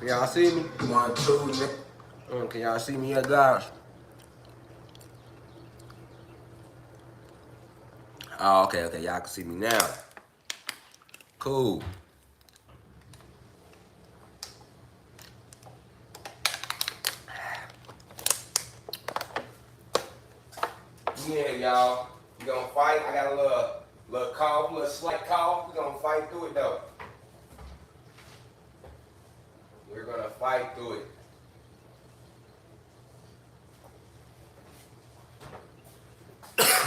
Y'all see me? 1, 2, nigga. Can y'all see me here, guys? Oh, okay. Y'all can see me now. Cool. Yeah, y'all. We gonna fight. I got a little cough, slight cough. We gonna fight through it though. We're gonna fight through it.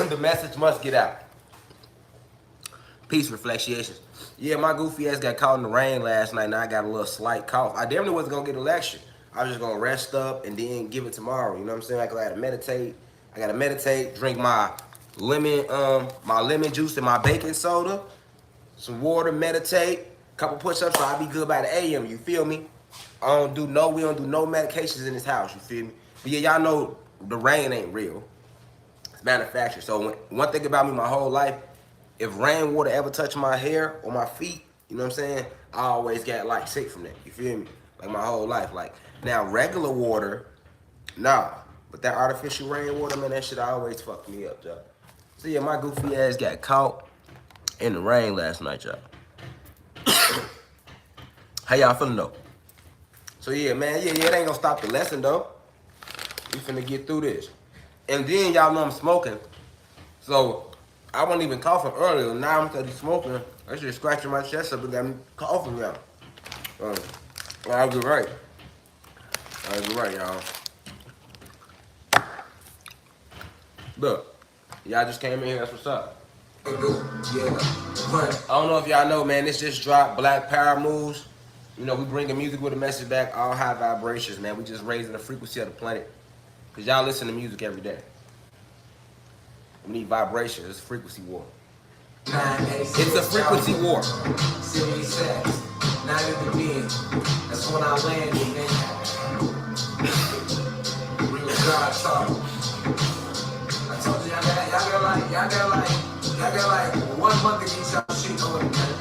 The message must get out. Peace, reflections. Yeah, my goofy ass got caught in the rain last night and I got a little slight cough. I damn near wasn't gonna get a lecture. I was just gonna rest up and then give it tomorrow. You know what I'm saying? Like I gotta meditate. Drink my lemon juice and my baking soda, some water, meditate, couple push-ups, so I'll be good by the AM, you feel me? We don't do no medications in this house, you feel me? But yeah, y'all know the rain ain't real. It's manufactured. So one thing about me my whole life, if rainwater ever touched my hair or my feet, you know what I'm saying? I always got like sick from that. You feel me? Like my whole life. Like now regular water, nah. But that artificial rainwater, man, that shit always fucked me up, y'all. So yeah, my goofy ass got caught in the rain last night, y'all. How y'all feeling though? So yeah, man, it ain't gonna stop the lesson though. We finna get through this. And then y'all know I'm smoking. So I wasn't even coughing earlier. Now I'm study smoking. I should scratching my chest up and got me coughing, y'all. I'll be right. Y'all. Look, y'all just came in here. That's what's up. I don't know if y'all know, man. This just dropped. Black Power Moves. You know, we bringing music with a message back. All high vibrations, man. We just raising the frequency of the planet. Cause y'all listen to music every day. We need vibrations. It's a frequency war. It's a frequency war. Serious sex. Not in the bed. That's when I landed, man. Real God talk. I told you y'all got like 1 month to get y'all shit going, man.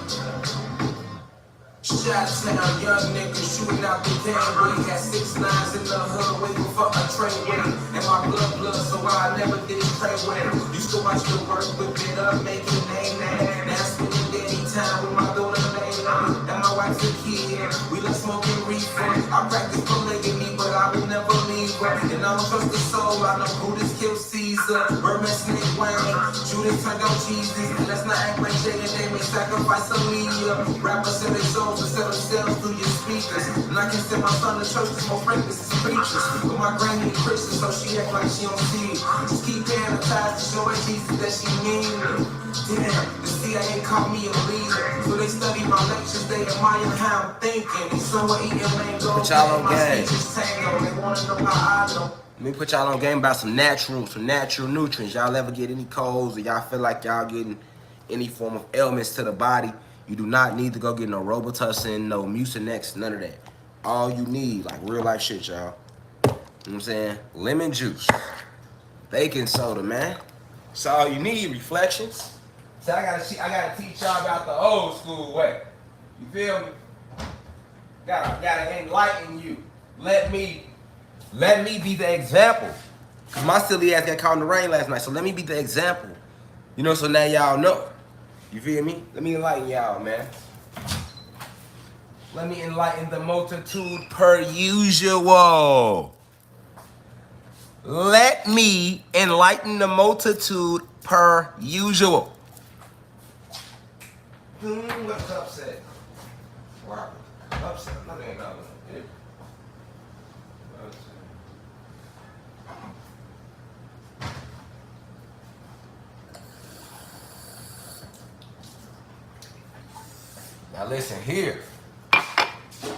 Shot-town, young nigga shooting out the can where he had 6 9s in the hood waiting for a train waiting. And my blood, so I never did trade with him. Used to watch the work, whip it up, make it name. Now spending daddy time with my daughter name. And my wife's a kid, we love smoking reefer. I practice polygamy, but I will never leave her. And I don't trust the soul, I know Brutus killed Caesar. Berman Snake Wayne, Judas turned on Jesus. Let's not act like Jay and they may sacrifice a media. Rappers sell their souls to sell themselves through your speakers. And I can send my son to church to smoke breakfast and preachers. But my granny a Christian, so she act like she don't see. Just keep paying the ties to show her Jesus that she mean me. Damn, the CIA called me a leader. So they study my lectures, they admire how I'm thinking. And so we're eating mango. Put y'all on my game. speech is tango. They wanna know how I know. Let me put y'all on game about some natural nutrients. Y'all ever get any colds or y'all feel like y'all getting any form of ailments to the body? You do not need to go get no Robitussin, no Mucinex, none of that. All you need, like real life shit, y'all. You know what I'm saying? Lemon juice, baking soda, man. That's all you need. Reflections. So I gotta teach y'all about the old school way. You feel me? Gotta enlighten you. Let me be the example. Cause my silly ass got caught in the rain last night. So let me be the example. You know, so now y'all know. You feel me? Let me enlighten y'all, man. Let me enlighten the multitude per usual. Let me enlighten the multitude per usual. What's upset? Upset. Nothing ain't up. Now listen here.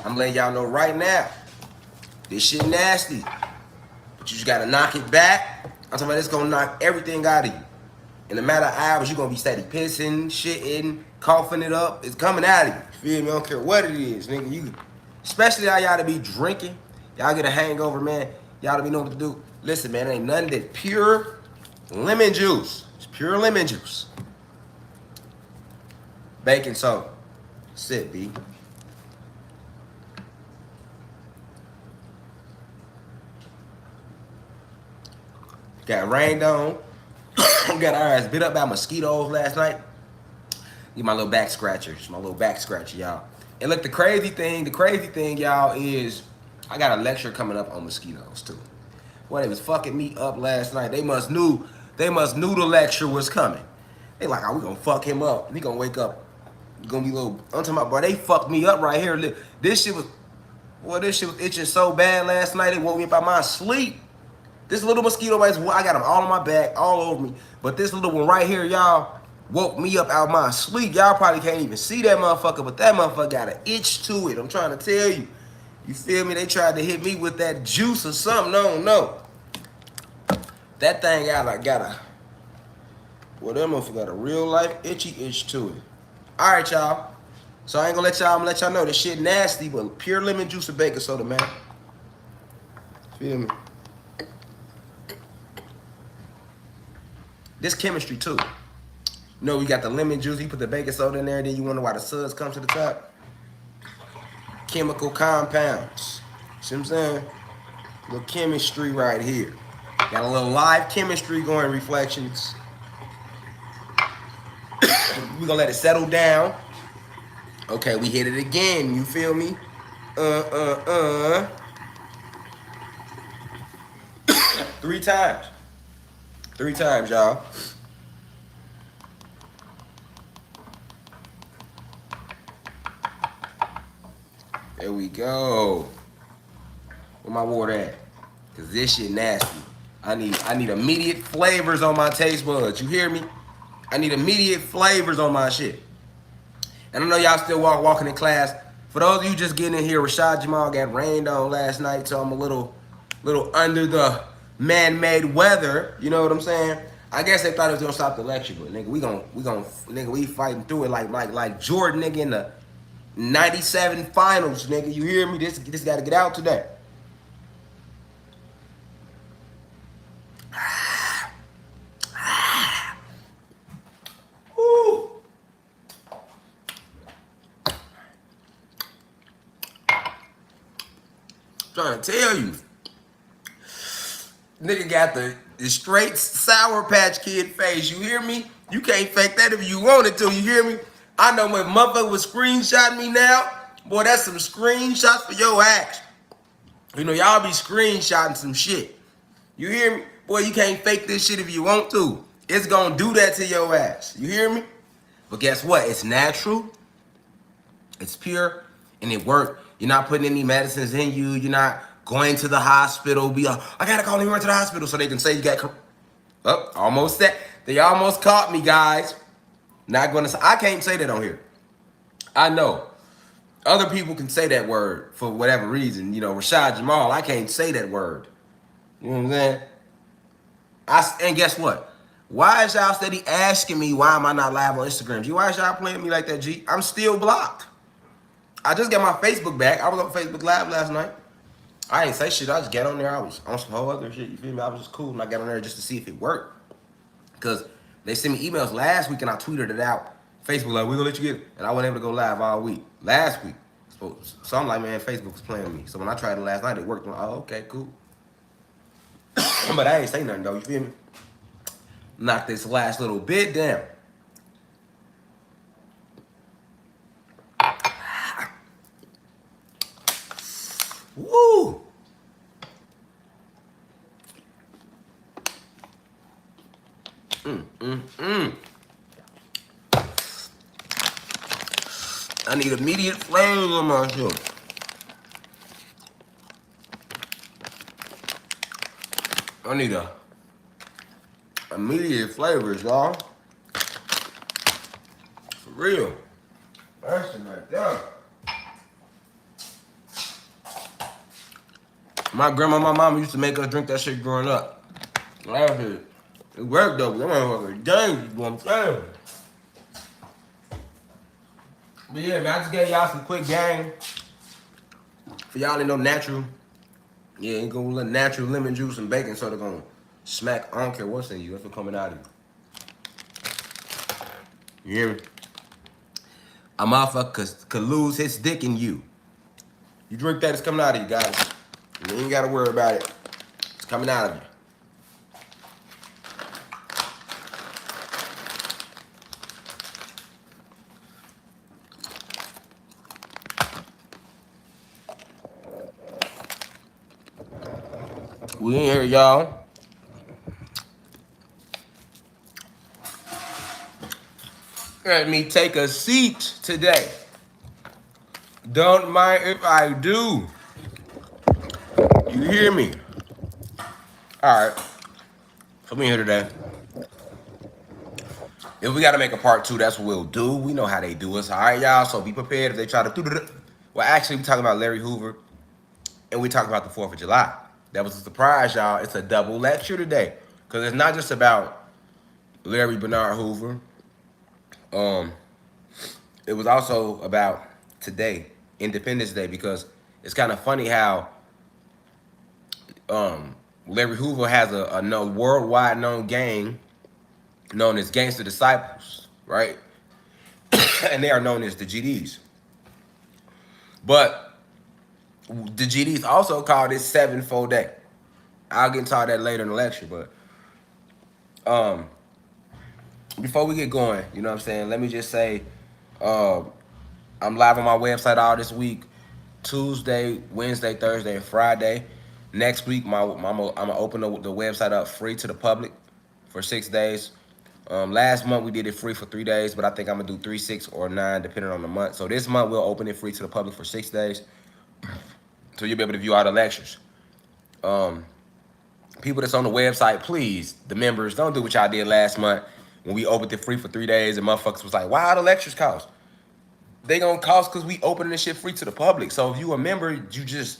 I'm letting y'all know right now. This shit nasty. But you just gotta knock it back. I'm talking about it's gonna knock everything out of you. In a matter of hours, you're gonna be steady pissing, shitting, coughing it up. It's coming out of you. You feel me? I don't care what it is, nigga. You, especially how y'all to be drinking. Y'all get a hangover, man. Y'all to be knowing what to do. Listen, man, ain't nothing but pure lemon juice. It's pure lemon juice. Baking soda. Sit, B. Got rained on. Got our ass bit up by mosquitoes last night. Get my little back scratchers, my little back scratcher, y'all. And look, the crazy thing, y'all, is I got a lecture coming up on mosquitoes too. Boy, they was fucking me up last night. They must knew the lecture was coming. They like, oh, we gonna fuck him up. We gonna wake up. Gonna be little. I'm talking about, bro. They fucked me up right here. This shit was itching so bad last night. It woke me up out my sleep. This little mosquito bites, I got them all on my back, all over me. But this little one right here, y'all, woke me up out my sleep. Y'all probably can't even see that motherfucker, but that motherfucker got an itch to it. I'm trying to tell you. You feel me? They tried to hit me with that juice or something. I don't know. That thing got a well, that motherfucker got a real life itchy itch to it. All right, y'all. So I ain't gonna I'm gonna let y'all know this shit nasty, but pure lemon juice and baking soda, man. Feel me? This chemistry too. You know, we got the lemon juice, you put the baking soda in there, then you wonder why the suds come to the top. Chemical compounds. See what I'm saying? Little chemistry right here. Got a little live chemistry going, Reflections. We gonna let it settle down. Okay, we hit it again, you feel me? 3 times. 3 times, y'all. There we go. Where my water at? Cause this shit nasty. I need immediate flavors on my taste buds. You hear me? I need immediate flavors on my shit. And I know y'all still walking in class. For those of you just getting in here, Rashad Jamal got rained on last night, so I'm a little under the man-made weather. You know what I'm saying? I guess they thought it was gonna stop the lecture, but nigga, we fighting through it like Jordan, nigga, in the 97 finals, nigga. You hear me? This got to get out today. Woo. Trying to tell you, nigga got the straight Sour Patch Kid face. You hear me? You can't fake that if you wanted to. You hear me? I know when motherfucker was screenshotting me now, boy, that's some screenshots for your ass. You know, y'all be screenshotting some shit. You hear me? Boy, you can't fake this shit if you want to. It's gonna do that to your ass. You hear me? But guess what? It's natural, it's pure, and it worked. You're not putting any medicines in you. You're not going to the hospital. I gotta call him to the hospital so they can say you got. Oh, almost that. They almost caught me, guys. Not gonna say. I can't say that on here. I know. Other people can say that word for whatever reason. You know, Rashad Jamal, I can't say that word. You know what I'm saying? And guess what? Why is y'all steady asking me why am I not live on Instagram? G, why is y'all playing me like that, G? I'm still blocked. I just got my Facebook back. I was on Facebook Live last night. I ain't say shit. I just got on there. I was on some whole other shit. You feel me? I was just cool. And I got on there just to see if it worked. Because they sent me emails last week and I tweeted it out. Facebook like, we're going to let you get it. And I wasn't able to go live all week. Last week. So I'm like, man, Facebook was playing with me. So when I tried it last night, it worked. I'm like, oh, okay, cool. But I ain't say nothing, though. You feel me? Knock this last little bit down. Woo! I need immediate flavors on my show. I need immediate flavors, y'all. For real. That's shit right there. My grandma, my mama used to make us drink that shit growing up. It worked though. That motherfucker dangerous, what I'm saying. But yeah, man, I just gave y'all some quick game. For y'all that know natural. Yeah, you go with natural lemon juice and baking soda gonna smack. I don't care what's in you. That's what's coming out of you. You hear me? A motherfucker could lose his dick in you. You drink that, it's coming out of you, guys. You ain't gotta worry about it. It's coming out of you. We in here, y'all. Let me take a seat today. Don't mind if I do. You hear me? All right. So we here today. If we got to make a part two, that's what we'll do. We know how they do us. All right, y'all. So be prepared if they try to do. Well, actually, we talking about Larry Hoover, and we talking about the 4th of July. That was a surprise, y'all. It's a double lecture today because it's not just about Larry Bernard Hoover. It was also about today, Independence Day, because it's kind of funny how Larry Hoover has a worldwide known gang known as Gangster Disciples, right? And they are known as the GDs. But the GDs also call this 7-4 day. I'll get into all that later in the lecture, but before we get going, you know what I'm saying? Let me just say, I'm live on my website all this week, Tuesday, Wednesday, Thursday, and Friday. Next week, I'm gonna open the website up free to the public for 6 days. Last month we did it free for 3 days, but I think I'm gonna do 3, 6, or 9 depending on the month. So this month we'll open it free to the public for 6 days, so you'll be able to view all the lectures. People that's on the website, please, the members, don't do what y'all did last month when we opened it free for 3 days and motherfuckers was like, why the lectures cost? They gonna cost because we opening this shit free to the public. So if you a member, you just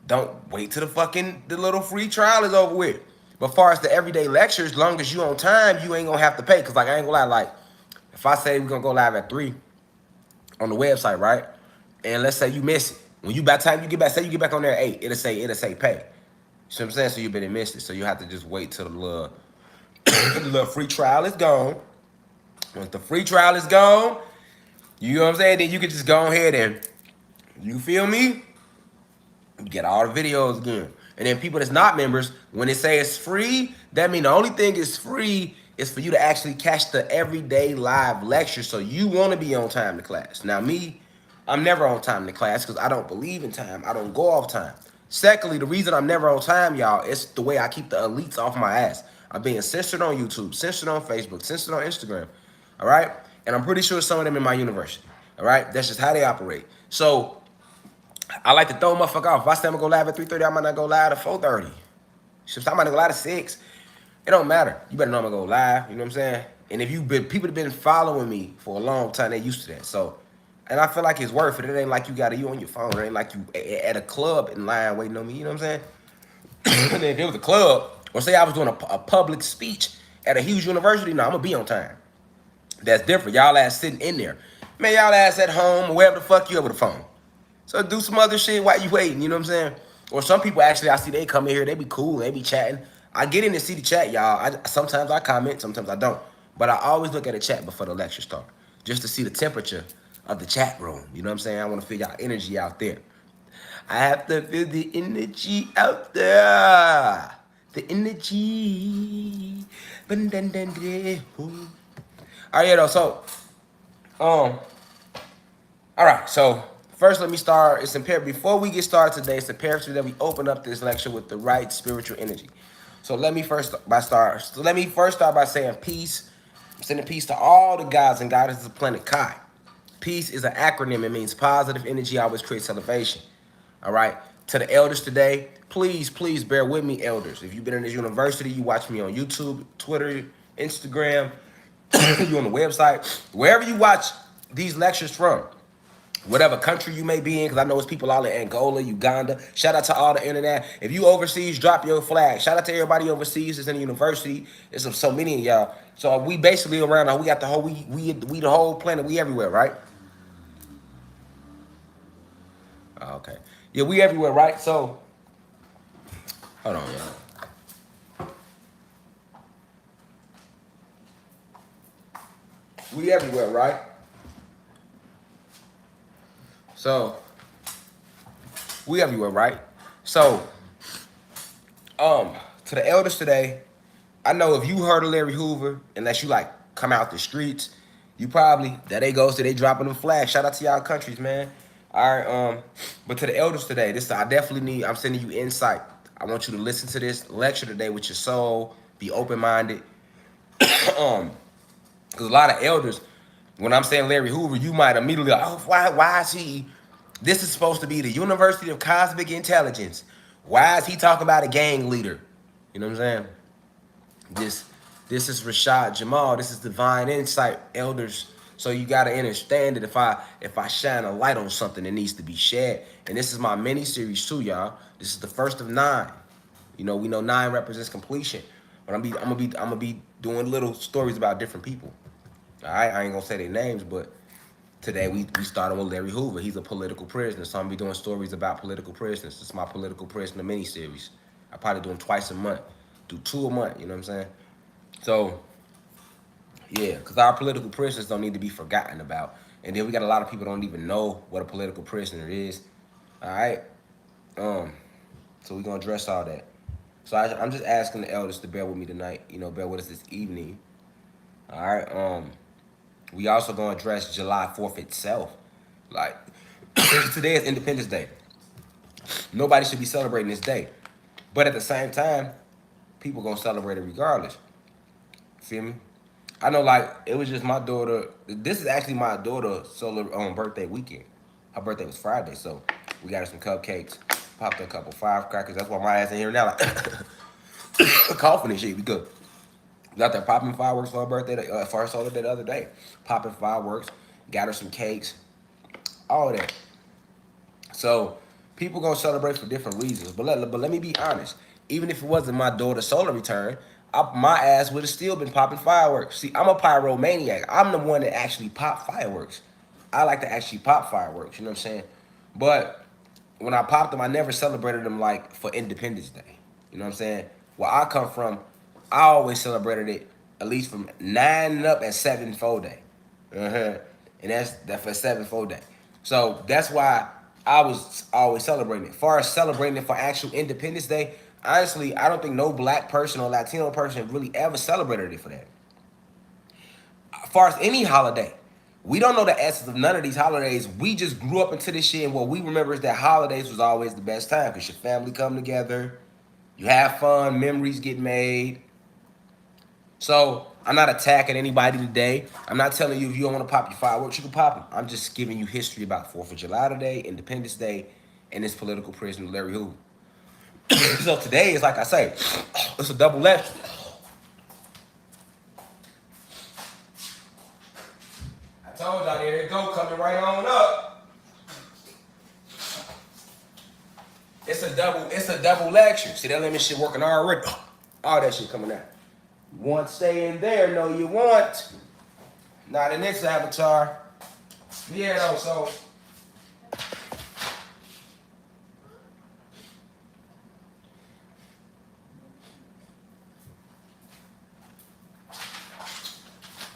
don't wait till the little free trial is over with. But far as the everyday lectures, as long as you on time, you ain't gonna have to pay. Cause like I ain't gonna lie, like if I say we're gonna go live at 3 on the website, right? And let's say you miss it. When you by the time you get back, say you get back on there at 8, it'll say pay. You see what I'm saying? So you better miss it. So you have to just wait till the little the little free trial is gone. Once the free trial is gone, you know what I'm saying? Then you can just go ahead and, you feel me? You get all the videos again. And then people that's not members, when they say it's free, that means the only thing is free is for you to actually catch the everyday live lecture. So you want to be on time to class. Now me, I'm never on time to class because I don't believe in time. I don't go off time. Secondly, the reason I'm never on time, y'all, it's the way I keep the elites off my ass. I'm being censored on YouTube, censored on Facebook, censored on Instagram. All right? And I'm pretty sure some of them in my university. All right? That's just how they operate. So I like to throw a motherfucker off. If I say I'm gonna go live at 3:30, I might not go live at 4:30. I might not go live at 6. It don't matter. You better know I'm gonna go live. You know what I'm saying? And if people have been following me for a long time, they used to that. So, and I feel like it's worth it. It ain't like you on your phone. It ain't like you at a club in line waiting on me. You know what I'm saying? And if it was a club, or say I was doing a public speech at a huge university, no, I'm gonna be on time. That's different. Y'all ass sitting in there. Man, y'all ass at home or wherever the fuck you over the phone. So do some other shit while you waiting, you know what I'm saying? Or some people actually, I see they come in here, they be cool, they be chatting. I get in and see the chat, y'all. Sometimes I comment, sometimes I don't. But I always look at the chat before the lecture start, just to see the temperature of the chat room. You know what I'm saying? I want to feel y'all energy out there. I have to feel the energy out there. The energy. All right, yeah, though, so, all right, so first let me start, it's imperative, before we get started today, it's imperative that we open up this lecture with the right spiritual energy. So let me first start by saying peace. I'm sending peace to all the gods and goddesses of planet Kai. Peace is an acronym. It means positive energy always creates elevation. All right. To the elders today, please bear with me, elders. If you've been in this university, you watch me on YouTube, Twitter, Instagram, you on the website, wherever you watch these lectures from, whatever country you may be in, because I know it's people all in Angola, Uganda. Shout out to all the internet. If you overseas, drop your flag. Shout out to everybody overseas that's in the university. There's so many of y'all. So we basically around, we got the whole, we the whole planet, we everywhere, right? Okay. Yeah, we everywhere, right? So, hold on, y'all. We everywhere, right? So, we everywhere, right? So, to the elders today, I know if you heard of Larry Hoover, unless you like come out the streets, you probably, there they goes, they dropping them flags. Shout out to y'all countries, man. All right, but to the elders today, I'm sending you insight. I want you to listen to this lecture today with your soul. Be open-minded. Because a lot of elders, when I'm saying Larry Hoover, you might immediately go, oh, why is he? This is supposed to be the University of Cosmic Intelligence. Why is he talking about a gang leader? You know what I'm saying? This this is Rashad Jamal. This is divine insight, elders. So you gotta understand that if I shine a light on something, it needs to be shared. And this is my mini series too, y'all. This is the first of 9. You know, we know 9 represents completion. But I'm gonna be doing little stories about different people. All right, I ain't gonna say their names, but today we started with Larry Hoover. He's a political prisoner, so I'm gonna be doing stories about political prisoners. This is my political prisoner mini series. I probably do them twice a month, do 2 a month. You know what I'm saying? So yeah, because our political prisoners don't need to be forgotten about. And then we got a lot of people don't even know what a political prisoner is. All right. Um. So we're gonna address all that. So I'm just asking the elders to bear with me tonight. You know, bear with us this evening. All right. We also gonna address July 4th itself. Like today is Independence Day. Nobody should be celebrating this day, but at the same time, people gonna celebrate it regardless. Feel me? I know, like it was just my daughter. This is actually my daughter's solo birthday weekend. Her birthday was Friday, so we got her some cupcakes, popped a couple firecrackers. That's why my ass in here now, like coughing and shit. We good. We got there popping fireworks for her birthday, for her solo day the other day. Popping fireworks, got her some cakes, all that. So people gonna celebrate for different reasons. But let me be honest. Even if it wasn't my daughter's solar return, my ass would have still been popping fireworks. See, I'm a pyromaniac. I'm the one that actually pop fireworks. I like to actually pop fireworks. You know what I'm saying? But when I popped them, I never celebrated them like for Independence Day. You know what I'm saying? Where I come from, I always celebrated it at least from 9 and up at 7-4 day. Uh-huh. And that's that for 7-4 day. So that's why I was always celebrating it. As far as celebrating it for actual Independence Day, honestly, I don't think no black person or Latino person really ever celebrated it for that. As far as any holiday, we don't know the essence of none of these holidays. We just grew up into this shit, and what we remember is that holidays was always the best time because your family come together, you have fun, memories get made. So I'm not attacking anybody today. I'm not telling you if you don't want to pop your fireworks, you can pop them. I'm just giving you history about 4th of July today, Independence Day, and this political prisoner, Larry Hoover. So today is like I say, it's a double lecture. I told y'all there it go, coming right on up. It's a double lecture. See that lemon shit working already. All that shit coming out. You want to stay in there? No, you want. Not in this avatar. Yeah, though, so.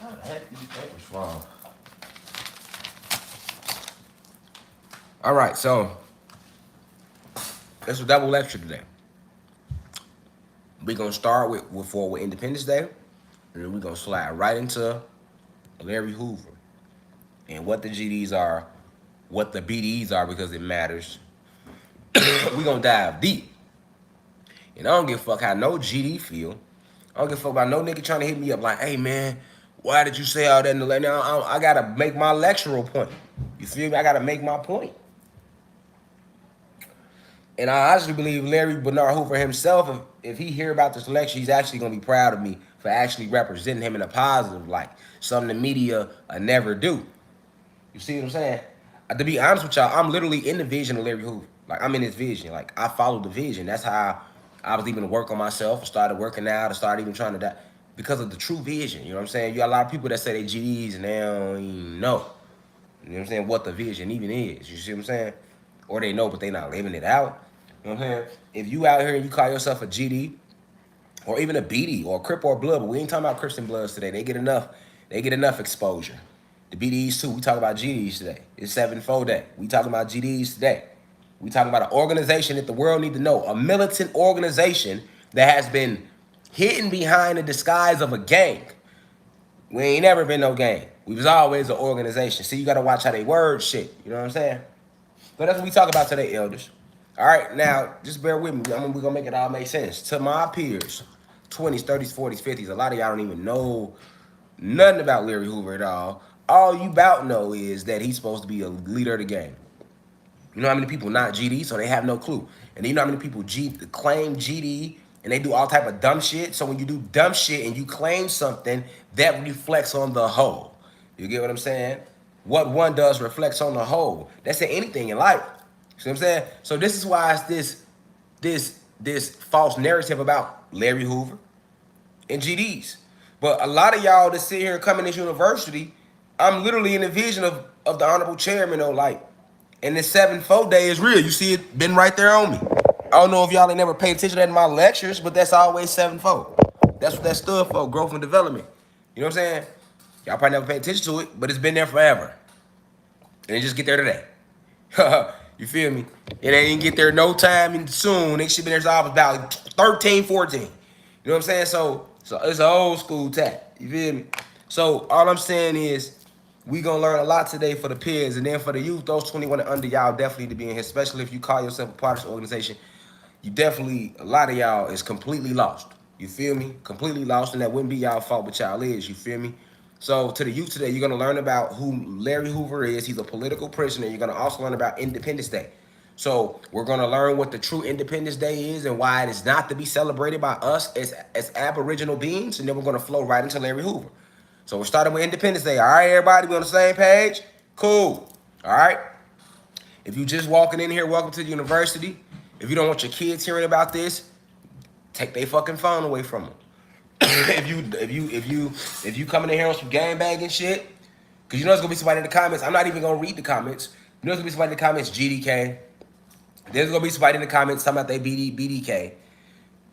How the heck these papers from? All right, so. It's a double lecture today. We're going to start with Independence Day. And then we're going to slide right into Larry Hoover. And what the GDs are, what the BDs are, because it matters. We're going to dive deep. And I don't give a fuck how no GD feel. I don't give a fuck about no nigga trying to hit me up like, hey, man, why did you say all that in the letter? Now, I got to make my lectural point. You feel me? I got to make my point. And I honestly believe Larry Bernard Hoover himself, if he hear about this lecture, he's actually going to be proud of me for actually representing him in a positive light. Something the media never do. You see what I'm saying? To be honest with y'all, I'm literally in the vision of Larry Hoover. Like, I'm in his vision. Like, I follow the vision. That's how I was even to work on myself. I started working out. I started even trying to die because of the true vision. You know what I'm saying? You got a lot of people that say they GDs and they don't even know. You know what I'm saying? What the vision even is. You see what I'm saying? Or they know, but they not living it out. You know what I'm saying? If you out here and you call yourself a GD or even a BD or a Crip or a Blood, but we ain't talking about Crips and Bloods today. They get enough exposure. The BDs too. We talk about GDs today. It's 7-4 day. We talking about GDs today. We talking about an organization that the world need to know. A militant organization that has been hidden behind the disguise of a gang. We ain't never been no gang. We was always an organization. See, you gotta watch how they word shit. You know what I'm saying? But that's what we talk about today, elders. All right, now just bear with me. We're gonna make it all make sense. To my peers, 20s, 30s, 40s, 50s, a lot of y'all don't even know nothing about Larry Hoover at all. All you about know is that he's supposed to be a leader of the game. You know how many people not GD, so they have no clue. And you know how many people claim GD and they do all type of dumb shit. So when you do dumb shit and you claim something, that reflects on the whole. You get what I'm saying? What one does reflects on the whole. That's in anything in life. See what I'm saying? So this is why it's this false narrative about Larry Hoover and GDs. But a lot of y'all that sit here and come in this university, I'm literally in the vision of the honorable chairman, though, like, and this 7-4 day is real. You see it been right there on me. I don't know if y'all ain't never paid attention to that in my lectures, but that's always 7-4. That's what that stood for, growth and development. You know what I'm saying? Y'all probably never paid attention to it, but it's been there forever. And it just get there today. You feel me? It ain't get there no time soon. It should be there about 13, 14. You know what I'm saying? So it's an old school tap. You feel me? So all I'm saying is we gonna learn a lot today for the peers, and then for the youth, those 21 and under, y'all definitely need to be in here, especially if you call yourself a part of this organization. You definitely, a lot of y'all is completely lost. You feel me? Completely lost, and that wouldn't be y'all fault, but y'all is. You feel me? So to the youth today, you're gonna learn about who Larry Hoover is. He's a political prisoner. You're gonna also learn about Independence Day. So we're gonna learn what the true Independence Day is and why it is not to be celebrated by us as Aboriginal beings, and then we're gonna flow right into Larry Hoover. So we're starting with Independence Day. All right, everybody, we on the same page? Cool. All right. If you just walking in here, welcome to the university. If you don't want your kids hearing about this, take their fucking phone away from them. if you coming in here on some gangbanging shit, because you know there's gonna be somebody in the comments. I'm not even gonna read the comments. You know there's gonna be somebody in the comments, GDK. There's gonna be somebody in the comments talking about they BDK.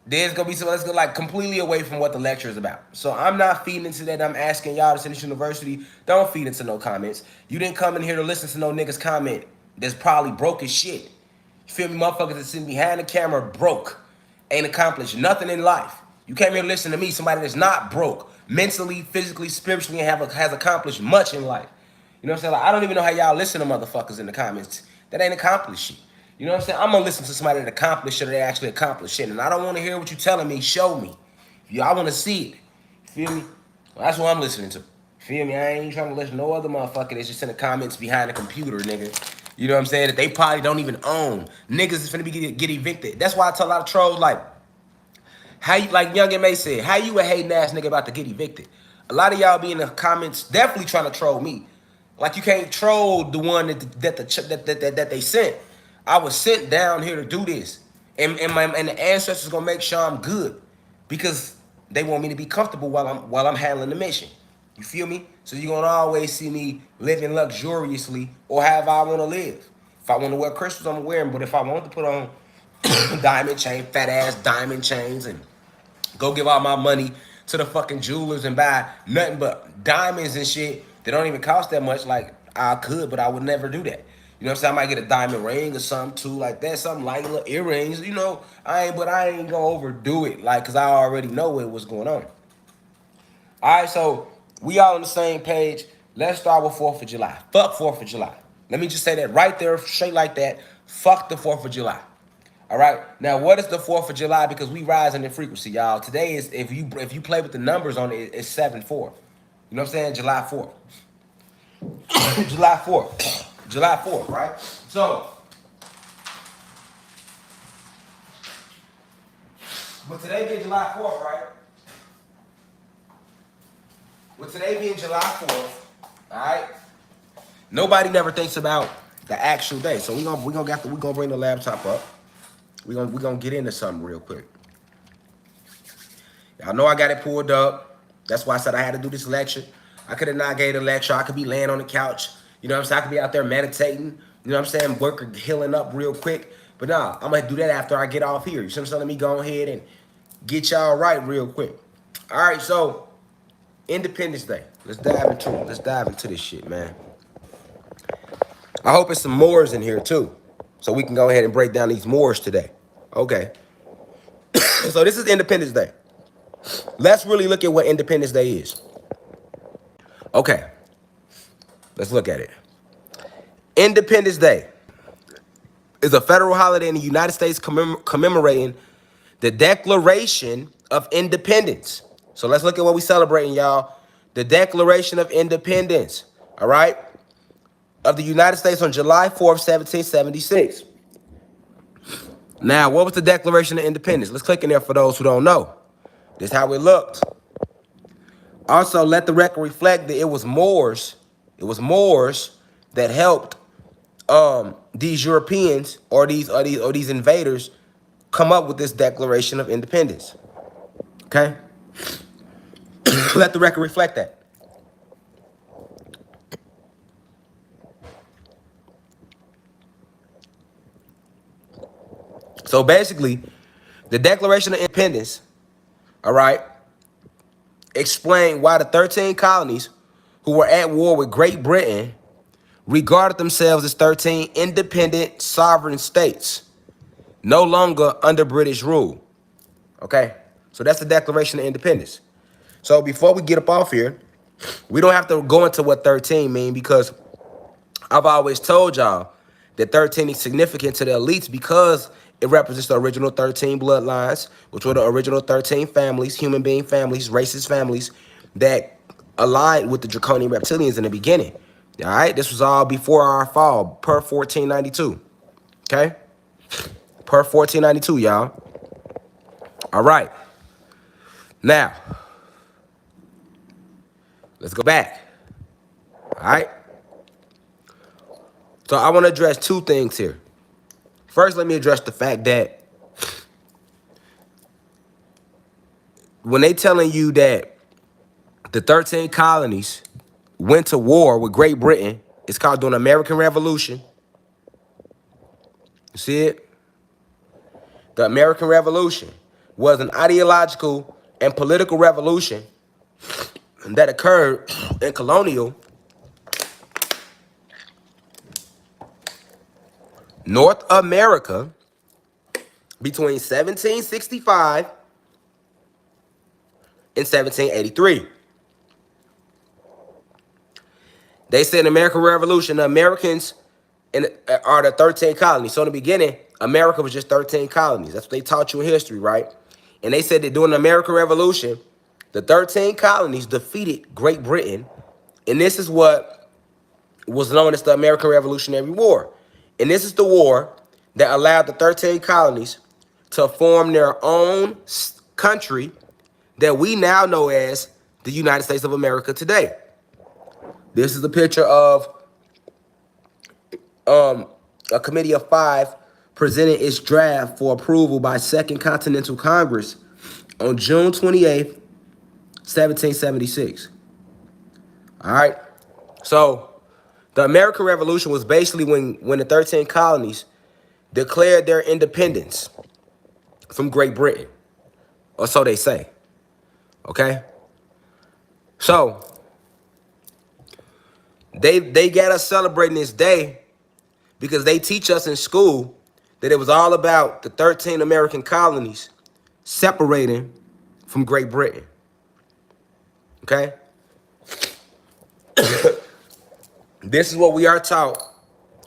There's gonna be somebody that's like completely away from what the lecture is about. So I'm not feeding into that. I'm asking y'all to send this university. Don't feed into no comments. You didn't come in here to listen to no niggas comment that's probably broke as shit. You feel me? Motherfuckers that sitting behind the camera broke, ain't accomplished nothing in life. You came here to listen to me, somebody that's not broke, mentally, physically, spiritually, and has accomplished much in life. You know what I'm saying? Like, I don't even know how y'all listen to motherfuckers in the comments that ain't accomplished shit. You know what I'm saying? I'm gonna listen to somebody that accomplished shit or they actually accomplished shit. And I don't want to hear what you telling me. Show me. I want to see it. You feel me? Well, that's what I'm listening to. You feel me? I ain't trying to listen to no other motherfucker that's just in the comments behind the computer, nigga. You know what I'm saying? That they probably don't even own. Niggas is finna get evicted. That's why I tell a lot of trolls, like, how you, like Young M.A. said, how you a hating ass nigga about to get evicted? A lot of y'all be in the comments definitely trying to troll me. Like you can't troll the one that they sent. I was sent down here to do this. And the ancestors gonna make sure I'm good. Because they want me to be comfortable while I'm handling the mission. You feel me? So you're gonna always see me living luxuriously or however I wanna live. If I wanna wear crystals, I'm wearing, but if I want to put on diamond chain, fat ass diamond chains, and go give all my money to the fucking jewelers and buy nothing but diamonds and shit that don't even cost that much. Like I could, but I would never do that. You know what I'm saying? I might get a diamond ring or something too, like that, something like little earrings. You know, I ain't gonna overdo it, like, cause I already know what's going on. All right, so we all on the same page. Let's start with 4th of July. Fuck 4th of July. Let me just say that right there, straight like that. Fuck the 4th of July. All right. Now, what is the 4th of July? Because we rising in frequency, y'all. Today is, if you play with the numbers on it, it's 7-4. You know what I'm saying? July 4th. July 4th. July 4th, right? So, but today being July 4th, right? With today being July 4th, all right? Nobody never thinks about the actual day. So we gonna bring the laptop up. We gonna get into something real quick. Y'all know I got it pulled up. That's why I said I had to do this lecture. I could have not gave the lecture. I could be laying on the couch. You know what I'm saying? I could be out there meditating. You know what I'm saying? Working, healing up real quick. But nah, I'm gonna do that after I get off here. You see what I'm saying? Let me go ahead and get y'all right real quick. All right, so Independence Day. Let's dive into it. Let's dive into this shit, man. I hope it's some Moors in here too, so we can go ahead and break down these Moors today. Okay. So this is Independence Day. Let's really look at what Independence Day is. Okay. Let's look at it. Independence Day is a federal holiday in the United States commemorating the Declaration of Independence. So let's look at what we're celebrating, y'all. The Declaration of Independence, all right, of the United States on July 4th, 1776. Now, what was the Declaration of Independence? Let's click in there for those who don't know. This is how it looked. Also, let the record reflect that it was Moors that helped these Europeans or these invaders come up with this Declaration of Independence. Okay? Let the record reflect that. So basically, the Declaration of Independence, all right, explained why the 13 colonies who were at war with Great Britain regarded themselves as 13 independent sovereign states, no longer under British rule. Okay? So that's the Declaration of Independence. So before we get up off here, we don't have to go into what 13 mean, because I've always told y'all that 13 is significant to the elites because it represents the original 13 bloodlines, which were the original 13 families, human being families, racist families that aligned with the draconian reptilians in the beginning. All right? This was all before our fall, per 1492. Okay? Per 1492, y'all. All right. Now, let's go back. All right? So I want to address two things here. First, let me address the fact that when they telling you that the 13 colonies went to war with Great Britain, it's called the American Revolution. You see it? The American Revolution was an ideological and political revolution that occurred in colonial North America between 1765 and 1783. They said in the American Revolution, the Americans are the 13 colonies. So in the beginning, America was just 13 colonies. That's what they taught you in history, right? And they said that during the American Revolution, the 13 colonies defeated Great Britain. And this is what was known as the American Revolutionary War. And this is the war that allowed the 13 colonies to form their own country that we now know as the United States of America today. This is a picture of a committee of 5 presented its draft for approval by Second Continental Congress on June 28th, 1776. All right? So the American Revolution was basically when the 13 colonies declared their independence from Great Britain, or so they say. Okay? So they got us celebrating this day because they teach us in school that it was all about the 13 American colonies separating from Great Britain. Okay? This is what we are taught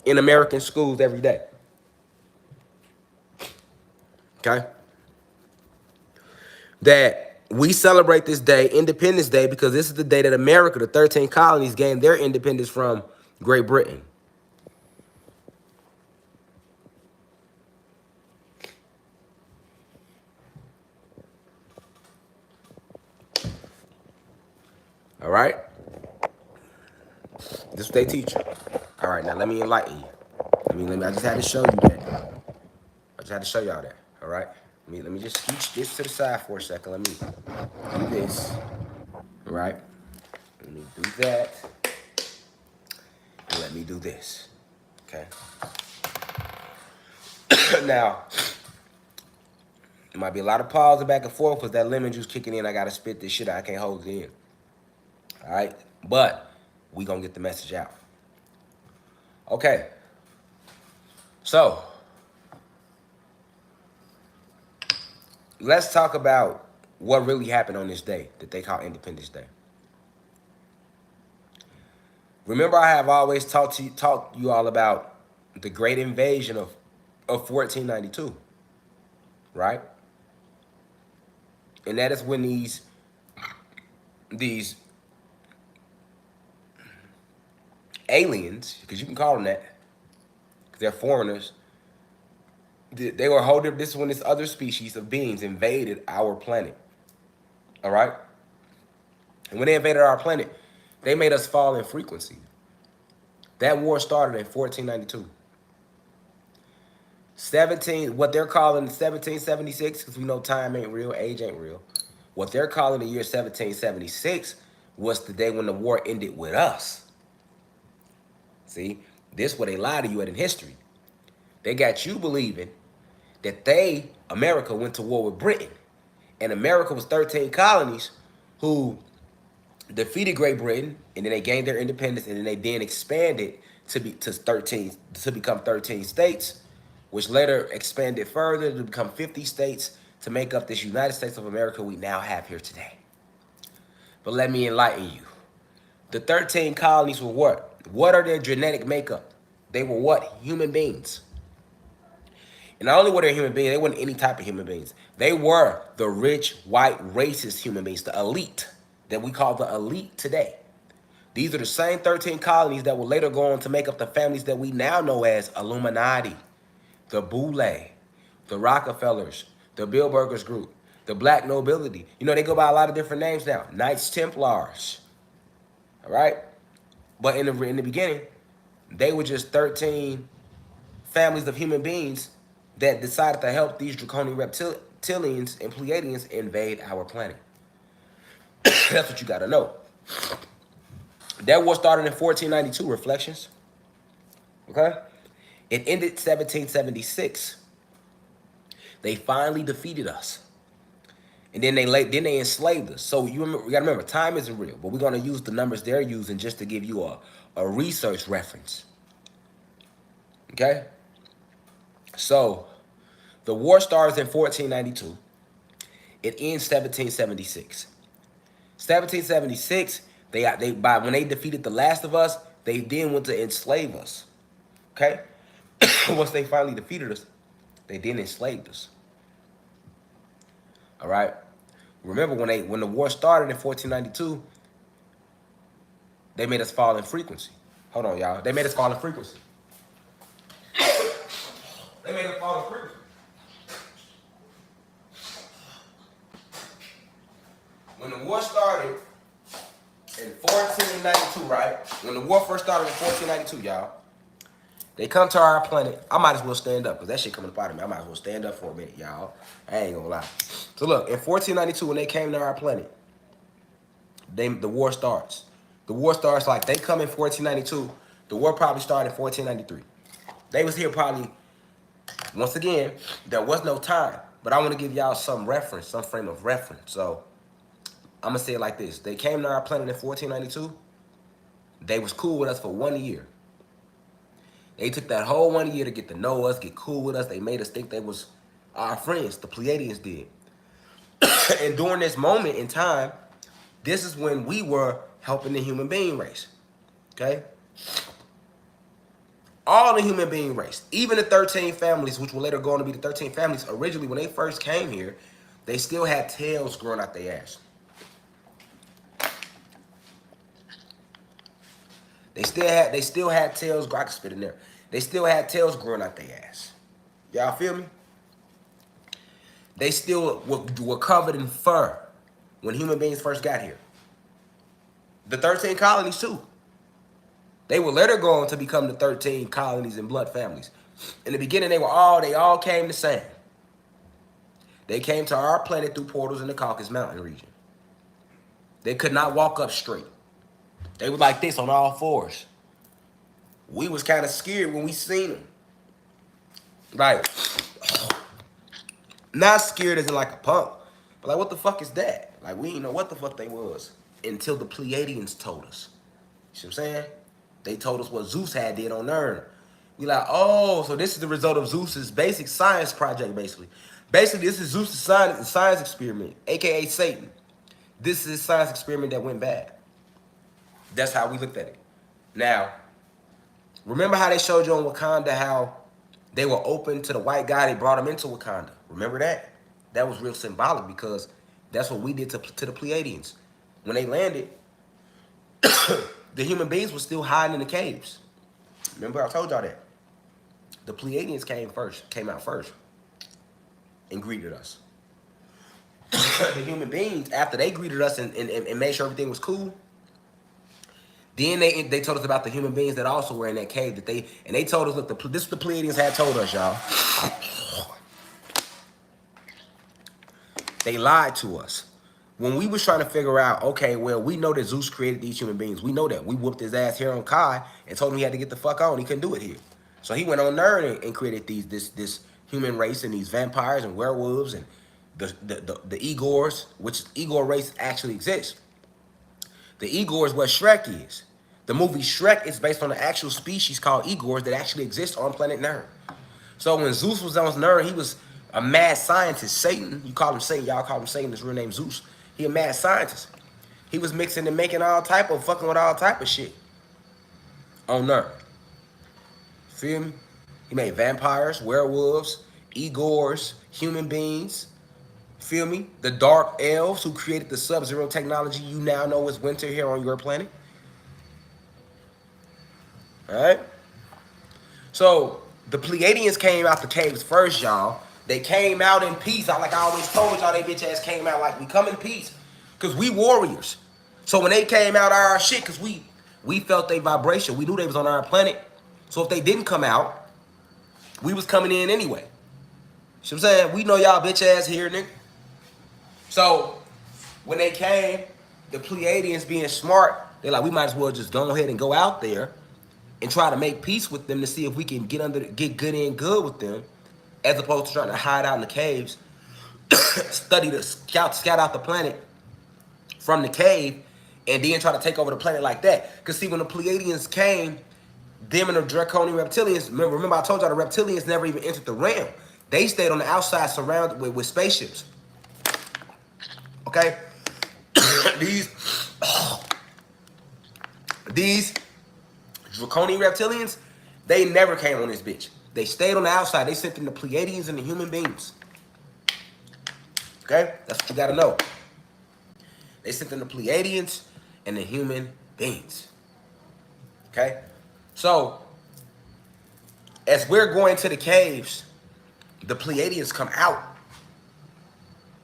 in American schools every day. Okay? That we celebrate this day, Independence Day, because this is the day that America, the 13 colonies, gained their independence from Great Britain. All right? This is what they teach you. All right, now let me enlighten you. I just had to show you that. I just had to show y'all that. All right? Let me just scooch this to the side for a second. Let me do this. All right? Let me do that. And let me do this. Okay? Now, there might be a lot of pause back and forth because that lemon juice kicking in. I got to spit this shit out. I can't hold it in. All right? But we going to get the message out. Okay. So, let's talk about what really happened on this day that they call Independence Day. Remember, I have always taught you all about the great invasion of of 1492, right? And that is when these aliens, because you can call them that, because they're foreigners, they were holding. This is when this other species of beings invaded our planet. All right, and when they invaded our planet, they made us fall in frequency. That war started in 1492. what they're calling 1776, because we know time ain't real, age ain't real. What they're calling the year 1776 was the day when the war ended with us. See, this is where they lie to you at in history. They got you believing that America went to war with Britain. And America was 13 colonies who defeated Great Britain, and then they gained their independence, and then they expanded to become 13 states, which later expanded further to become 50 states to make up this United States of America we now have here today. But let me enlighten you. The 13 colonies were what? What are their genetic makeup? They were what? Human beings. And not only were they human beings, they weren't any type of human beings. They were the rich, white, racist human beings, the elite that we call the elite today. These are the same 13 colonies that will later go on to make up the families that we now know as Illuminati, the Boule, the Rockefellers, the Bilderbergers Group, the Black Nobility. You know, they go by a lot of different names now. Knights Templars. All right? But in the beginning, they were just 13 families of human beings that decided to help these draconian reptilians and Pleiadians invade our planet. That's what you got to know. That war started in 1492, Reflections. Okay? It ended 1776. They finally defeated us. And then they enslaved us. So you got to remember, time isn't real, but we're going to use the numbers they're using just to give you a research reference. Okay? So the war starts in 1492. It ends 1776. 1776, when they defeated the last of us, they then went to enslave us. Okay? Once they finally defeated us, they then enslaved us. All right? Remember when the war started in 1492, they made us fall in frequency. Hold on, y'all. They made us fall in frequency. They made us fall in frequency. When the war started in 1492, right? When the war first started in 1492, y'all, they come to our planet. I might as well stand up because that shit coming up out of me. I might as well stand up for a minute, y'all. I ain't gonna lie. So look, in 1492, when they came to our planet, the war starts. The war starts like they come in 1492. The war probably started in 1493. They was here probably, once again, there was no time. But I want to give y'all some reference, some frame of reference. So I'm going to say it like this. They came to our planet in 1492. They was cool with us for 1 year. They took that whole 1 year to get to know us, get cool with us. They made us think they was our friends. The Pleiadians did. And during this moment in time, this is when we were helping the human being race. Okay? All the human being race, even the 13 families, which were later going to be the 13 families, originally when they first came here, they still had tails growing out their ass. They still had tails. I can spit in there. They still had tails growing out their ass. Y'all feel me? They still were covered in fur when human beings first got here. The 13 colonies too. They were later going to become the 13 colonies and blood families. In the beginning, they all came the same. They came to our planet through portals in the Caucasus Mountain region. They could not walk up straight. They were like this on all fours. We was kind of scared when we seen them. Like, not scared as in like a punk, but like, what the fuck is that? Like, we didn't know what the fuck they was until the Pleiadians told us. You see what I'm saying? They told us what Zeus had did on Earth. We like, oh, so this is the result of Zeus's basic science project, basically. Basically, this is Zeus's science experiment, aka Satan. This is his science experiment that went bad. That's how we looked at it. Now, remember how they showed you on Wakanda how they were open to the white guy. They brought him into Wakanda. Remember that? That was real symbolic because that's what we did to the Pleiadians. When they landed, the human beings were still hiding in the caves. Remember, I told y'all that. The Pleiadians came out first, and greeted us. The human beings, after they greeted us and made sure everything was cool, then they told us about the human beings that also were in that cave. They told us, look, this is what the Pleiadians had told us, y'all. They lied to us. When we was trying to figure out, okay, well, we know that Zeus created these human beings. We know that. We whooped his ass here on Kai and told him he had to get the fuck on. He couldn't do it here. So he went on Nerd and created this human race and these vampires and werewolves and the Igors, which Igor race actually exists. The Igor is what Shrek is. The movie Shrek is based on an actual species called Igors that actually exists on planet Nerd. So when Zeus was on Nerd, he was a mad scientist. Satan, you call him Satan, y'all call him Satan, his real name Zeus. He a mad scientist. He was mixing and making fucking with all type of shit on Nerd. Feel me? He made vampires, werewolves, Igors, human beings. Feel me? The dark elves who created the Sub-Zero technology you now know is winter here on your planet. All right? So the Pleiadians came out the caves first, y'all. They came out in peace. Like I always told y'all, they bitch ass came out like we come in peace. Because we warriors. So when they came out our shit, because we felt their vibration. We knew they was on our planet. So if they didn't come out, we was coming in anyway. See what I'm saying? We know y'all bitch ass here, nigga. So when they came, the Pleiadians being smart, they're like, we might as well just go ahead and go out there and try to make peace with them to see if we can get good with them, as opposed to trying to hide out in the caves, scout out the planet from the cave, and then try to take over the planet like that. Because see, when the Pleiadians came, them and the Draconian reptilians, remember I told y'all the reptilians never even entered the realm. They stayed on the outside surrounded with spaceships. Okay? These Draconian reptilians, they never came on this bitch. They stayed on the outside. They sent in the Pleiadians and the human beings. Okay? That's what you gotta know. They sent in the Pleiadians and the human beings. Okay? So, as we're going to the caves, the Pleiadians come out.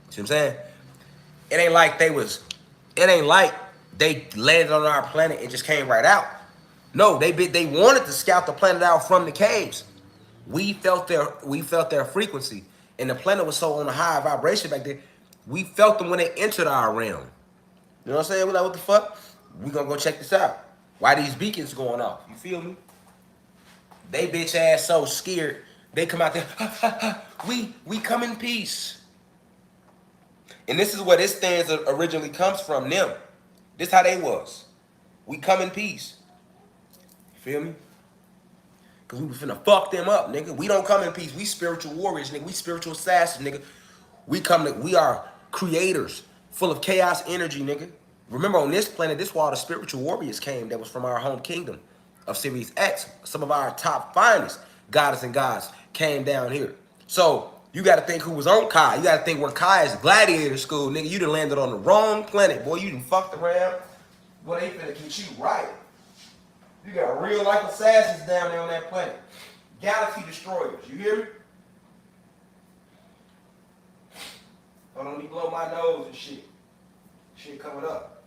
See what I'm saying? It ain't like they landed on our planet and just came right out. No, they wanted to scout the planet out from the caves. We felt their frequency, and the planet was so on a high vibration back there. We felt them when they entered our realm. You know what I'm saying? We're like, what the fuck? We gonna go check this out. Why these beacons going off? You feel me? They bitch ass so scared. They come out there. We come in peace. And this is where this stanza originally comes from. Them. This how they was. We come in peace. Feel me? Because we finna fuck them up, nigga. We don't come in peace. We spiritual warriors, nigga. We spiritual assassins, nigga. We are creators, full of chaos energy, nigga. Remember, on this planet, this is where all the spiritual warriors came that was from our home kingdom of Series X. Some of our top finest goddess and gods came down here. So, you got to think who was on Kai. You got to think where Kai is gladiator school, nigga. You done landed on the wrong planet, boy. You done fucked around. Boy, they finna get you right. You got real life assassins down there on that planet. Galaxy destroyers. You hear me? Hold on, let me blow my nose and shit. Shit coming up.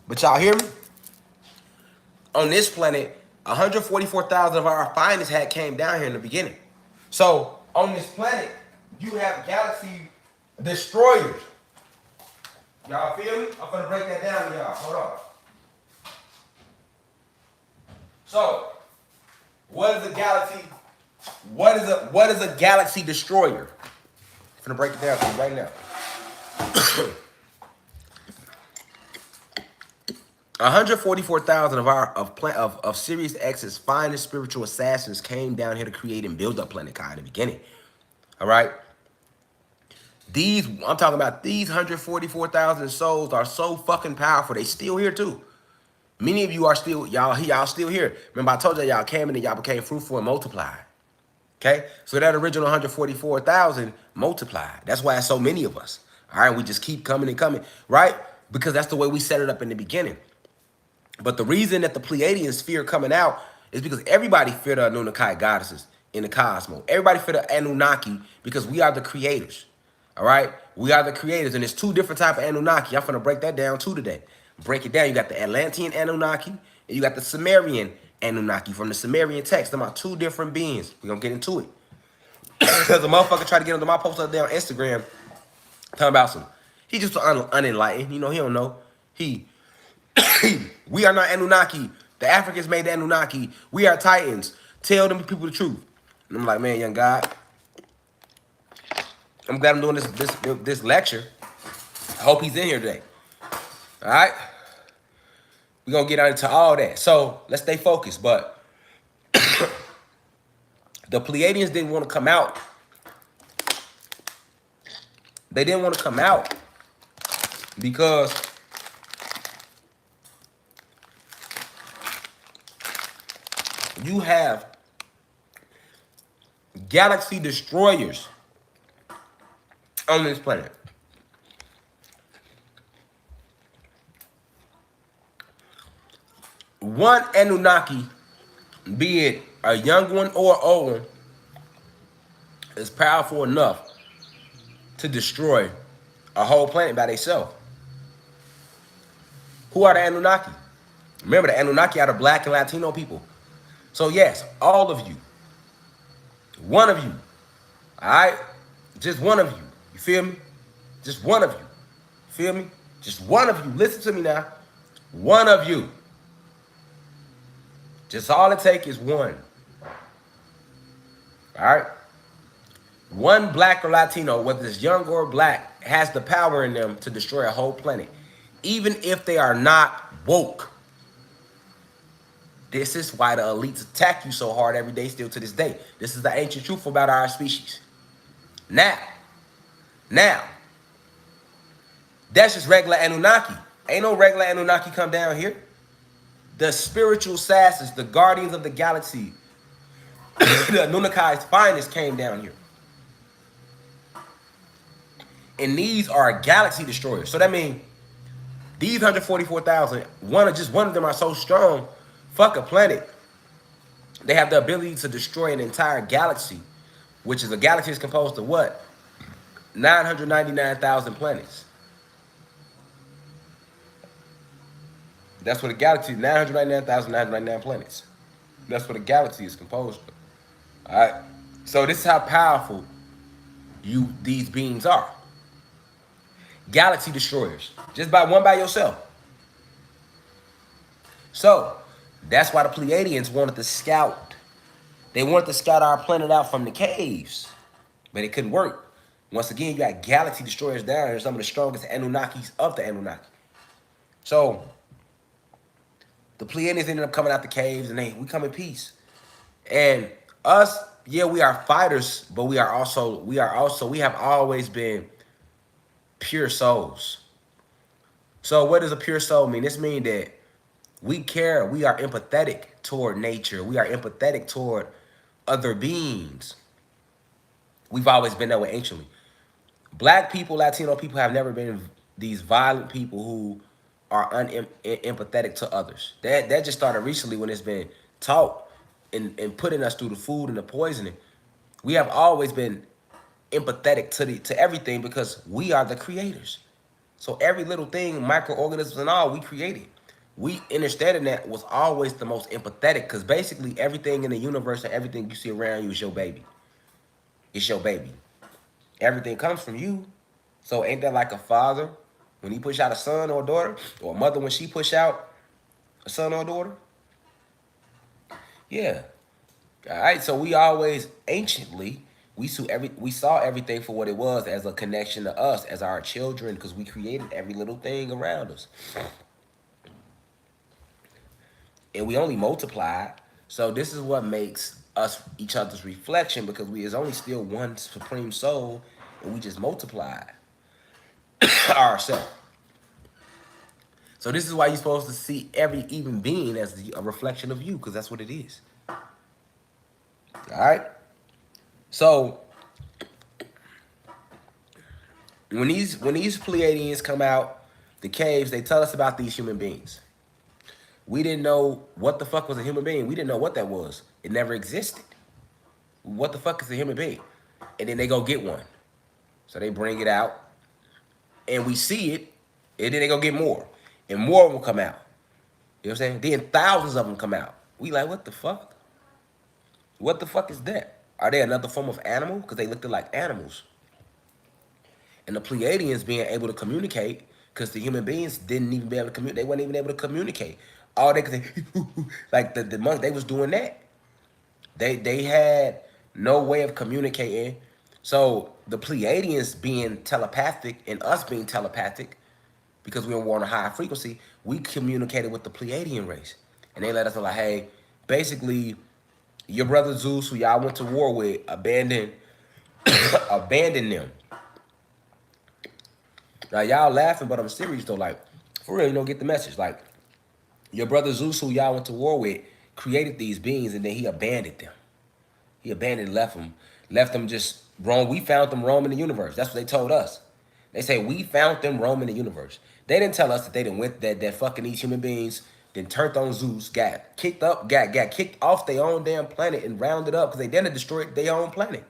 But y'all hear me? On this planet, 144,000 of our finest had came down here in the beginning. So, on this planet, you have galaxy destroyers. Y'all feel me? I'm gonna break that down to y'all. Hold on. So, what is a galaxy? What is a galaxy destroyer? I'm gonna break it down for you right now. 144,000 of Sirius X's finest spiritual assassins came down here to create and build up Planet Kai in the beginning. All right. I'm talking about these 144,000 souls are so fucking powerful. They still here too. Many of you are still, y'all still here. Remember I told y'all came in and y'all became fruitful and multiplied. Okay? So that original 144,000 multiplied. That's why it's so many of us. All right, we just keep coming and coming, right? Because that's the way we set it up in the beginning. But the reason that the Pleiadians fear coming out is because everybody fear the Anunnaki goddesses in the cosmos. Everybody fear the Anunnaki because we are the creators. All right? We are the creators. And there's two different types of Anunnaki. I'm going to break that down too today. Break it down. You got the Atlantean Anunnaki and you got the Sumerian Anunnaki from the Sumerian text. Them are two different beings. We're going to get into it. Because a motherfucker tried to get into my post up there on Instagram talking about some. He just unenlightened. You know, he don't know. We are not Anunnaki. The Africans made the Anunnaki. We are Titans. Tell them people the truth. And I'm like, man, young God, I'm glad I'm doing this lecture. I hope he's in here today. All right? We're going to get into all that. So let's stay focused. But the Pleiadians didn't want to come out. They didn't want to come out because you have galaxy destroyers on this planet. One Anunnaki, be it a young one or old one, is powerful enough to destroy a whole planet by themselves. Who are the Anunnaki? Remember, the Anunnaki are the black and Latino people. So yes, all of you, one of you, all right? Just one of you, you feel me? Just one of you, feel me? Just one of you, listen to me now. One of you. Just all it takes is one. All right? One black or Latino, whether it's young or black, has the power in them to destroy a whole planet. Even if they are not woke. This is why the elites attack you so hard every day still to this day. This is the ancient truth about our species. Now, that's just regular Anunnaki. Ain't no regular Anunnaki come down here. The spiritual assassins, the guardians of the galaxy, the Anunnaki's finest came down here. And these are galaxy destroyers. So that means these 144,000, just one of them are so strong, fuck a planet. They have the ability to destroy an entire galaxy, which is a galaxy is composed of what? 999,000 planets. That's what a galaxy is, 999,999 planets. That's what a galaxy is composed of. All right. So this is how powerful these beings are. Galaxy destroyers. Just by one by yourself. So that's why the Pleiadians wanted to scout. They wanted to scout our planet out from the caves. But it couldn't work. Once again, you got galaxy destroyers down here, some of the strongest Anunnakis of the Anunnaki. So the Pleiadians ended up coming out the caves and we come in peace. And us, yeah, we are fighters, but we have always been pure souls. So what does a pure soul mean? This means that we care, we are empathetic toward nature. We are empathetic toward other beings. We've always been that way anciently. Black people, Latino people have never been these violent people who are unempathetic to others. That just started recently when it's been taught and putting us through the food and the poisoning. We have always been empathetic to everything because we are the creators. So every little thing, microorganisms and all, we created. We understanding that was always the most empathetic because basically everything in the universe and everything you see around you is your baby. It's your baby. Everything comes from you. So ain't that like a father when he push out a son or a daughter, or a mother when she push out a son or a daughter? Yeah. All right. So we always anciently we saw everything for what it was, as a connection to us as our children, because we created every little thing around us, and we only multiplied. So this is what makes us each other's reflection, because we is only still one supreme soul and we just multiplied ourselves. So this is why you're supposed to see every even being as a reflection of you, because that's what it is. All right. So when these Pleiadians come out the caves, they tell us about these human beings. We didn't know what the fuck was a human being. We didn't know what that was. It never existed. What the fuck is a human being? And then they go get one. So they bring it out, and we see it, and then they go get more, and more will come out. You know what I'm saying? Then thousands of them come out. We like, what the fuck? What the fuck is that? Are they another form of animal? Because they looked like animals. And the Pleiadians being able to communicate, because the human beings didn't even be able to communicate. They weren't even able to communicate. All they could say, like the monks, they was doing that. They had no way of communicating. So the Pleiadians being telepathic and us being telepathic, because we were on a high frequency, we communicated with the Pleiadian race. And they let us know, like, hey, basically, your brother Zeus, who y'all went to war with, abandoned them. Now y'all laughing, but I'm serious though. Like, for real, you don't get the message. Like, your brother Zeus, who y'all went to war with, created these beings, and then he abandoned them. He abandoned, left them just roam. We found them roaming the universe. That's what they told us. They say we found them roaming the universe. They didn't tell us that they didn't went that fucking these human beings, then turned on Zeus, got kicked off their own damn planet and rounded up because they didn't destroy their own planet.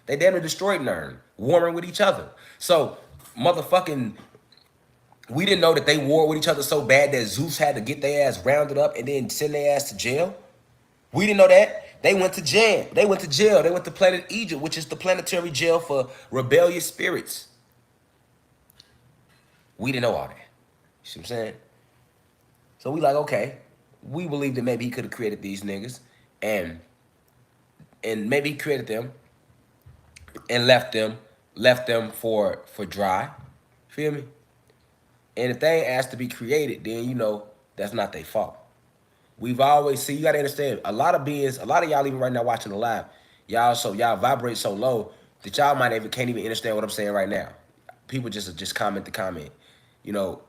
They didn't destroy Nern, warring with each other. So motherfucking, we didn't know that they war with each other so bad that Zeus had to get their ass rounded up and then send their ass to jail. We didn't know that. They went to jail. They went to jail. They went to planet Egypt, which is the planetary jail for rebellious spirits. We didn't know all that. You see what I'm saying? So we like, okay, we believe that maybe he could have created these niggas, and maybe he created them and left them for dry. Feel me? And if they ain't asked to be created, then you know that's not their fault. We've always see, you gotta understand, a lot of beings, a lot of y'all even right now watching the live, y'all vibrate so low that y'all can't even understand what I'm saying right now. People just comment the comment. You know,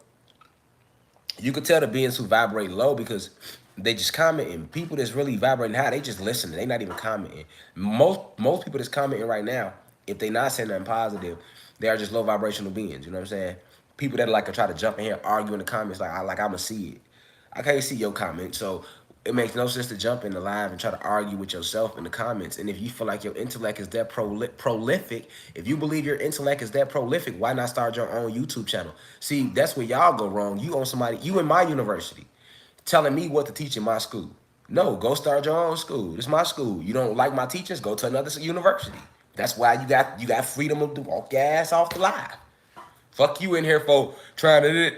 you could tell the beings who vibrate low because they just commenting. People that's really vibrating high, they just listening. They not even commenting. Most people that's commenting right now, if they not saying nothing positive, they are just low vibrational beings. You know what I'm saying? People that like to try to jump in here, argue in the comments, I'ma see it. I can't see your comment, so it makes no sense to jump in the live and try to argue with yourself in the comments. And if you feel like your intellect is that prolific, if you believe your intellect is that prolific, why not start your own YouTube channel? See, that's where y'all go wrong. You in my university, telling me what to teach in my school. No, go start your own school. This is my school. You don't like my teachings, go to another university. That's why you got freedom to walk your ass off the live. Fuck you in here for trying to do it.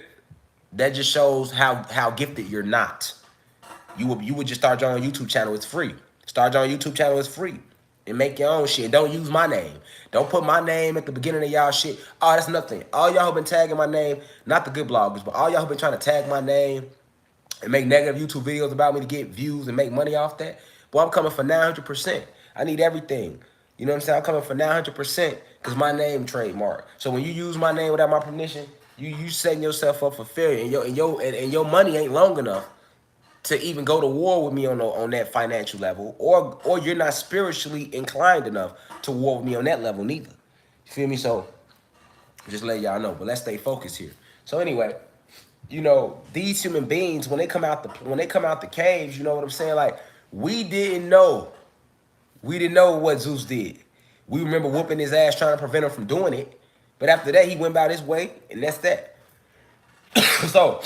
That just shows how gifted you're not. You would just start your own YouTube channel. It's free. Start your own YouTube channel. It's free. And make your own shit. Don't use my name. Don't put my name at the beginning of y'all shit. Oh, that's nothing. All y'all who been tagging my name, not the good bloggers, but all y'all who been trying to tag my name and make negative YouTube videos about me to get views and make money off that. Boy, I'm coming for 900%. I need everything. You know what I'm saying? I'm coming for 900% because my name trademark. So when you use my name without my permission, you setting yourself up for failure, and your money ain't long enough to even go to war with me on that financial level, or you're not spiritually inclined enough to war with me on that level neither. You feel me? So just let y'all know. But let's stay focused here. So anyway, you know, these human beings, when they come out the caves, you know what I'm saying? Like, we didn't know what Zeus did. We remember whooping his ass trying to prevent him from doing it. But after that, he went about his way, and that's that. So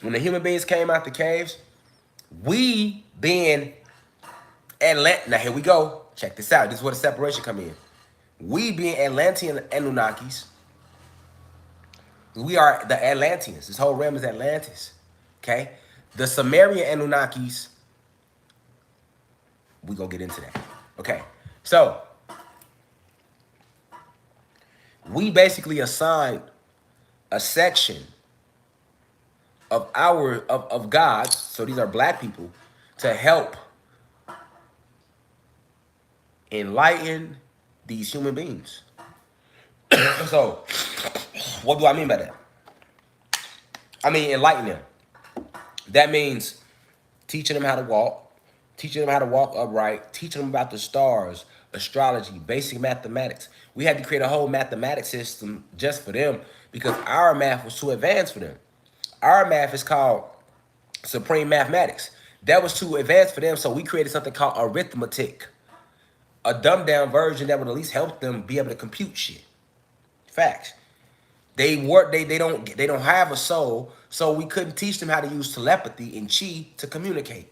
when the human beings came out the caves, we being Atlantean. Now here we go. Check this out. This is where the separation come in. We being Atlantean Anunnakis. We are the Atlanteans. This whole realm is Atlantis. Okay? The Sumerian Anunnakis, we gonna get into that. Okay. So we basically assigned a section of of gods, so these are black people, to help enlighten these human beings. So, what do I mean by that? I mean enlighten them. That means teaching them how to walk, teaching them how to walk upright, teaching them about the stars, astrology, basic mathematics. We had to create a whole mathematics system just for them because our math was too advanced for them. Our math is called supreme mathematics. That was too advanced for them, so we created something called arithmetic, a dumbed down version that would at least help them be able to compute shit. Facts. They don't have a soul, so we couldn't teach them how to use telepathy and chi to communicate.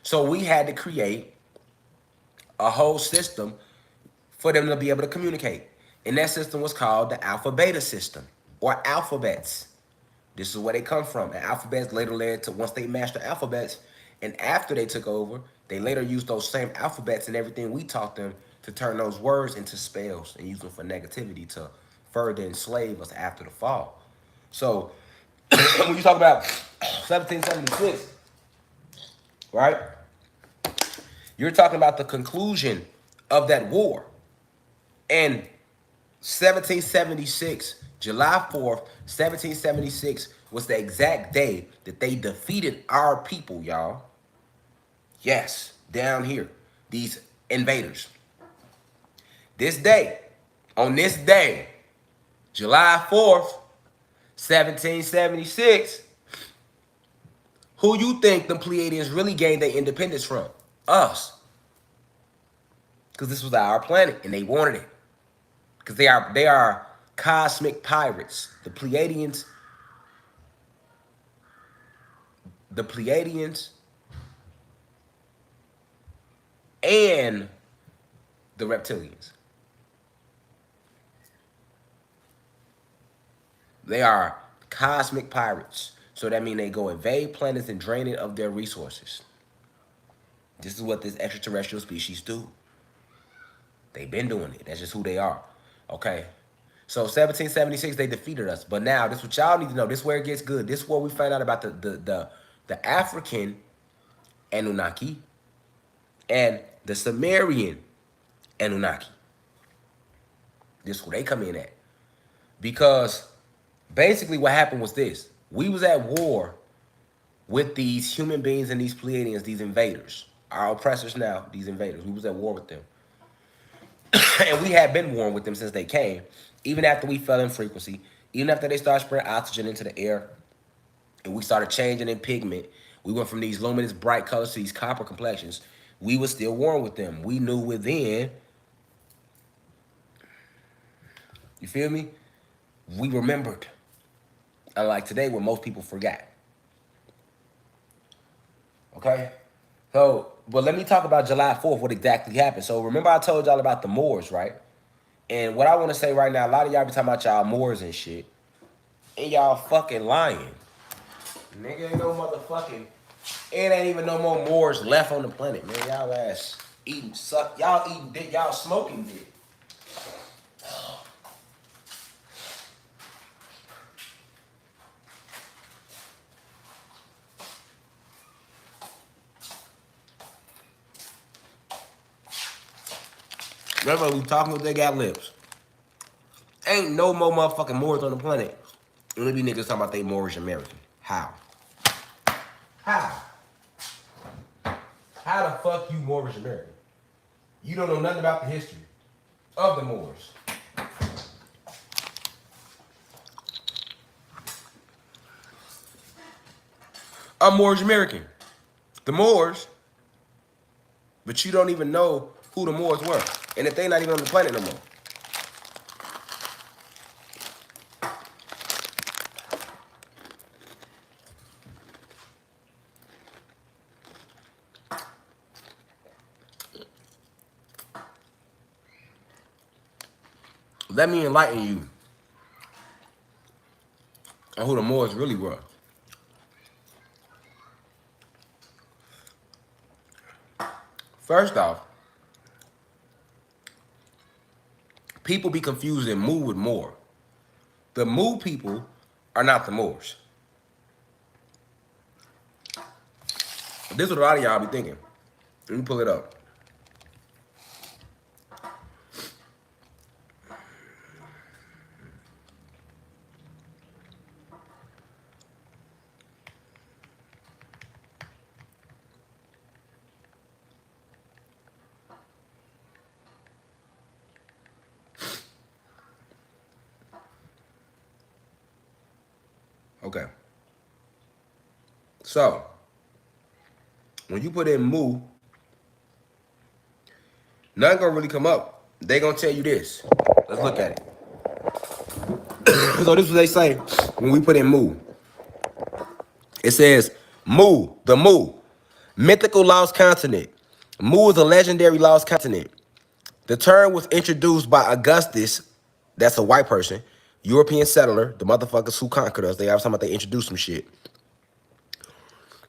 So we had to create a whole system for them to be able to communicate. And that system was called the alpha beta system or alphabets. This is where they come from. And alphabets later led to once they mastered alphabets, and after they took over, they later used those same alphabets and everything we taught them to turn those words into spells and use them for negativity to further enslave us after the fall. So when you talk about 1776, right? You're talking about the conclusion of that war. And 1776, July 4th, 1776 was the exact day that they defeated our people, y'all. Yes, down here, these invaders. This day, on this day, July 4th, 1776, who you think the Pleiadians really gained their independence from? Us. Because this was our planet and they wanted it. Because they are cosmic pirates. The Pleiadians and the reptilians. They are cosmic pirates. So that means they go invade planets and drain it of their resources. This is what this extraterrestrial species do. They've been doing it. That's just who they are. Okay. So 1776, they defeated us. But now, this is what y'all need to know. This is where it gets good. This is where we find out about the African Anunnaki and the Sumerian Anunnaki. This is where they come in at. Because basically what happened was this. We was at war with these human beings and these Pleiadians, these invaders. Our oppressors now, these invaders. We was at war with them. And we had been warring with them since they came. Even after we fell in frequency, even after they started spreading oxygen into the air, and we started changing in pigment, we went from these luminous bright colors to these copper complexions, we were still warring with them. We knew within, you feel me? We remembered. Unlike today where most people forgot. Okay? So, but let me talk about July 4th, what exactly happened. So remember I told y'all about the Moors, right? And what I want to say right now, a lot of y'all be talking about y'all Moors and shit. And y'all fucking lying. Nigga, ain't no motherfucking, it ain't even no more Moors left on the planet, man. Y'all ass eating, suck, y'all eating dick, y'all smoking dick. Remember, we talking with they got lips. Ain't no more motherfucking Moors on the planet. And we be niggas talking about they Moorish American. How? How? How the fuck you Moorish American? You don't know nothing about the history of the Moors. I'm Moorish American. The Moors, but you don't even know who the Moors were. And if they not even on the planet no more. Let me enlighten you on who the Moors really were. First off, people be confusing Mu with Moor. The Mu people are not the Moors. This is what a lot of y'all be thinking. Let me pull it up. Okay. So, when you put in Mu, nothing gonna really come up. They gonna tell you this. Let's look at it. So this is what they say when we put in Mu. It says Mu, the Mu, mythical lost continent. Mu is a legendary lost continent. The term was introduced by Augustus, that's a white person, European settler, the motherfuckers who conquered us. They always talking about they introduced some shit.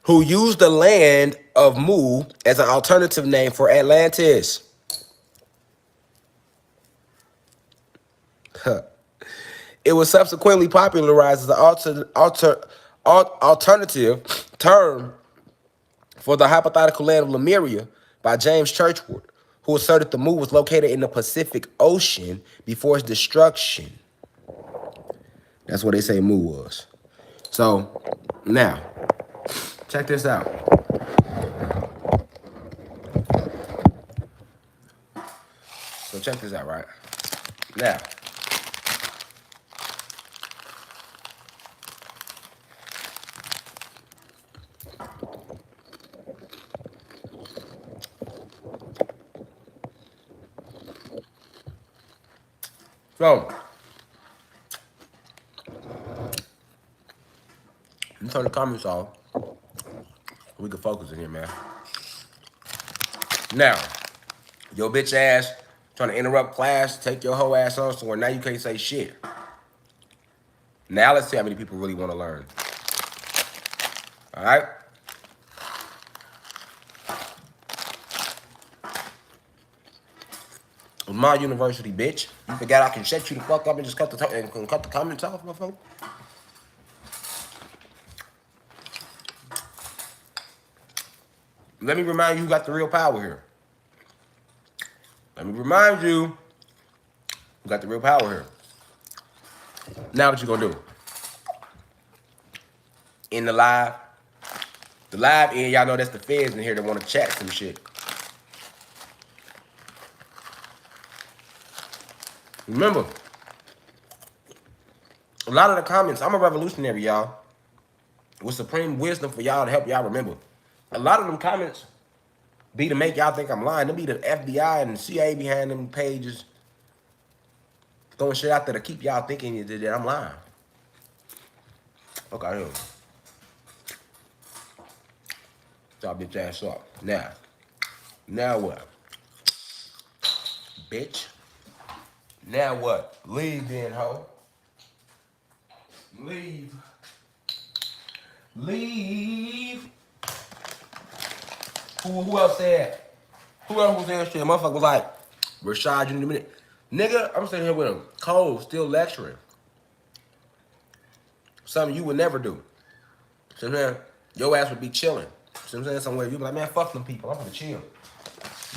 Who used the land of Mu as an alternative name for Atlantis. It was subsequently popularized as an alternative term for the hypothetical land of Lemuria by James Churchward, who asserted the Mu was located in the Pacific Ocean before its destruction. That's what they say Mu was. So, now, check this out. So check this out, right? Now, so, let me turn the comments off. We can focus in here, man. Now, your bitch ass trying to interrupt class, take your whole ass on somewhere. Now you can't say shit. Now let's see how many people really want to learn. All right? It's my university, bitch. You forgot I can shut you the fuck up and just cut the comments off, motherfucker? Let me remind you who got the real power here. Let me remind you who got the real power here. Now what you gonna do? In the live end, y'all know that's the feds in here that want to chat some shit. Remember, a lot of the comments, I'm a revolutionary, y'all. With supreme wisdom for y'all to help y'all remember. A lot of them comments be to make y'all think I'm lying. Them be the FBI and the CIA behind them pages throwing shit out there to keep y'all thinking that I'm lying. Okay, here. Y'all bitch ass up. Now what? Bitch. Now what? Leave then, ho. Leave. Who else said? Who else was saying shit? Motherfucker was like, Rashad, you need a minute. Nigga, I'm sitting here with a cold, still lecturing. Something you would never do. So man, your ass would be chilling. So I'm saying somewhere you be like, man, fuck them people. I'm gonna chill.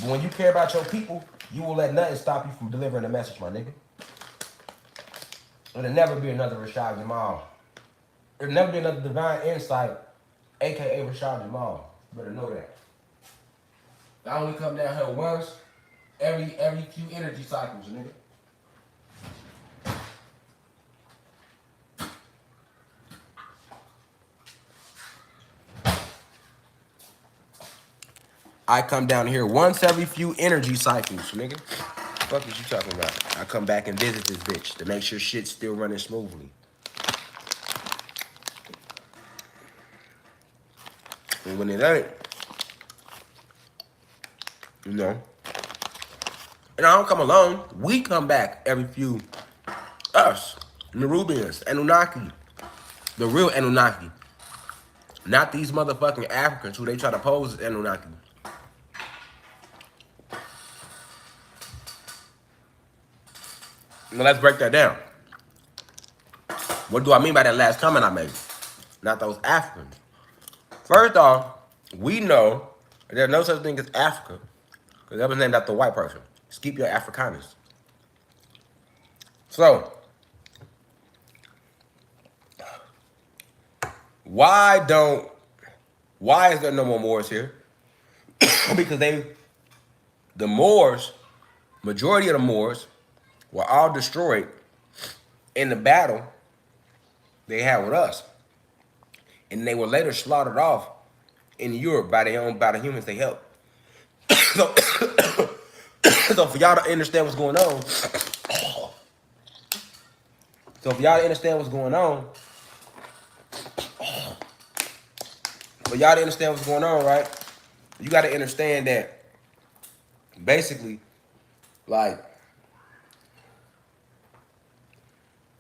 But when you care about your people, you will let nothing stop you from delivering a message, my nigga. It'll never be another Rashad Jamal. It'll never be another Divine Insight, aka Rashad Jamal. You better know that. I only come down here once every few energy cycles, nigga. I come down here once every few energy cycles, nigga. Fuck is you talking about? I come back and visit this bitch to make sure shit's still running smoothly. And when it ain't, you know. And I don't come alone. We come back every few, us, Nerubians, Anunnaki. The real Anunnaki. Not these motherfucking Africans who they try to pose as Anunnaki. Now let's break that down. What do I mean by that last comment I made? Not those Africans. First off, we know there's no such thing as Africa, because that was named after a white person. Scipio Africanus. So, why is there no more Moors here? Because the Moors, majority of the Moors, were all destroyed in the battle they had with us. and they were later slaughtered off in Europe by the humans they helped. So, so for y'all to understand what's going on, right? You got to understand that basically, like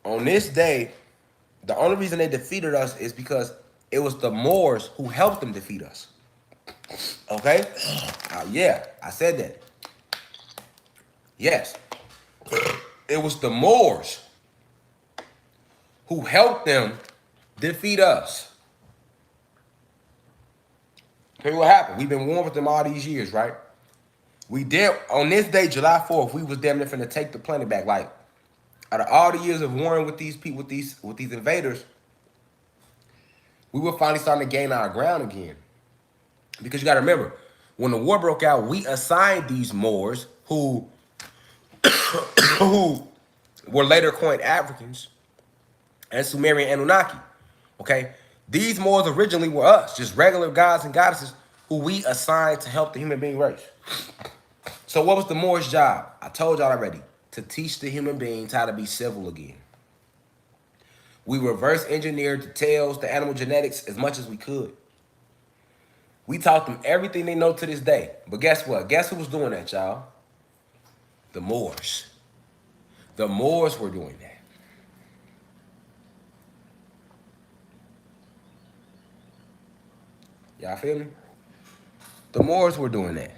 on this day, the only reason they defeated us is because it was the Moors who helped them defeat us. Okay? Yeah, I said that. Yes. It was the Moors who helped them defeat us. Tell you what happened. We've been warring with them all these years, right? We did on this day, July 4th, we was damn near finna take the planet back. Like, out of all the years of warring with these people, with these invaders, we were finally starting to gain our ground again. Because you gotta remember, when the war broke out, we assigned these Moors who who were later coined Africans and Sumerian Anunnaki. Okay? These Moors originally were us, just regular gods and goddesses who we assigned to help the human being race. So what was the Moors' job? I told y'all already. To teach the human beings how to be civil again. We reverse engineered the tails, the animal genetics as much as we could. We taught them everything they know to this day. But guess what? Guess who was doing that, y'all? The Moors. The Moors were doing that. Y'all feel me? The Moors were doing that.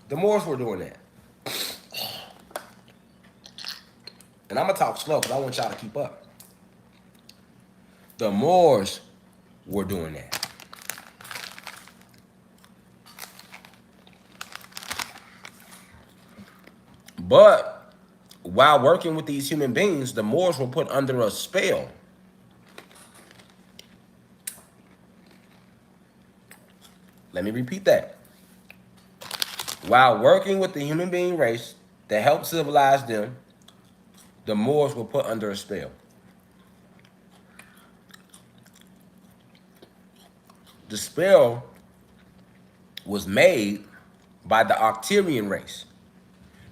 The Moors were doing that. And I'm going to talk slow because I want y'all to keep up. The Moors were doing that. But while working with these human beings, the Moors were put under a spell. Let me repeat that. While working with the human being race that helped civilize them, the Moors were put under a spell. The spell was made by the Arcturian race.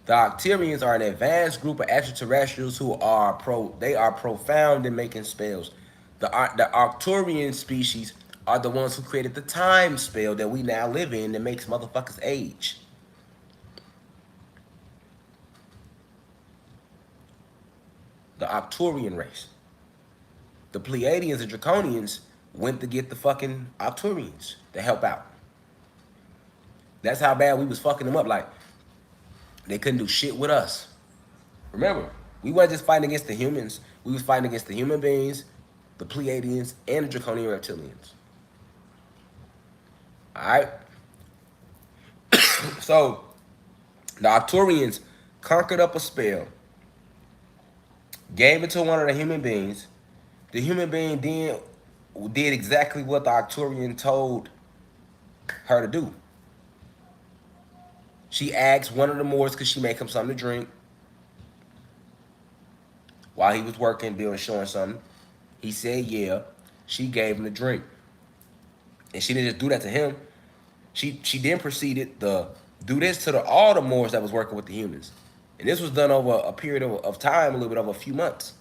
The Arcturians are an advanced group of extraterrestrials who are profound in making spells. The Arcturian species are the ones who created the time spell that we now live in that makes motherfuckers age. The Arcturian race. The Pleiadians and Draconians went to get the fucking Arcturians to help out. That's how bad we was fucking them up. Like, they couldn't do shit with us. Remember, we weren't just fighting against the humans. We was fighting against the human beings, the Pleiadians, and the Draconian reptilians. Alright? So, the Arcturians conquered up a spell, gave it to one of the human beings. The human being then did exactly what the Arcturian told her to do. She asked one of the Moors, could she make him something to drink? While he was working, Bill was showing something. He said, yeah. She gave him the drink. And she didn't just do that to him. She then proceeded to do this to all the Moors that was working with the humans. And this was done over a period of time, a little bit over a few months.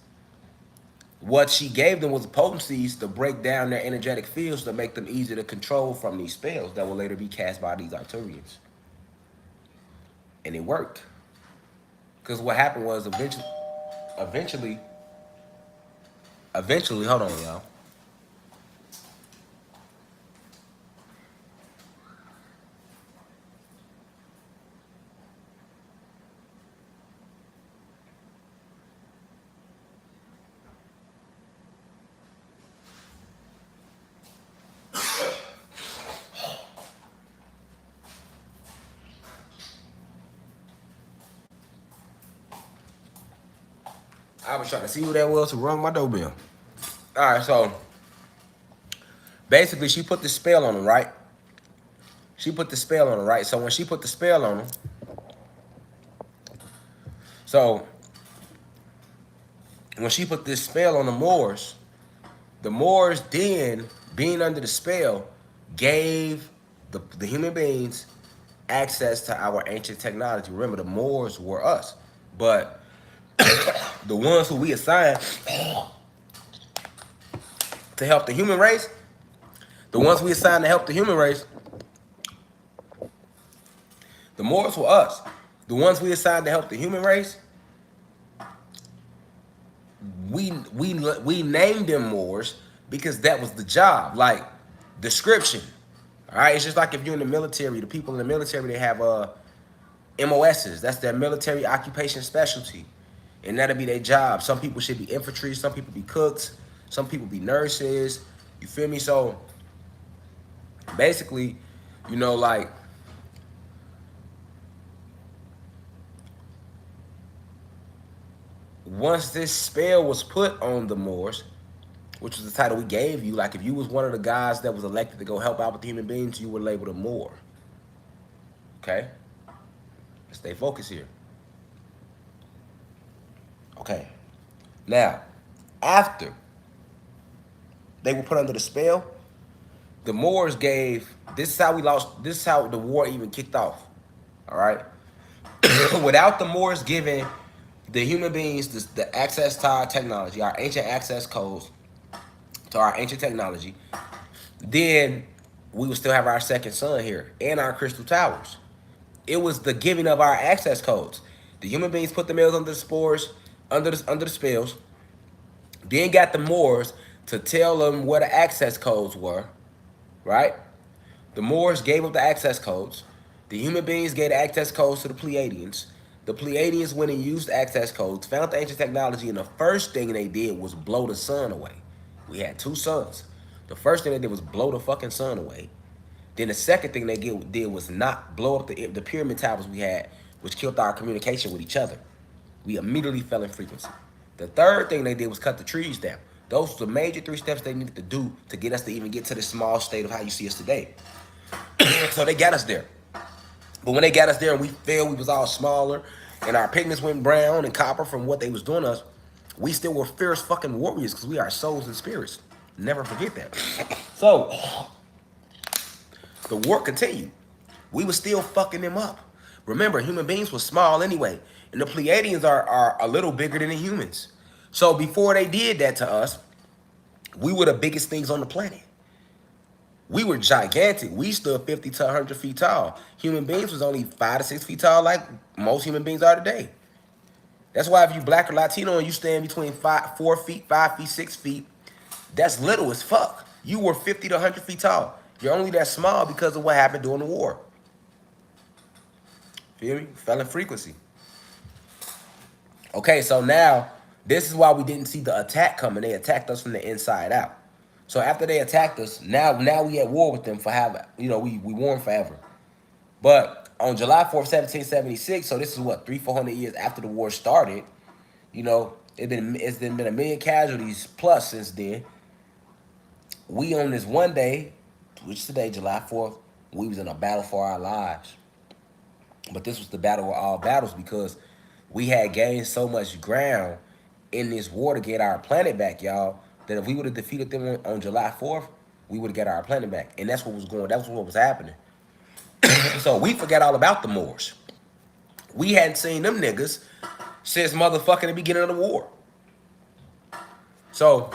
What she gave them was potencies to break down their energetic fields to make them easier to control from these spells that will later be cast by these Arcturians. And it worked. Because what happened was eventually, hold on, y'all. I was trying to see who that was who rung my doorbell. All right, so basically she put the spell on him, right? So when she put the spell on him, so when she put this spell on the Moors, The Moors then, being under the spell, gave the human beings access to our ancient technology. Remember, the Moors were us. But the ones who we assigned to help the human race, the ones we assigned to help the human race, the Moors were us. The ones we assigned to help the human race, we named them Moors because that was the job. Like description. All right, it's just like if you're in the military. The people in the military, they have MOSs. That's their military occupation specialty, and that'll be their job. Some people should be infantry. Some people be cooks. Some people be nurses. You feel me? So basically, like once this spell was put on the Moors, which was the title we gave you, like if you was one of the guys that was elected to go help out with the human beings, you were labeled a Moor. Okay? Stay focused here. Okay. Now, after they were put under the spell, the Moors gave, this is how we lost, this is how the war even kicked off. All right? Without the Moors giving the human beings the access to our technology, our ancient access codes to our ancient technology, then we would still have our second sun here and our crystal towers. It was the giving of our access codes. The human beings put the males under the spores, under the spells, then got the Moors to tell them what the access codes were, right? The Moors gave up the access codes. The human beings gave the access codes to the Pleiadians. The Pleiadians went and used access codes, found the ancient technology, and the first thing they did was blow the sun away. We had two suns. The first thing they did was blow the fucking sun away. Then the second thing they did was not blow up the pyramid towers we had, which killed our communication with each other. We immediately fell in frequency. The third thing they did was cut the trees down. Those were the major three steps they needed to do to get us to even get to the small state of how you see us today. So they got us there. But when they got us there and we fell, we was all smaller, and our pigments went brown and copper from what they was doing to us, we still were fierce fucking warriors because we are souls and spirits. Never forget that. So the war continued. We were still fucking them up. Remember, human beings were small anyway, and the Pleiadians are a little bigger than the humans. So before they did that to us, we were the biggest things on the planet. We were gigantic. We stood 50 to 100 feet tall. Human beings was only 5 to 6 feet tall like most human beings are today. That's why if you black or Latino and you stand between 4 feet, 5 feet, 6 feet, that's little as fuck. You were 50 to 100 feet tall. You're only that small because of what happened during the war. Feel me? Fell in frequency. Okay, so now, this is why we didn't see the attack coming. They attacked us from the inside out. So after they attacked us, now we at war with them for we won forever. But on July 4th, 1776, so this is what, 300-400 years after the war started, it's been a million casualties plus since then. We on this one day, which is today, July 4th, we was in a battle for our lives. But this was the battle of all battles because we had gained so much ground in this war to get our planet back, y'all, that if we would have defeated them on July 4th, we would have got our planet back. And that's what was happening. So we forgot all about the Moors. We hadn't seen them niggas since motherfucking the beginning of the war. So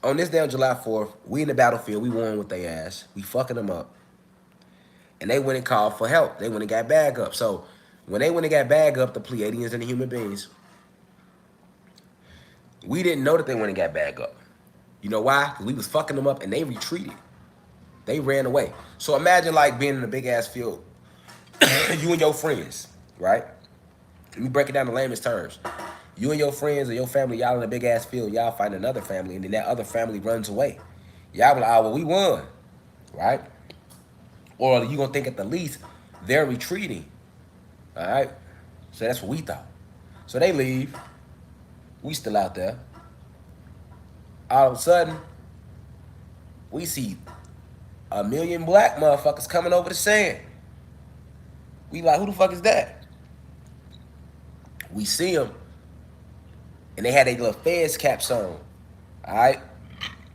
on this day on July 4th, we in the battlefield, we won with their ass. We fucking them up. And they went and called for help. They went and got bag up. So when they went and got bag up, the Pleiadians and the human beings, we didn't know that they went and got bag up. You know why? Because we was fucking them up and they retreated. They ran away. So imagine like being in a big ass field, you and your friends, right? Let me break it down to layman's terms. You and your friends or your family, y'all in a big ass field, y'all find another family, and then that other family runs away. Y'all be like, oh, well, we won, right? Or you gonna think at the least they're retreating, all right? So that's what we thought. So they leave. We still out there. All of a sudden, we see a million black motherfuckers coming over the sand. We like, who the fuck is that? We see them. and they had a little fez caps on. All right.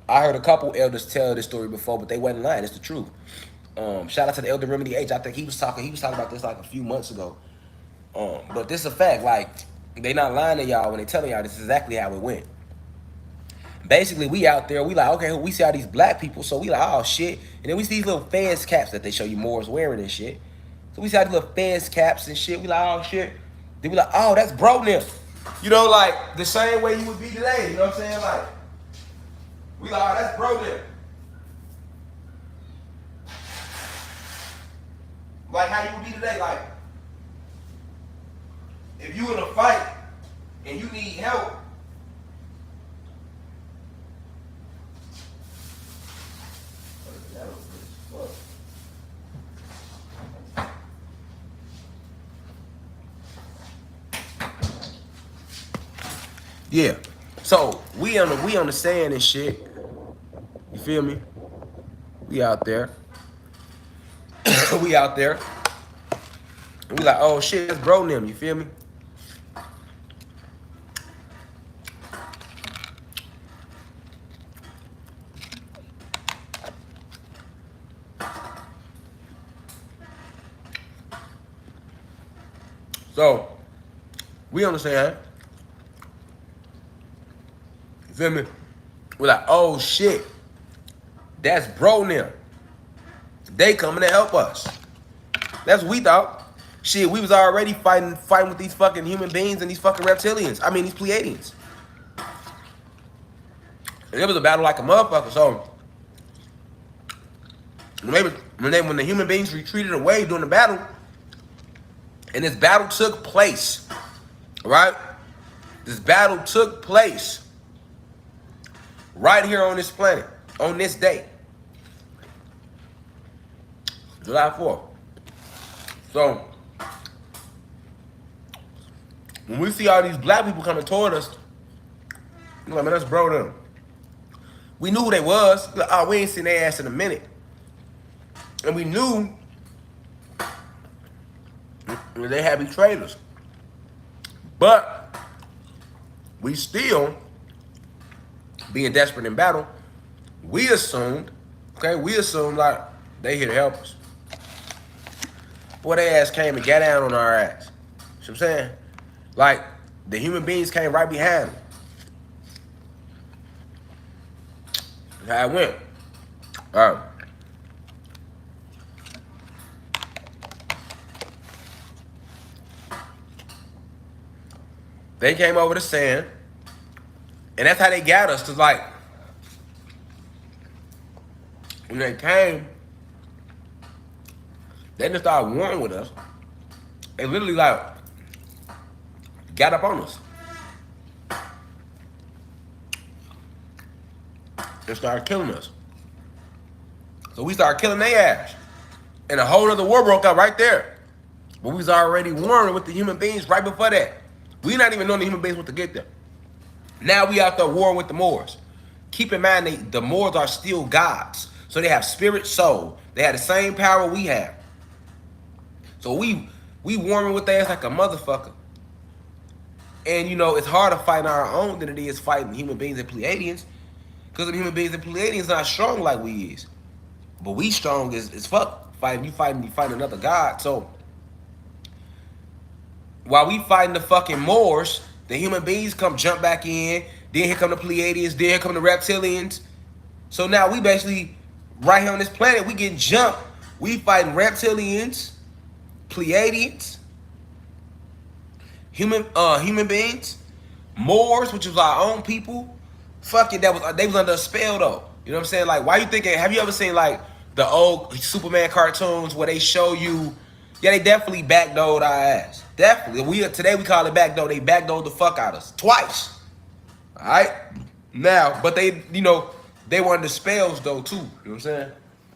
I heard a couple elders tell this story before, but they wasn't lying. It's the truth. Shout out to the elder Remedy H. I think he was talking about this like a few months ago. But this is a fact. Like, they not lying to y'all when they telling y'all this is exactly how it went. Basically, we out there, we like, okay, we see all these black people, so we like, oh shit. And then we see these little fez caps that they show you Moors wearing and shit. So we see all these little fez caps and shit. We like, oh shit. Then we like, oh, that's bro them. You know, like the same way you would be today. You know what I'm saying? Like, we like, oh, that's bro them. Like how you would be today. Like, if you in a fight and you need help, yeah. So we on the sand and shit. You feel me? We out there. We out there. We like, oh shit, that's bro them. You feel me? So we on the sand. You feel me? We're like, oh shit, that's bro them. They coming to help us. That's what we thought. Shit, we was already fighting with these fucking human beings and these fucking reptilians. I mean, these Pleiadians. And it was a battle like a motherfucker. So when the human beings retreated away during the battle, and this battle took place, right? This battle took place right here on this planet, on this day, July 4th. So when we see all these black people coming toward us, we're like, man, that's bro them. We knew who they was. Like, oh, we ain't seen their ass in a minute. And we knew they had betrayed us. But we still, being desperate in battle, we assumed like they here to help us. Boy, their ass came and got down on our ass. You know what I'm saying? Like, the human beings came right behind them. That's how it went. All right. They came over the sand, and that's how they got us. Cause like, when they came, they didn't start warring with us. They literally like got up on us and started killing us. So we started killing their ass, and a whole other war broke out right there. But we was already warring with the human beings right before that. We not even knowing the human beings what to get them. Now we out there warring with the Moors. Keep in mind, the Moors are still gods. So they have spirit, soul. They have the same power we have. So we warring with their ass like a motherfucker. And you know, it's harder fighting our own than it is fighting human beings and Pleiadians. Because the human beings and Pleiadians not strong like we is. But we strong as fuck. You fighting another god. So while we fighting the fucking Moors, the human beings come jump back in. Then here come the Pleiadians. Then here come the reptilians. So now we basically, right here on this planet, we getting jumped. We fighting reptilians, Pleiadians, human beings, Moors, which was our own people. Fuck it, they was under a spell though. You know what I'm saying? Like, why you thinking? Have you ever seen like the old Superman cartoons where they show you? Yeah, they definitely backdoored our ass. Definitely. Today we call it backdoor. They backdoored the fuck out of us twice. All right. Now, but they, you know, they were under spells though too. You know what I'm saying?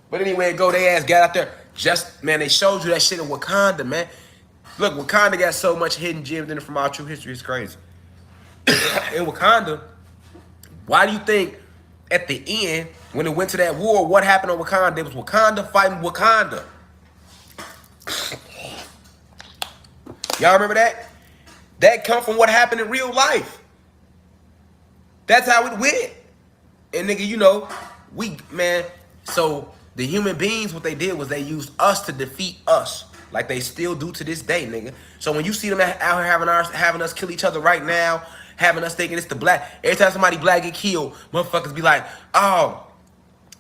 But anyway, they ass got out there. Just man, they showed you that shit in Wakanda, man. Look, Wakanda got so much hidden gems in it from our true history. It's crazy. In Wakanda, why do you think at the end when it went to that war, what happened on Wakanda? It was Wakanda fighting Wakanda. Y'all remember that? That come from what happened in real life. That's how it went. And nigga, you know, man, so the human beings, what they did was they used us to defeat us. Like they still do to this day, nigga. So when you see them out here having us kill each other right now, having us thinking it's the black, every time somebody black get killed, motherfuckers be like, oh,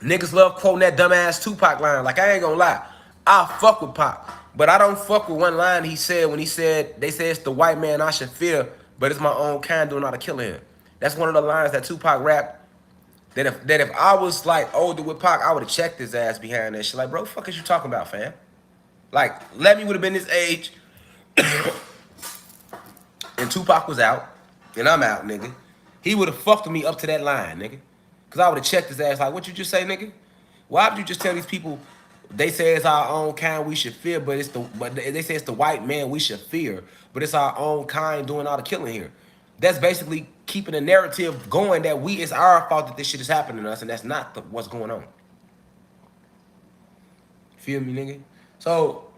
niggas love quoting that dumbass Tupac line. Like, I ain't gonna lie, I fuck with Pac, but I don't fuck with one line he said when he said, they say it's the white man I should fear, but it's my own kind doing how to kill him. That's one of the lines that Tupac rapped. That if I was like older with Pac, I would have checked his ass behind that shit. Like, bro, fuck is you talking about, fam? Like, let me would have been this age, and Tupac was out, and I'm out, nigga. He would have fucked with me up to that line, nigga. Cause I would have checked his ass like, what you just say, nigga? Why would you just tell these people, they say it's our own kind we should fear, but they say it's the white man we should fear, but it's our own kind doing all the killing here. That's basically keeping the narrative going that it's our fault that this shit is happening to us, and that's not what's going on. Feel me, nigga? So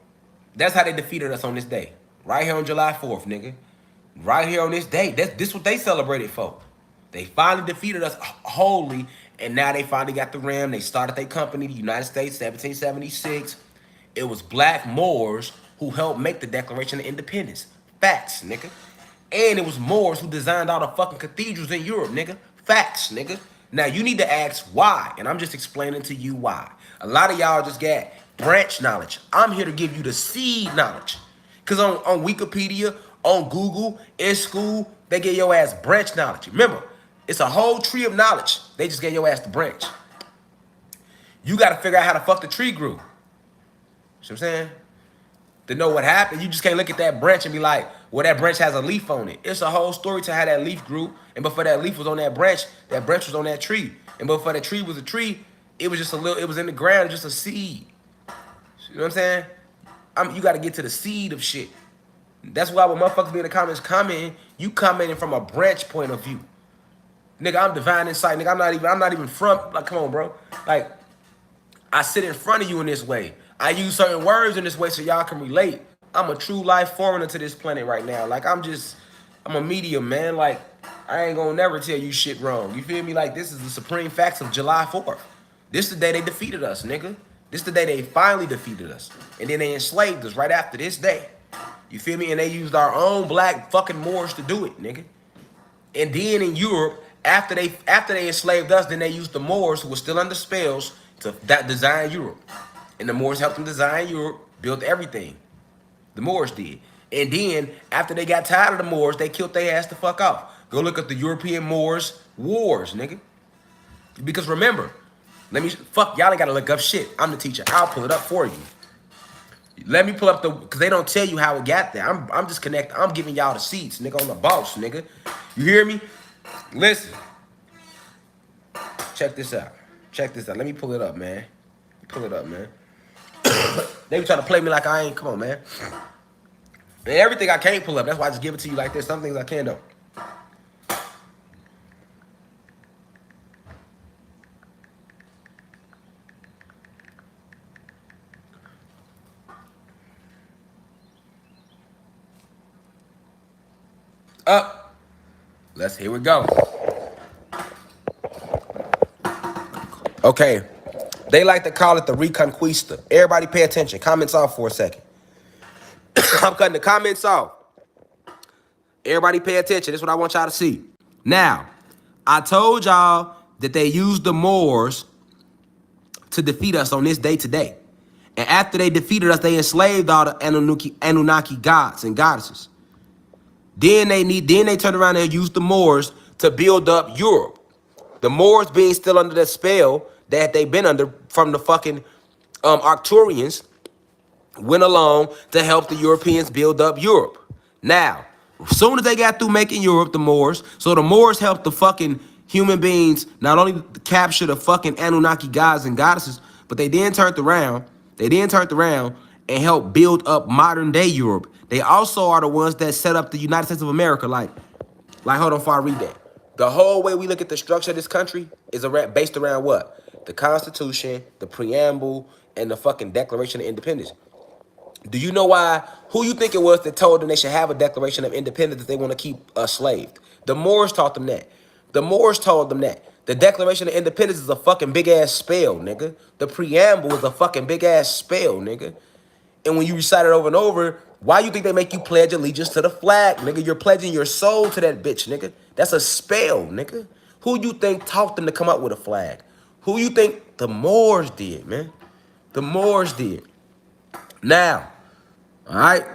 that's how they defeated us on this day. Right here on July 4th, nigga. Right here on this day. This what they celebrated for. They finally defeated us wholly, and now they finally got the ram. They started their company, the United States, 1776. It was black Moors who helped make the Declaration of Independence. Facts, nigga. And it was Moors who designed all the fucking cathedrals in Europe, nigga. Facts, nigga. Now, you need to ask why, and I'm just explaining to you why. A lot of y'all just got branch knowledge. I'm here to give you the seed knowledge. Because on Wikipedia, on Google, in school, they get your ass branch knowledge. Remember, it's a whole tree of knowledge. They just gave your ass the branch. You got to figure out how the fuck the tree grew. See what I'm saying? To know what happened, you just can't look at that branch and be like, well, that branch has a leaf on it. It's a whole story to how that leaf grew. And before that leaf was on that branch was on that tree. And before that tree was a tree, it was just it was in the ground, just a seed. You know what I'm saying? You got to get to the seed of shit. That's why when motherfuckers be in the comments commenting, you commenting from a branch point of view. Nigga, I'm divine insight. Nigga, I'm not even from, like, come on, bro. Like, I sit in front of you in this way. I use certain words in this way so y'all can relate. I'm a true life foreigner to this planet right now. Like, I'm a medium, man. Like, I ain't gonna never tell you shit wrong. You feel me? Like, this is the supreme facts of July 4th. This is the day they defeated us, nigga. This is the day they finally defeated us. And then they enslaved us right after this day. You feel me? And they used our own black fucking Moors to do it, nigga. And then in Europe, after they enslaved us, then they used the Moors, who were still under spells, to design Europe. And the Moors helped them design Europe, built everything. The Moors did. And then, after they got tired of the Moors, they killed their ass the fuck off. Go look at the European Moors wars, nigga. Because remember, y'all ain't gotta look up shit. I'm the teacher. I'll pull it up for you. Let me pull up because they don't tell you how it got there. I'm just connecting. I'm giving y'all the seats, nigga, on the boss, nigga. You hear me? Listen. Check this out. Let me pull it up, man. Pull it up, man. They be trying to play me like I ain't. Come on, man. And everything I can't pull up. That's why I just give it to you like this. Some things I can, though. Up. Here we go. Okay. They like to call it the Reconquista. Everybody pay attention. Comments off for a second. I'm cutting the comments off. Everybody pay attention. This is what I want y'all to see. Now, I told y'all that they used the Moors to defeat us on this day today. And after they defeated us, they enslaved all the Anunnaki gods and goddesses. Then they turned around and used the Moors to build up Europe. The Moors being still under the spell that they've been under from the fucking Arcturians, went along to help the Europeans build up Europe. Now, as soon as they got through making Europe, the Moors, so the Moors helped the fucking human beings not only capture the fucking Anunnaki gods and goddesses, but they then turned around and helped build up modern day Europe. They also are the ones that set up the United States of America. Like hold on before I read that. The whole way we look at the structure of this country is based around what? The Constitution, the preamble, and the fucking Declaration of Independence. Do you know why? Who you think it was that told them they should have a Declaration of Independence if they want to keep us slaved? The Moors taught them that. The Moors told them that. The Declaration of Independence is a fucking big ass spell, nigga. The preamble is a fucking big ass spell, nigga. And when you recite it over and over, why you think they make you pledge allegiance to the flag, nigga? You're pledging your soul to that bitch, nigga. That's a spell, nigga. Who you think taught them to come up with a flag? Who you think the Moors did, man? The Moors did. Now, all right.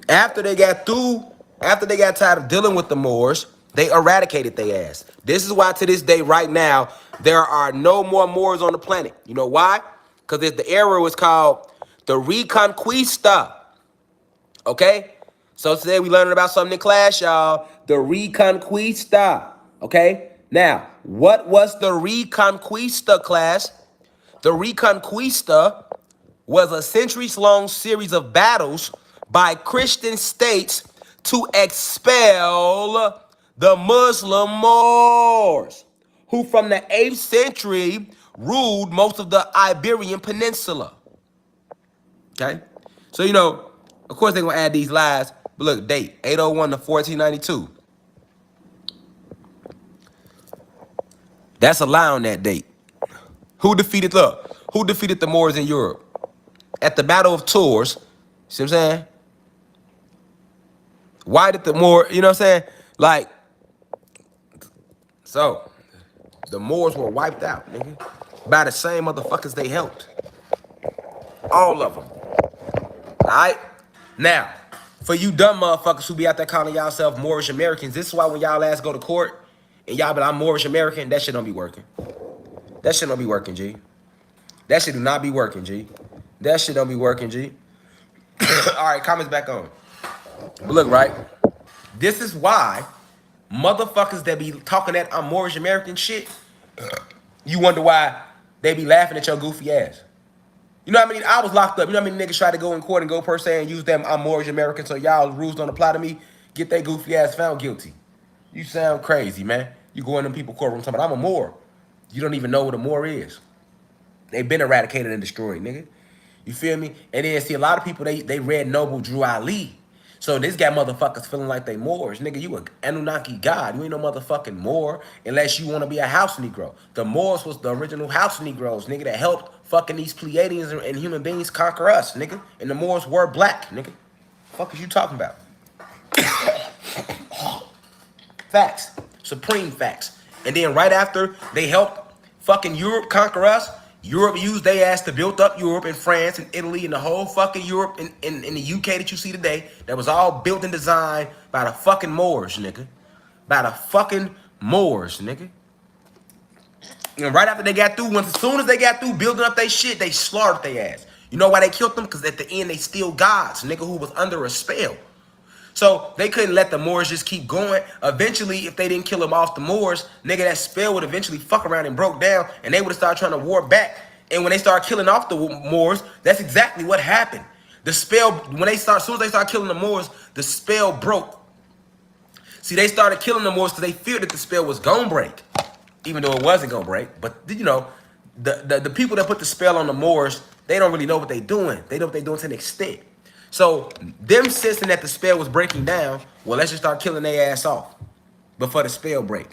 After they got tired of dealing with the Moors, they eradicated their ass. This is why to this day, right now, there are no more Moors on the planet. You know why? Because the era was called the Reconquista. Okay? So today we learning about something in class, y'all. The Reconquista. Okay? Now, what was the Reconquista, class? The Reconquista was a centuries-long series of battles by Christian states to expel the Muslim Moors, who from the 8th century ruled most of the Iberian Peninsula. Okay? So, you know, of course they're going to add these lies. But look, date, 801 to 1492. That's a lie on that date. Who defeated the Moors in Europe? At the Battle of Tours, see what I'm saying? Why did the Moors, you know what I'm saying? Like, so, the Moors were wiped out, nigga, by the same motherfuckers they helped. All of them. All right? Now, for you dumb motherfuckers who be out there calling y'all Moorish Americans, this is why when y'all ass go to court and y'all be like, I'm Moorish American, that shit don't be working. That shit don't be working, G. That shit do not be working, G. That shit don't be working, G. All right, comments back on. But look, right? This is why motherfuckers that be talking that I'm Moorish American shit, you wonder why they be laughing at your goofy ass. You know what I mean? I was locked up. You know what I mean? Niggas try to go in court and go per se and use them I'm Moorish American, so y'all rules don't apply to me. Get that goofy ass found guilty. You sound crazy, man. You go in them people courtroom talking about I'm a Moor. You don't even know what a Moor is. They've been eradicated and destroyed, nigga. You feel me? And then see a lot of people, they read Noble Drew Ali. So this got motherfuckers feeling like they Moors. Nigga, you a Anunnaki god. You ain't no motherfucking Moor unless you want to be a house Negro. The Moors was the original house Negroes, nigga, that helped fucking these Pleiadians and human beings conquer us, nigga. And the Moors were black, nigga. Fuck is you talking about? Facts. Supreme facts. And then right after they helped fucking Europe conquer us, Europe used their ass to build up Europe and France and Italy and the whole fucking Europe in the UK that you see today. That was all built and designed by the fucking Moors, nigga. By the fucking Moors, nigga. And right after they got through, as soon as they got through building up their shit, they slaughtered their ass. You know why they killed them? Because at the end, they still gods, nigga, who was under a spell. So they couldn't let the Moors just keep going. Eventually, if they didn't kill them off the Moors, nigga, that spell would eventually fuck around and broke down, and they would have started trying to war back. And when they started killing off the Moors, that's exactly what happened. The spell, as soon as they started killing the Moors, the spell broke. See, they started killing the Moors because they feared that the spell was gonna break, even though it wasn't gonna break. But you know, the people that put the spell on the Moors, they don't really know what they're doing. They know what they're doing to an extent. So them sensing that the spell was breaking down, well, let's just start killing their ass off before the spell break.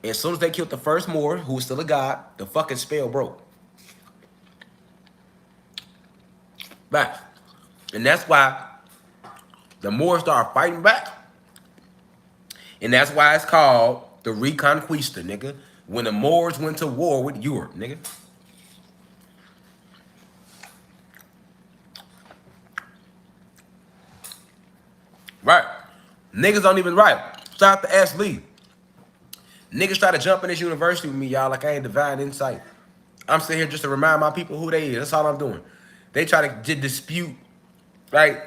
And as soon as they killed the first Moor, who was still a god, the fucking spell broke. Back. And that's why the Moors started fighting back. And that's why it's called the Reconquista, nigga. When the Moors went to war with Europe, nigga. Right. Niggas don't even write. Shout out to S. Lee. Niggas try to jump in this university with me, y'all, like I ain't divine insight. I'm sitting here just to remind my people who they is. That's all I'm doing. They try to dispute, right?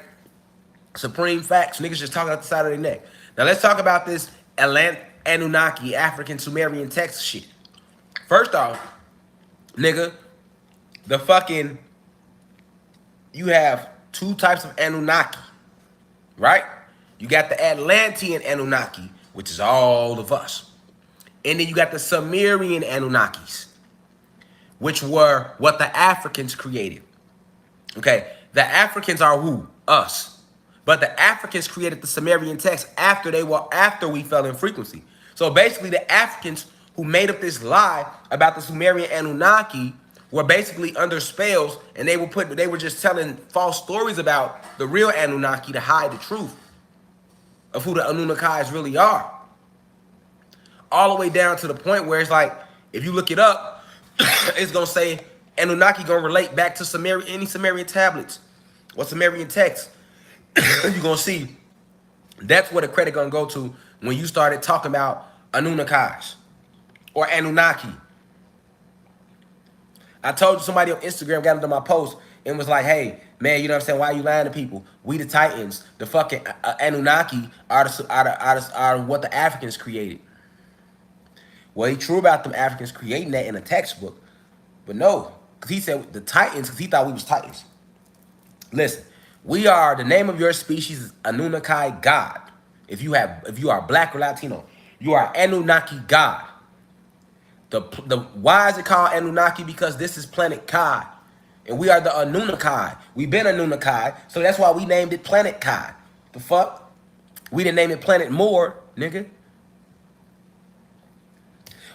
Supreme facts. Niggas just talking out the side of their neck. Now let's talk about this Anunnaki, African, Sumerian text shit. First off, nigga, you have two types of Anunnaki, right? You got the Atlantean Anunnaki, which is all of us. And then you got the Sumerian Anunnakis, which were what the Africans created. Okay, the Africans are who? Us. But the Africans created the Sumerian text after we fell in frequency. So basically, the Africans who made up this lie about the Sumerian Anunnaki were basically under spells, and they were just telling false stories about the real Anunnaki to hide the truth of who the Anunnakis really are. All the way down to the point where it's like, if you look it up, it's gonna say Anunnaki gonna relate back to any Sumerian tablets or Sumerian text. You're gonna see that's where the credit gonna go to when you started talking about Anunnakis or Anunnaki. I told you somebody on Instagram got into my post and was like, hey, man, you know what I'm saying? Why are you lying to people? We the Titans, the fucking Anunnaki are what the Africans created. Well, he true about them Africans creating that in a textbook. But no, because he said the Titans, because he thought we was Titans. Listen, we are, the name of your species is Anunnaki God. If you are black or Latino, you are Anunnaki God. Why is it called Anunnaki? Because this is planet Kai. And we are the Anunnaki. We've been Anunnaki, so that's why we named it Planet Kai. The fuck? We didn't name it Planet Moore, nigga.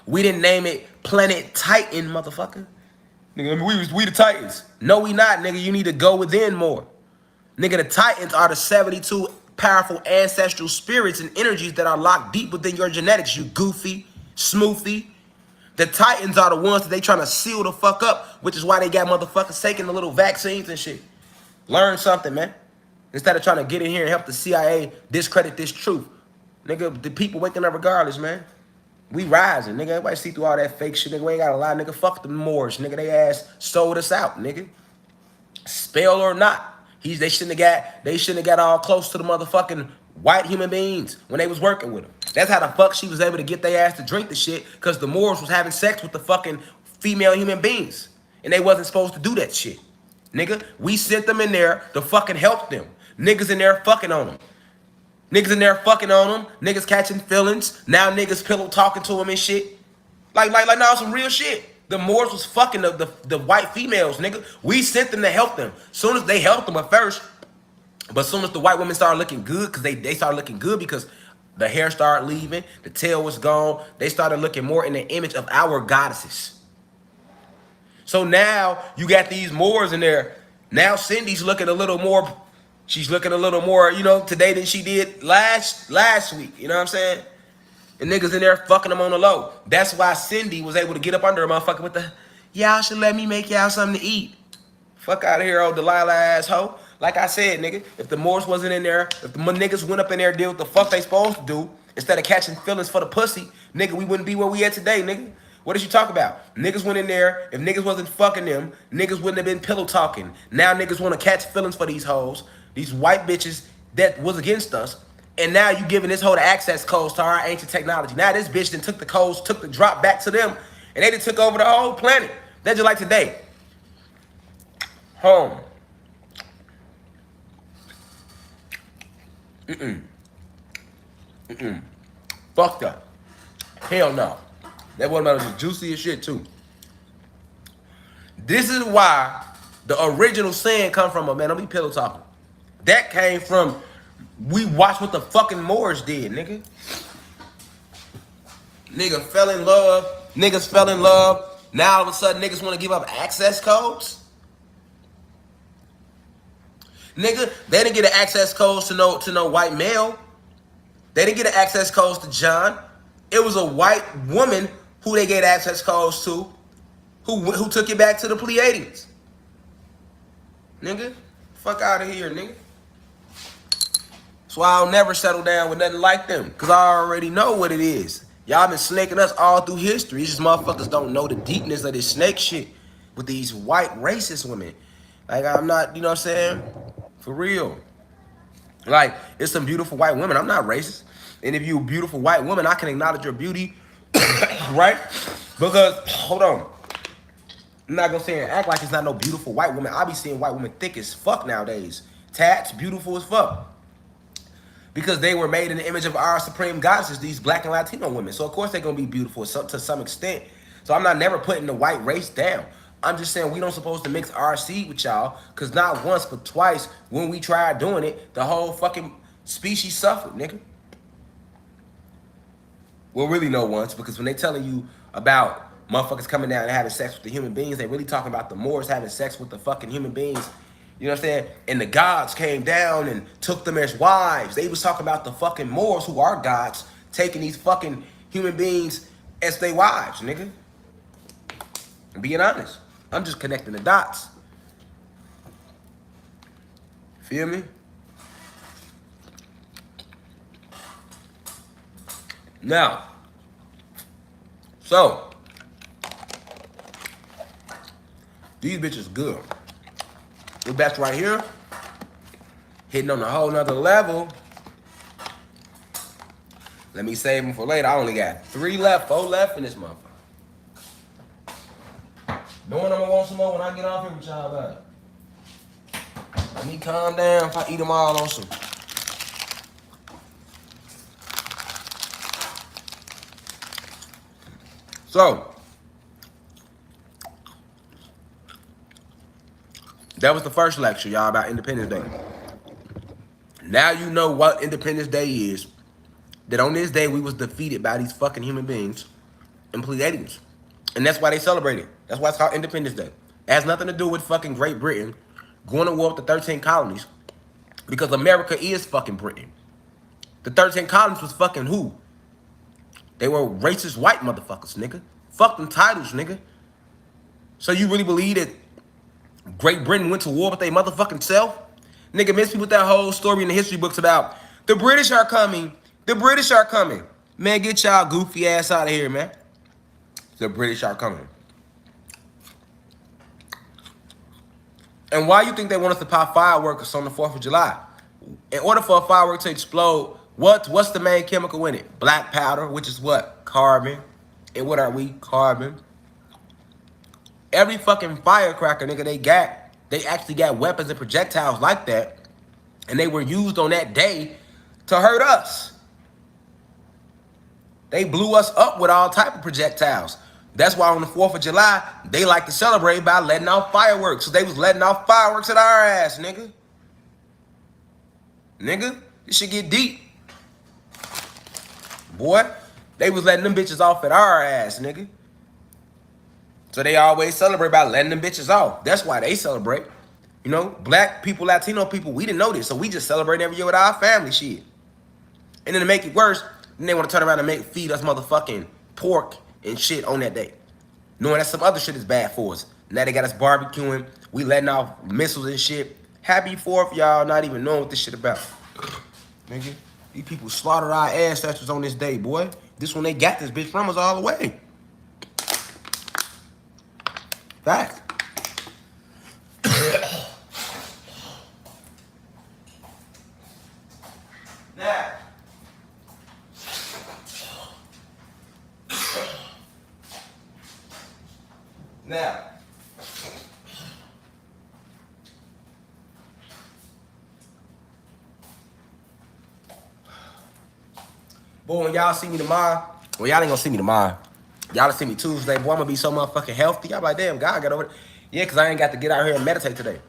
We didn't name it Planet Titan, motherfucker. Nigga, we the Titans. No, we not, nigga. You need to go within more. Nigga, the Titans are the 72 powerful ancestral spirits and energies that are locked deep within your genetics, you goofy, smoothie. The Titans are the ones that they trying to seal the fuck up, which is why they got motherfuckers taking the little vaccines and shit. Learn something, man. Instead of trying to get in here and help the CIA discredit this truth. Nigga, the people waking up regardless, man. We rising, nigga. Everybody see through all that fake shit, nigga. We ain't gotta lie, nigga. Fuck the Moors, nigga. They ass sold us out, nigga. Spell or not. They shouldn't have got all close to the motherfucking white human beings when they was working with them. That's how the fuck she was able to get their ass to drink the shit, because the Moors was having sex with the fucking female human beings. And they wasn't supposed to do that shit. Nigga, we sent them in there to fucking help them. Niggas in there fucking on them. Niggas in there fucking on them. Niggas catching feelings. Now niggas pillow talking to them and shit. Like now some real shit. The Moors was fucking the white females, nigga. We sent them to help them. Soon as they helped them at first, but soon as the white women started looking good, because they started looking good because the hair started leaving, the tail was gone. They started looking more in the image of our goddesses. So now you got these Moors in there. Now Cindy's looking a little more. She's looking a little more, you know, today than she did last week. You know what I'm saying? And niggas in there fucking them on the low. That's why Cindy was able to get up under a motherfucker with the, y'all should let me make y'all something to eat. Fuck out of here, old Delilah asshole. Like I said, nigga, if the Moors wasn't in there, if the niggas went up in there and did what the fuck they supposed to do, instead of catching feelings for the pussy, nigga, we wouldn't be where we at today, nigga. What did you talk about? Niggas went in there. If niggas wasn't fucking them, niggas wouldn't have been pillow talking. Now niggas want to catch feelings for these hoes, these white bitches that was against us. And now you giving this hoe the access codes to our ancient technology. Now this bitch then took the codes, took the drop back to them, and they done took over the whole planet. That's just like today. Home. Fucked up. Hell no. That watermelon was juicy as shit too. This is why the original saying come from, man, don't be pillow talking. That came from, we watched what the fucking Moors did, nigga. Nigga fell in love. Niggas fell in love. Now all of a sudden niggas want to give up access codes. Nigga, they didn't get an access codes to no white male. They didn't get an access codes to John. It was a white woman who they gave access codes to, who took it back to the Pleiadians. Nigga, fuck out of here, nigga. That's why I'll never settle down with nothing like them, because I already know what it is. Y'all been snaking us all through history. These motherfuckers don't know the deepness of this snake shit with these white racist women. Like, I'm not, you know what I'm saying? For real. Like, it's some beautiful white women. I'm not racist. And if you a beautiful white woman, I can acknowledge your beauty, right? Because, hold on. I'm not gonna say and act like it's not no beautiful white woman. I be seeing white women thick as fuck nowadays. Tats, beautiful as fuck. Because they were made in the image of our supreme goddesses, these black and Latino women. So, of course, they're gonna be beautiful to some extent. So, I'm not never putting the white race down. I'm just saying we don't supposed to mix our seed with y'all, cause not once but twice when we tried doing it, the whole fucking species suffered, nigga. Well, really no once, because when they telling you about motherfuckers coming down and having sex with the human beings, they really talking about the Moors having sex with the fucking human beings. You know what I'm saying? And the gods came down and took them as wives. They was talking about the fucking Moors, who are gods, taking these fucking human beings as their wives, nigga. I'm being honest. I'm just connecting the dots. Feel me? Now, so these bitches good. This batch right here, hitting on a whole nother level. Let me save them for later. I only got 3 left, 4 left in this motherfucker. Knowing I'm gonna want some more when I get off here with y'all about it. Let me calm down if I eat them all on some. So, that was the first lecture, y'all, about Independence Day. Now you know what Independence Day is. That on this day, we was defeated by these fucking human beings and Pleiadians. And that's why they celebrate it. That's why it's called Independence Day. It has nothing to do with fucking Great Britain going to war with the 13 colonies. Because America is fucking Britain. The 13 colonies was fucking who? They were racist white motherfuckers, nigga. Fuck them titles, nigga. So you really believe that Great Britain went to war with their motherfucking self? Nigga, miss me with that whole story in the history books about the British are coming. The British are coming. Man, get y'all goofy ass out of here, man. The British are coming. And why you think they want us to pop fireworks on the 4th of July? In order for a firework to explode, what's the main chemical in it? Black powder, which is what? Carbon. And what are we? Carbon. Every fucking firecracker, nigga, they actually got weapons and projectiles like that. And they were used on that day to hurt us. They blew us up with all type of projectiles. That's why on the 4th of July, they like to celebrate by letting off fireworks. So they was letting off fireworks at our ass, nigga. Nigga, this shit get deep. Boy, they was letting them bitches off at our ass, nigga. So they always celebrate by letting them bitches off. That's why they celebrate. You know, black people, Latino people, we didn't know this. So we just celebrate every year with our family shit. And then to make it worse, then they want to turn around and feed us motherfucking pork and shit on that day. Knowing that some other shit is bad for us. Now they got us barbecuing. We letting off missiles and shit. Happy 4th, y'all, not even knowing what this shit about. Nigga, these people slaughtered our ancestors on this day, boy. This one they got this bitch from us all the way. Fact. Now. Now. Boy, when y'all see me tomorrow, well, y'all ain't gonna see me tomorrow. Y'all will see me Tuesday. Boy, I'm gonna be so motherfucking healthy. Y'all like, damn, God got over it. Yeah, because I ain't got to get out here and meditate today.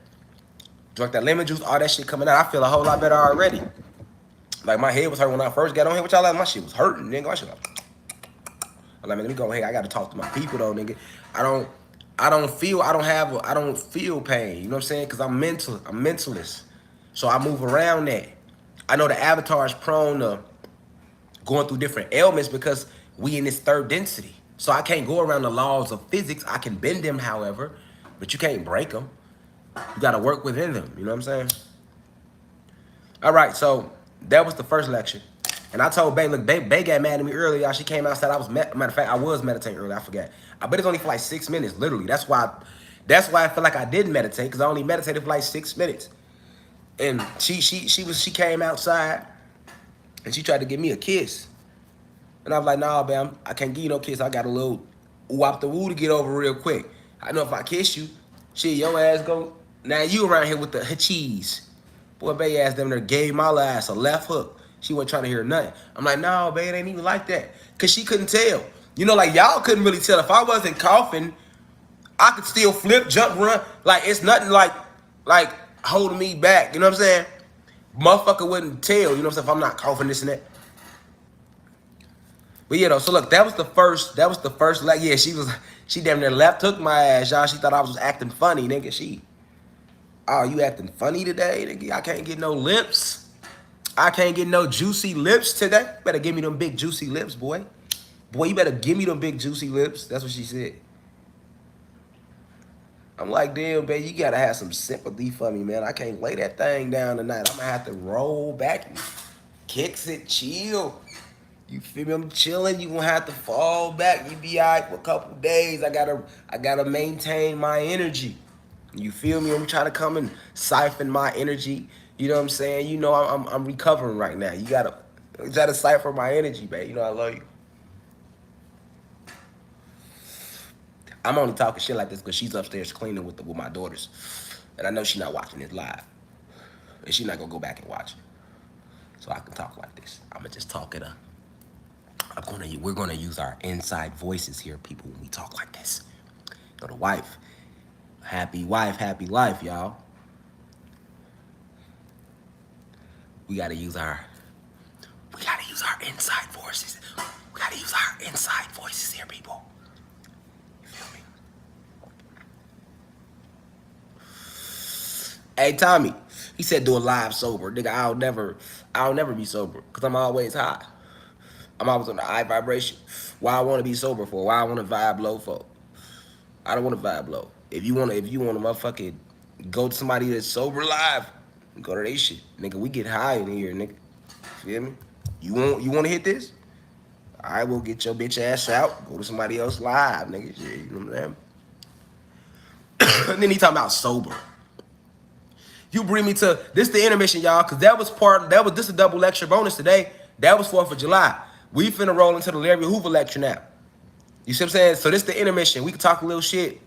Drink that lemon juice, all that shit coming out. I feel a whole lot better already. Like, my head was hurting when I first got on here. What y'all like? My shit was hurting, nigga. My shit like, I'm like, man, let me go ahead. I gotta talk to my people, though, nigga. I don't feel pain. You know what I'm saying? Because I'm mentalist. So I move around that. I know the avatar is prone to going through different ailments because we in this third density. So I can't go around the laws of physics. I can bend them, however, but you can't break them. You got to work within them. You know what I'm saying? All right, so that was the first lecture. And I told Bay, look, Bay got mad at me earlier. She came outside. Matter of fact, I was meditating earlier. I forgot. But it's only for like 6 minutes, literally. That's why I feel like I didn't meditate, because I only meditated for like 6 minutes. And she came outside and she tried to give me a kiss. And I was like, nah, man, I can't give you no kiss. I got a little wop the woo to get over real quick. I know if I kiss you, shit, your ass go. Now you around here with the cheese. Boy, Bay ass them there gave my ass a left hook. She wasn't trying to hear nothing. I'm like, nah, Bay, it ain't even like that. Because she couldn't tell. You know, like, y'all couldn't really tell. If I wasn't coughing, I could still flip, jump, run. Like it's nothing like holding me back. You know what I'm saying? Motherfucker wouldn't tell. You know what I'm saying? If I'm not coughing this and that. But yeah, though. So look, that was the first. That was the first. Like yeah, she damn near left took my ass, y'all. She thought I was acting funny, nigga. Oh, you acting funny today, nigga? I can't get no lips. I can't get no juicy lips today. Better give me them big juicy lips, boy. Boy, you better give me them big juicy lips. That's what she said. I'm like, damn, baby, you gotta have some sympathy for me, man. I can't lay that thing down tonight. I'm gonna have to roll back and kicks it, chill. You feel me? I'm chilling. You gonna have to fall back. You be alright for a couple days. I gotta maintain my energy. You feel me? I'm trying to come and siphon my energy. You know what I'm saying? You know I'm recovering right now. You gotta siphon my energy, babe. You know I love you. I'm only talking shit like this because she's upstairs cleaning with my daughters, and I know she's not watching this live, and she's not gonna go back and watch it. So I can talk like this. I'ma just talk it up. We're gonna use our inside voices here, people, when we talk like this. Go to wife, happy life, y'all. We gotta use our inside voices. We gotta use our inside voices here, people. You feel me? Hey Tommy, he said do a live sober. Nigga, I'll never be sober, because I'm always high. I'm always on the high vibration. Why I wanna be sober for? Why I wanna vibe low for? I don't wanna vibe low. If you wanna motherfucking go to somebody that's sober live, go to they shit. Nigga, we get high in here, nigga. Feel me? You wanna hit this? Alright, we'll get your bitch ass out. Go to somebody else live, nigga. Shit, you know what I'm saying? And then he talking about sober. You bring me to this the intermission, y'all, because this a double lecture bonus today. That was 4th of July. We finna roll into the Larry Hoover lecture now. You see what I'm saying? So this the intermission. We can talk a little shit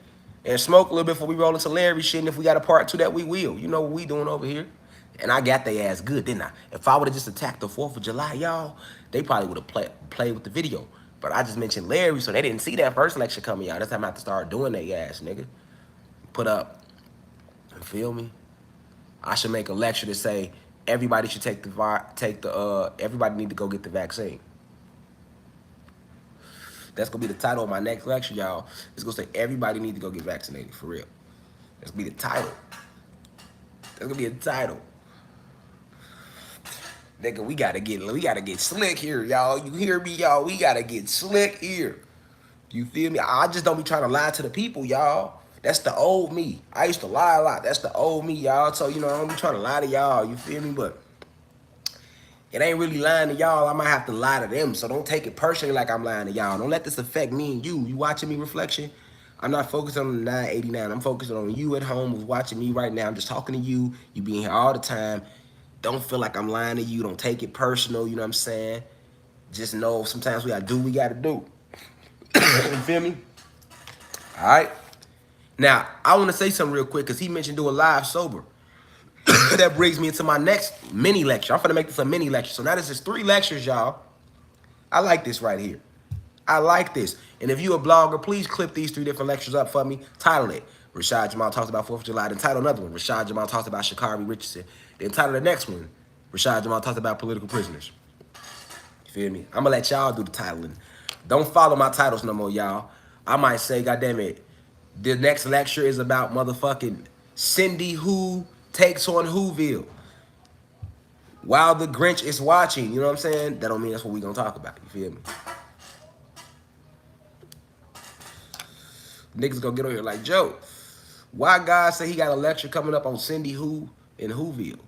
and smoke a little bit before we roll into Larry shit. And if we got a part 2 that we will. You know what we doing over here. And I got their ass good, didn't I? If I would have just attacked the 4th of July, y'all, they probably would have played with the video. But I just mentioned Larry, so they didn't see that first lecture coming out. That's time I have to start doing their ass, nigga. Put up. You feel me? I should make a lecture to say everybody should everybody need to go get the vaccine. That's gonna be the title of my next lecture, y'all. It's gonna say everybody need to go get vaccinated, for real. That's gonna be the title. That's gonna be the title. Nigga, we gotta get slick here, y'all. You hear me, y'all? We gotta get slick here. You feel me? I just don't be trying to lie to the people, y'all. That's the old me. I used to lie a lot. That's the old me, y'all. So, you know, I don't be trying to lie to y'all. You feel me? But it ain't really lying to y'all. I might have to lie to them. So don't take it personally like I'm lying to y'all. Don't let this affect me and you. You watching me, Reflection? I'm not focused on the 989. I'm focusing on you at home who's watching me right now. I'm just talking to you. You being here all the time. Don't feel like I'm lying to you. Don't take it personal. You know what I'm saying? Just know sometimes we gotta do what we gotta do. You feel me? All right. Now, I want to say something real quick because he mentioned do a live sober. That brings me into my next mini lecture. I'm finna make this a mini lecture. So now this is 3 lectures, y'all. I like this right here. I like this. And if you a blogger, please clip these 3 different lectures up for me. Title it. Rashad Jamal talks about 4th of July. Then title another one. Rashad Jamal talks about Sha'Carri Richardson. Then title the next one. Rashad Jamal talks about political prisoners. You feel me? I'm gonna let y'all do the titling. Don't follow my titles no more, y'all. I might say, goddamn it, the next lecture is about motherfucking Cindy Who takes on Whoville. While the Grinch is watching, you know what I'm saying? That don't mean that's what we gonna talk about. You feel me? Niggas gonna get on here like, Joe, why God say he got a lecture coming up on Cindy Who and Whoville?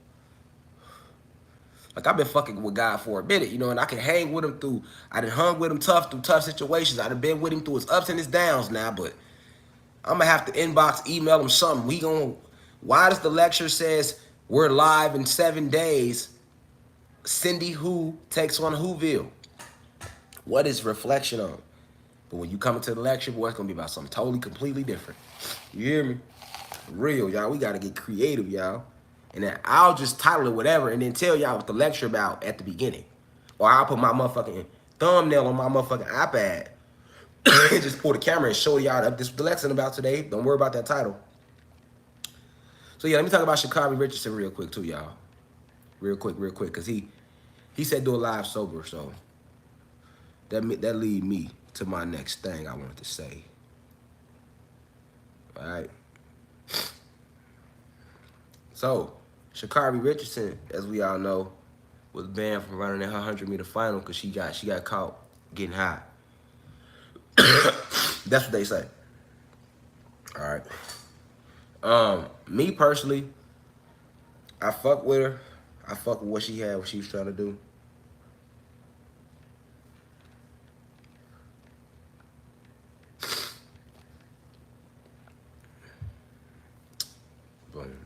Like, I've been fucking with God for a minute, you know, and I can hang with him I done hung with him through tough situations. I done been with him through his ups and his downs now, but I'm gonna have to inbox, email him something. Why does the lecture says we're live in 7 days? Cindy Who takes on Whoville? What is reflection on? But when you come into the lecture, boy, it's gonna be about something totally, completely different. You hear me? For real, y'all. We gotta get creative, y'all. And then I'll just title it whatever and then tell y'all what the lecture about at the beginning. Or I'll put my motherfucking thumbnail on my motherfucking iPad just pull the camera and show y'all that this is the lesson about today. Don't worry about that title. So yeah, let me talk about Sha'Carri Richardson real quick too, y'all. Real quick, because he said do a live sober, so that lead me to my next thing I wanted to say. All right. So Sha'Carri Richardson, as we all know, was banned from running in her 100-meter final because she got caught getting high. That's what they say. All right. Me personally, I fuck with her. I fuck with what she had, what she was trying to do. Boom.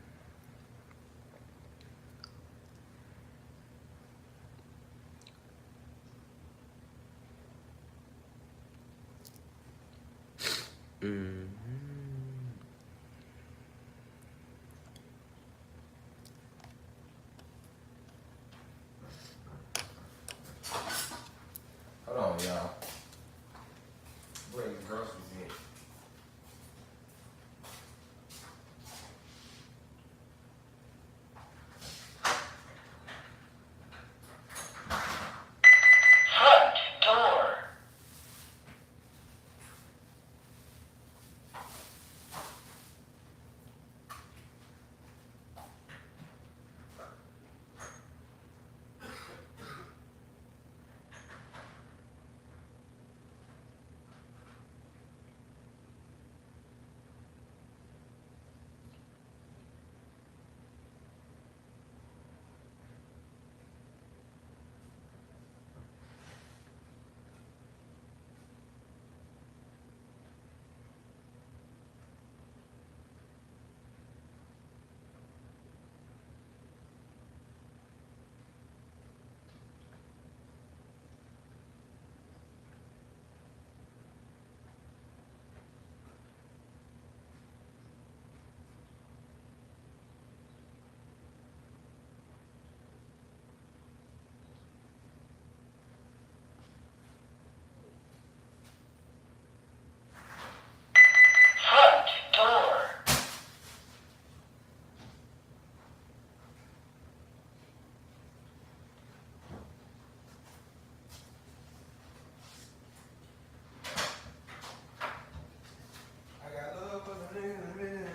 Mm-hmm. Hold on, y'all. Bring the groceries in. Front door. Front door. I got love for the nigga again.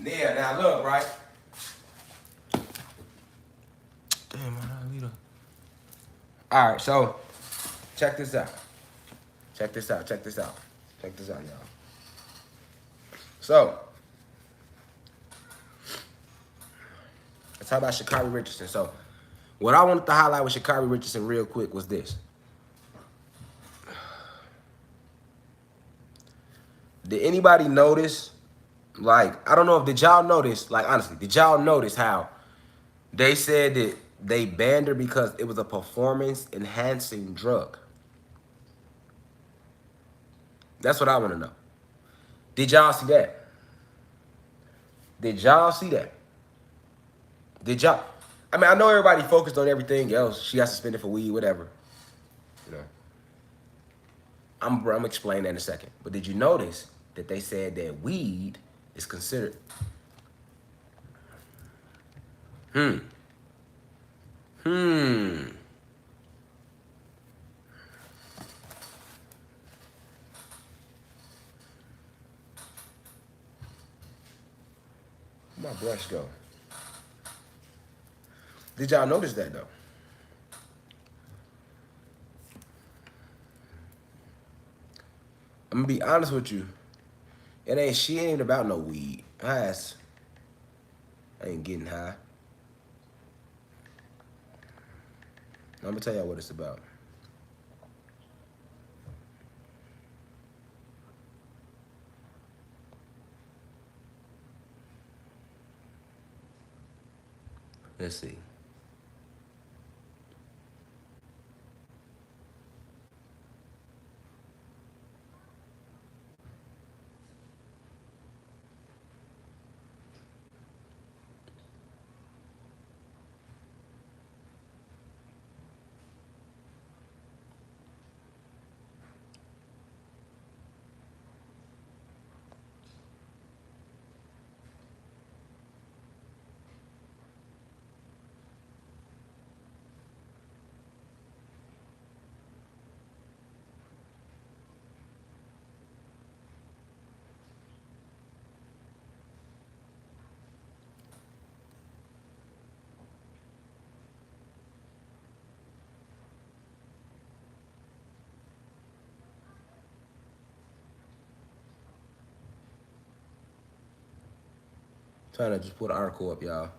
Yeah, now look, right? Damn, I need a. All right, so check this out. Check this out, y'all. So, let's talk about Sha'Carri Richardson. So, what I wanted to highlight with Sha'Carri Richardson real quick was this. Did anybody notice, like, I don't know if, did y'all notice, like, honestly, did y'all notice how they said that they banned her because it was a performance-enhancing drug? That's what I want to know. Did y'all see that? Did y'all see that? Did y'all? I mean, I know everybody focused on everything else. She got suspended for weed, whatever. You know, I'm explaining that in a second. But did you notice that they said that weed is considered? Hmm. Where'd my brush go? Did y'all notice that though? I'm gonna be honest with you. She ain't about no weed. Her ass ain't getting high. I'm gonna tell y'all what it's about. Let's see. Trying to just put an article up, y'all.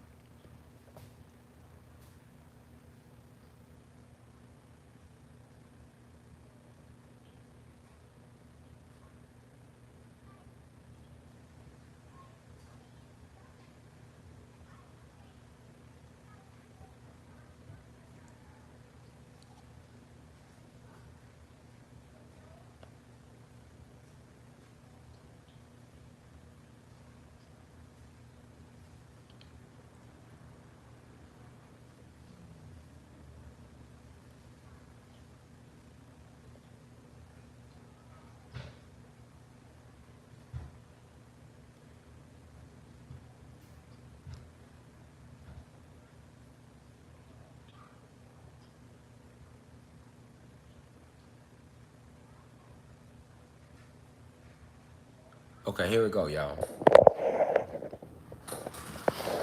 Okay, here we go, y'all.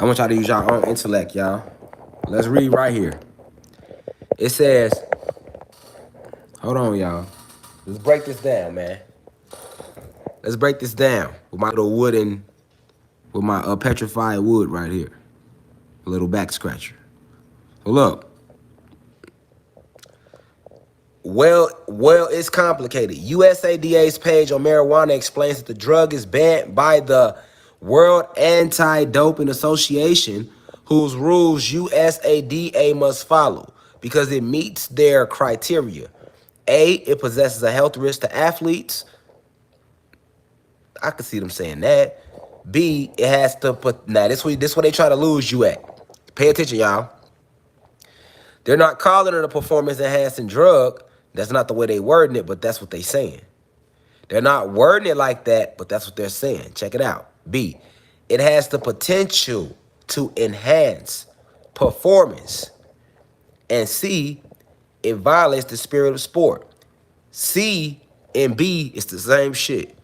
I want y'all to use your own intellect, y'all. Let's read right here. It says, hold on, y'all. Let's break this down, man. Let's break this down with my little wooden, with my petrified wood right here. A little back scratcher. So look. Well, it's complicated. USADA's page on marijuana explains that the drug is banned by the World Anti-Doping Association, whose rules USADA must follow because it meets their criteria. A, it possesses a health risk to athletes. I can see them saying that. B, it has to put, now this where they try to lose you at. Pay attention, y'all. They're not calling it a performance enhancing drug. That's not the way they wording it, but that's what they saying. They're not wording it like that, but that's what they're saying. Check it out. B, it has the potential to enhance performance. And C, it violates the spirit of sport. C and B is the same shit.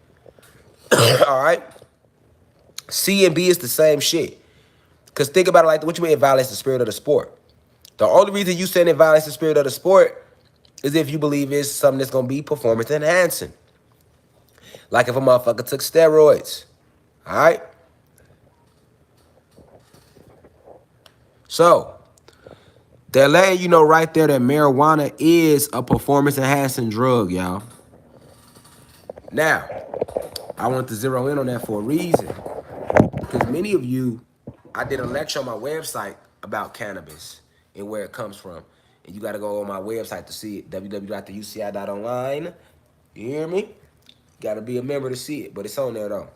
All right? C and B is the same shit. Because think about it like, what you mean it violates the spirit of the sport? The only reason you saying it violates the spirit of the sport is if you believe it's something that's going to be performance enhancing. Like if a motherfucker took steroids. All right? So, they're letting you know right there that marijuana is a performance enhancing drug, y'all. Now, I want to zero in on that for a reason. Because many of you, I did a lecture on my website about cannabis and where it comes from. And you got to go on my website to see it, www.theuci.online. You hear me? Got to be a member to see it, but it's on there though.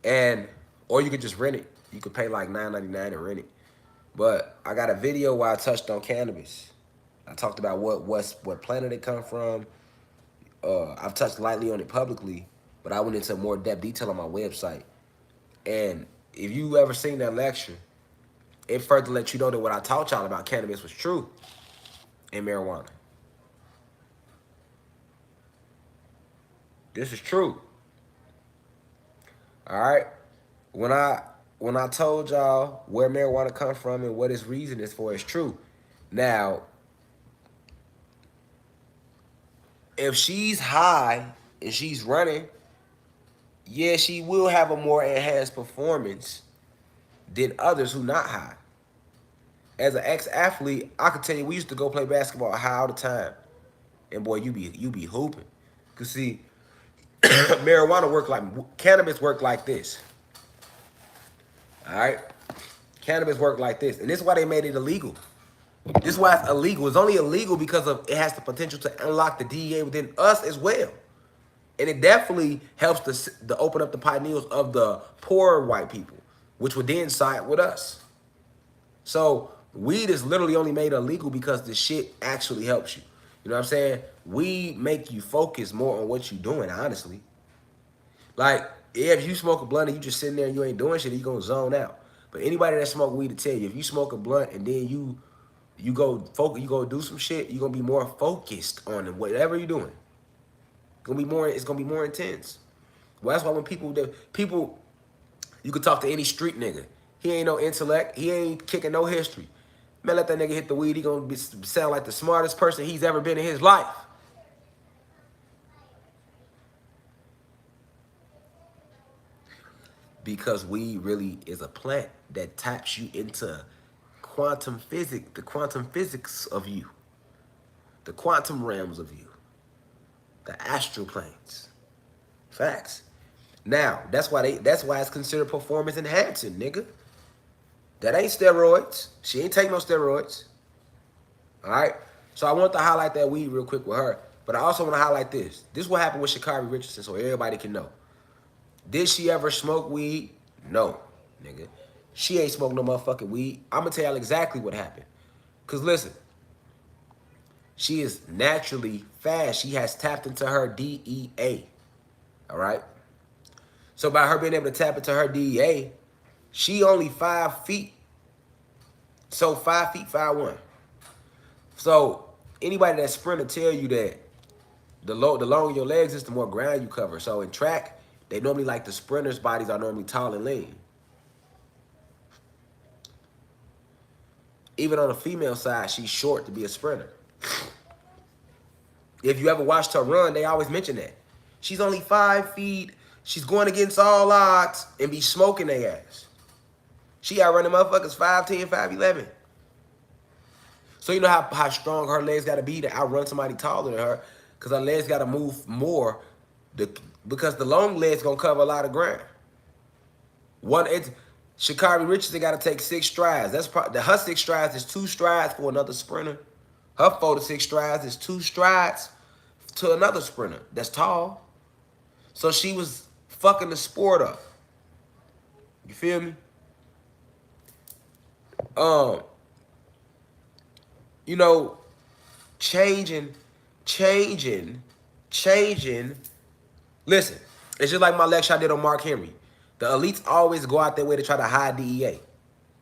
And, or you could just rent it. You could pay like $9.99 and rent it. But I got a video where I touched on cannabis. I talked about what planet it come from. I've touched lightly on it publicly, but I went into more depth detail on my website. And if you ever seen that lecture, it further lets you know that what I taught y'all about cannabis was true in marijuana. This is true. All right. When I told y'all where marijuana comes from and what its reason is for, it's true. Now, if she's high and she's running, yeah, she will have a more enhanced performance than others who not high. As an ex-athlete, I can tell you we used to go play basketball high all the time. And boy, you be hooping. Cause see, marijuana work like cannabis work like this. All right? Cannabis work like this. And this is why they made it illegal. This is why it's illegal. It's only illegal because of it has the potential to unlock the DEA within us as well. And it definitely helps to open up the pineals of the poor white people, which would then side with us. So weed is literally only made illegal because the shit actually helps you. You know what I'm saying? We make you focus more on what you're doing, honestly. Like, yeah, if you smoke a blunt and you just sitting there and you ain't doing shit, you gonna zone out. But anybody that smoke weed to tell you, if you smoke a blunt and then you go focus, you go do some shit, you're gonna be more focused on it, whatever you're doing. It's gonna be more intense. Well, that's why when people, you could talk to any street nigga. He ain't no intellect. He ain't kicking no history. Man, let that nigga hit the weed. He gonna sound like the smartest person he's ever been in his life. because weed really is a plant that taps you into quantum physics, the quantum physics of you, the quantum realms of you, the astral planes. Facts. Now, that's why it's considered performance enhancing, nigga. That ain't steroids. She ain't taking no steroids. All right? So I want to highlight that weed real quick with her. But I also want to highlight this. This is what happened with Sha'Carri Richardson so everybody can know. Did she ever smoke weed? No, nigga. She ain't smoked no motherfucking weed. I'm going to tell y'all exactly what happened. Because listen, she is naturally fast. She has tapped into her DEA. All right? So by her being able to tap into her DEA, she only 5 feet. So 5 feet, 5'1". So anybody that's sprinter tell you that the longer your legs is, the more ground you cover. So in track, they normally like the sprinters' bodies are normally tall and lean. Even on the female side, she's short to be a sprinter. If you ever watched her run, they always mention that. She's only 5 feet. She's going against all odds and be smoking their ass. She outrunning motherfuckers 5'10", 5'11". So you know how strong her legs got to be to outrun somebody taller than her, because her legs got to move more, because the long legs going to cover a lot of ground. Sha'Carri Richardson got to take 6 strides. Her 6 strides is 2 strides for another sprinter. Her 4 to 6 strides is 2 strides to another sprinter that's tall. So she was fucking the sport up. You feel me? You know, changing. Listen, it's just like my lecture I did on Mark Henry. The elites always go out their way to try to hide DEA.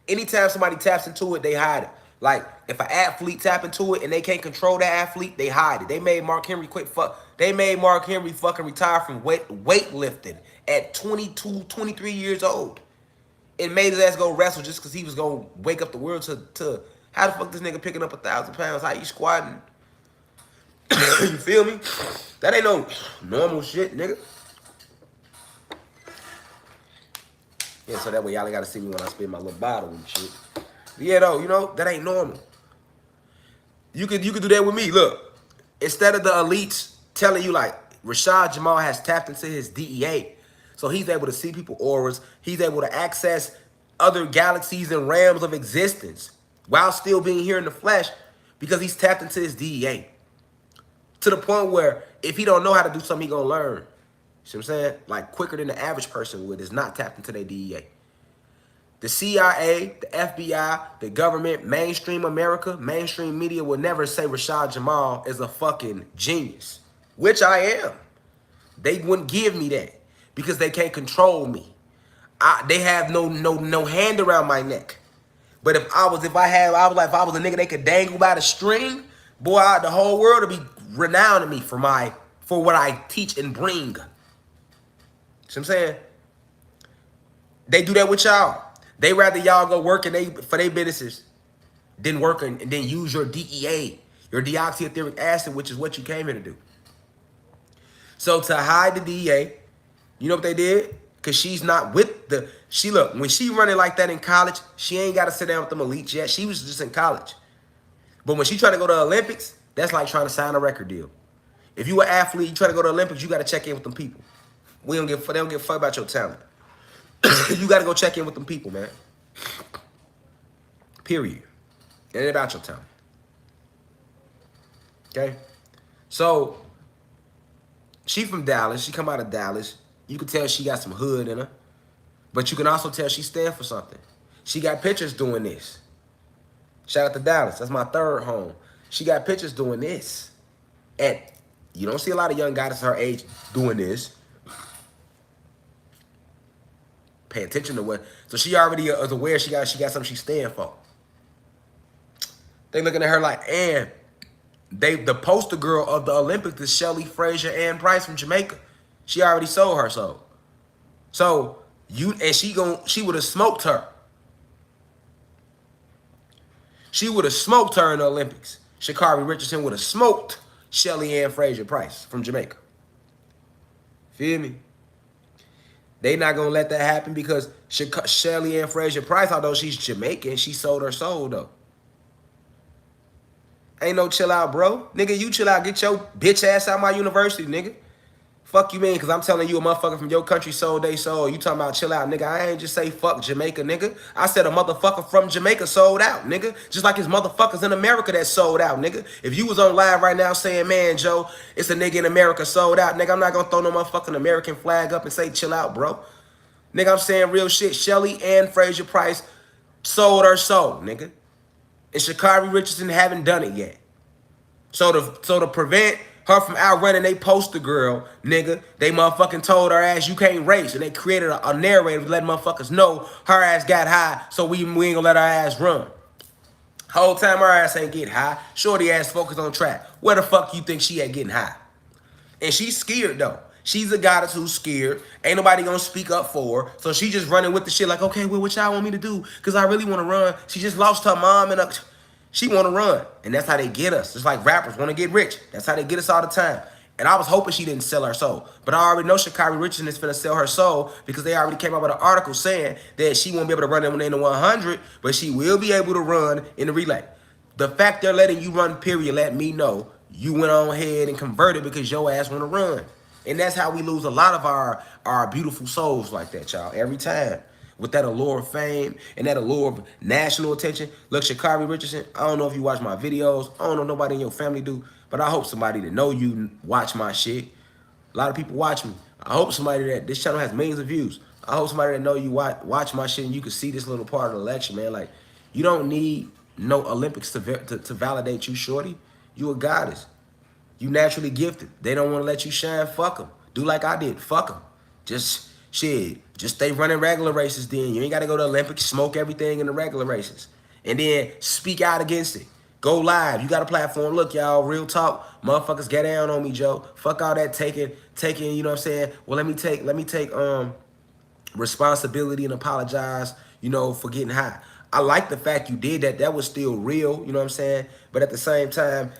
Anytime somebody taps into it, they hide it. Like, if an athlete tap into it and they can't control that athlete, they hide it. They made Mark Henry fucking retire from weightlifting at 22, 23 years old. And made his ass go wrestle just because he was going to wake up the world to how the fuck this nigga picking up 1,000 pounds? How you squatting? You feel me? That ain't no normal shit, nigga. Yeah, so that way y'all ain't gotta see me when I spin my little bottle and shit. But yeah, though, you know, that ain't normal. You could do that with me. Look, instead of the elites telling you like Rashad Jamal has tapped into his DEA, so he's able to see people auras, he's able to access other galaxies and realms of existence while still being here in the flesh, because he's tapped into his DEA. To the point where if he don't know how to do something, he gonna learn. See what I'm saying? Like quicker than the average person would, is not tapped into their DEA. The CIA, the FBI, the government, mainstream America, mainstream media will never say Rashad Jamal is a fucking genius, which I am. They wouldn't give me that because they can't control me. They have no hand around my neck. But if I was a nigga they could dangle by the string, boy, the whole world would be renowned to me for what I teach and bring. See what I'm saying? They do that with y'all. They rather y'all go work for their businesses than work and then use your DEA, your deoxyetheric acid, which is what you came here to do. So to hide the DEA, you know what they did? Because she's not with look, when she running like that in college, she ain't got to sit down with them elites yet. She was just in college. But when she try to go to the Olympics, that's like trying to sign a record deal. If you an athlete, you try to go to the Olympics, you got to check in with them people. They don't give a fuck about your talent. You got to go check in with them people, man. Period. It ain't about your talent. Okay? So, she from Dallas. She come out of Dallas. You can tell she got some hood in her. But you can also tell she stand for something. She got pictures doing this. Shout out to Dallas. That's my third home. She got pictures doing this. And you don't see a lot of young guys her age doing this. Pay attention to what. So she already is aware she got something she stand for. They looking at her like, and the poster girl of the Olympics is Shelly Frazier Ann Price from Jamaica. She already sold her soul. So she would have smoked her. She would have smoked her in the Olympics. Sha'Carri Richardson would have smoked Shelly Ann Frazier Price from Jamaica. Feel me? They not gonna let that happen because Shelly Ann Fraser Price, although she's Jamaican, she sold her soul though. Ain't no chill out, bro. Nigga, you chill out. Get your bitch ass out my university, nigga. Fuck you mean? Because I'm telling you a motherfucker from your country sold they soul. You talking about chill out, nigga. I ain't just say fuck Jamaica, nigga. I said a motherfucker from Jamaica sold out, nigga. Just like his motherfuckers in America that sold out, nigga. If you was on live right now saying, man, Joe, it's a nigga in America sold out, nigga, I'm not going to throw no motherfucking American flag up and say chill out, bro. Nigga, I'm saying real shit. Shelly Ann Fraser Price sold her soul, nigga. And Sha'Carri Richardson haven't done it yet. So to prevent her from outrunning they poster girl, nigga, they motherfucking told her ass you can't race. And they created a narrative to let motherfuckers know her ass got high, so we ain't gonna let her ass run. Whole time her ass ain't get high. Shorty ass focused on track. Where the fuck you think she at getting high? And she's scared though. She's a goddess who's scared. Ain't nobody gonna speak up for her. So she just running with the shit like, okay, well, what y'all want me to do? Because I really want to run. She just lost her mom and she want to run. And that's how they get us. Just like rappers want to get rich. That's how they get us all the time. And I was hoping she didn't sell her soul. But I already know Sha'Carri Richardson is finna sell her soul because they already came out with an article saying that she won't be able to run in the 100, but she will be able to run in the relay. The fact they're letting you run, period, let me know you went on ahead and converted because your ass want to run. And that's how we lose a lot of our beautiful souls like that, y'all, every time. With that allure of fame and that allure of national attention. Look, Sha'Carri Richardson, I don't know if you watch my videos. I don't know if nobody in your family do, but I hope somebody that know you watch my shit. A lot of people watch me. I hope somebody that, this channel has millions of views. I hope somebody that know you watch my shit and you can see this little part of the lecture, man. Like, you don't need no Olympics to validate you, shorty. You a goddess. You naturally gifted. They don't want to let you shine. Fuck them. Do like I did. Fuck them. Just shit. Just stay running regular races then. You ain't got to go to Olympics. Smoke everything in the regular races. And then speak out against it. Go live. You got a platform. Look, y'all, real talk. Motherfuckers get down on me, Joe. Fuck all that taking, you know what I'm saying? Well, let me take responsibility and apologize, you know, for getting high. I like the fact you did that. That was still real, you know what I'm saying? But at the same time,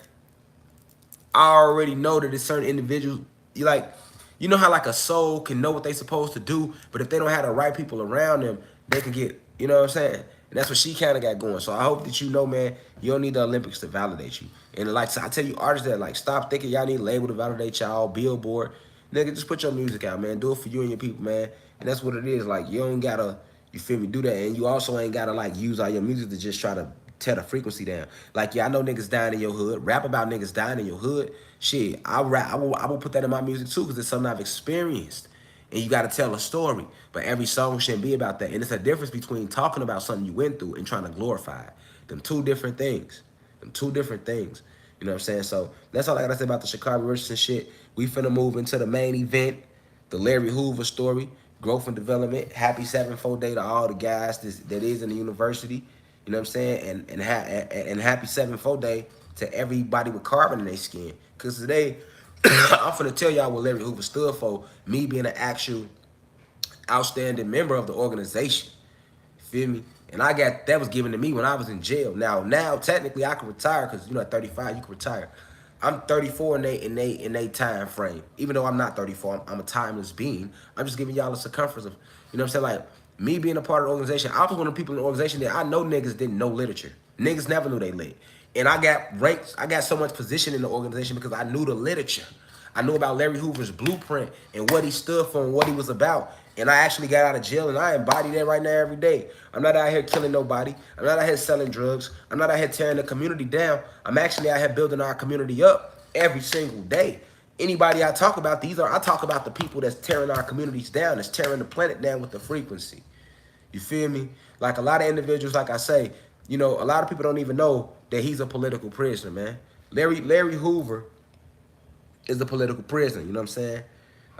I already know that it's certain individuals, you know how like a soul can know what they supposed to do, but if they don't have the right people around them, they can get, you know what I'm saying? And that's what she kind of got going. So I hope that you know, man, you don't need the Olympics to validate you. And like, so I tell you artists that like, stop thinking y'all need a label to validate y'all, Billboard. Nigga, just put your music out, man. Do it for you and your people, man. And that's what it is. Like, you don't gotta, you feel me, do that. And you also ain't gotta like use all your music to just try to tear the frequency down. Like, yeah, I know niggas dying in your hood. Rap about niggas dying in your hood. Shit, I will put that in my music too because it's something I've experienced. And you got to tell a story. But every song shouldn't be about that. And it's a difference between talking about something you went through and trying to glorify it. Them two different things. Them two different things. You know what I'm saying? So that's all I got to say about the Sha'Carri Richardson shit. We finna move into the main event, the Larry Hoover story, growth and development. Happy 7-4 day to all the guys that is in the university. You know what I'm saying? And happy 7-4 day to everybody with carbon in their skin. Because today, I'm finna tell y'all what Larry Hoover stood for, me being an actual outstanding member of the organization. Feel me? And that was given to me when I was in jail. Now technically I can retire because, you know, at 35 you can retire. I'm 34 in they time frame. Even though I'm not 34, I'm a timeless being. I'm just giving y'all a circumference of, you know what I'm saying? Like, me being a part of the organization, I was one of the people in the organization that I know niggas didn't know literature. Niggas never knew they lit. And I got ranked, I got so much position in the organization because I knew the literature. I knew about Larry Hoover's blueprint and what he stood for and what he was about. And I actually got out of jail and I embody that right now every day. I'm not out here killing nobody. I'm not out here selling drugs. I'm not out here tearing the community down. I'm actually out here building our community up every single day. Anybody I talk about, I talk about the people that's tearing our communities down, that's tearing the planet down with the frequency. You feel me? Like a lot of individuals, like I say, you know, a lot of people don't even know that he's a political prisoner, man. Larry Hoover is a political prisoner, you know what I'm saying?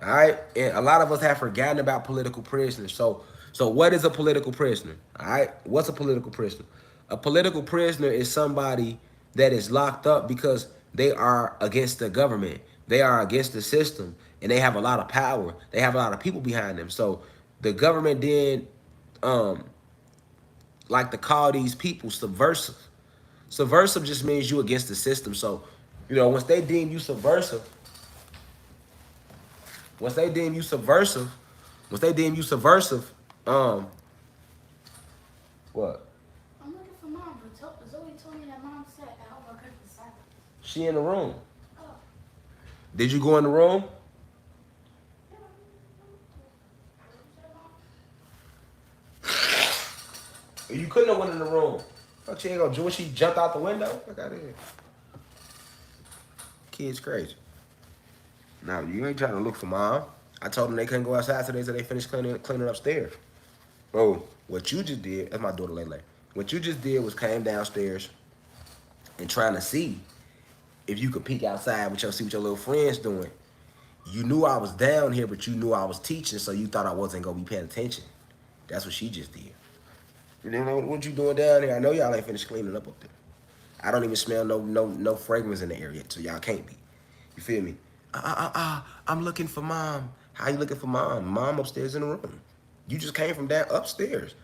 All right? And a lot of us have forgotten about political prisoners. So what is a political prisoner? All right? What's a political prisoner? A political prisoner is somebody that is locked up because they are against the government. They are against the system, and they have a lot of power. They have a lot of people behind them. So the government then like to call these people subversive. Subversive just means you against the system. So, you know, once they deem you subversive, Once they deem you subversive, what? I'm looking for mom, but Zoe told me that mom said I hope I cut the silent. She in the room. Oh. Did you go in the room? You couldn't have went in the room. Fuck, she ain't gonna do it. She jumped out the window. Fuck out of here. Kids crazy. Now you ain't trying to look for mom. I told them they couldn't go outside today till they finished cleaning upstairs. Bro, what you just did, that's my daughter Lele. What you just did was came downstairs and trying to see if you could peek outside see what your little friends doing. You knew I was down here, but you knew I was teaching, so you thought I wasn't gonna be paying attention. That's what she just did. You know what you doing down here? I know y'all ain't finished cleaning up there. I don't even smell no fragrance in the area, so y'all can't be. You feel me? I'm looking for mom. How you looking for mom? Mom upstairs in the room. You just came from down upstairs.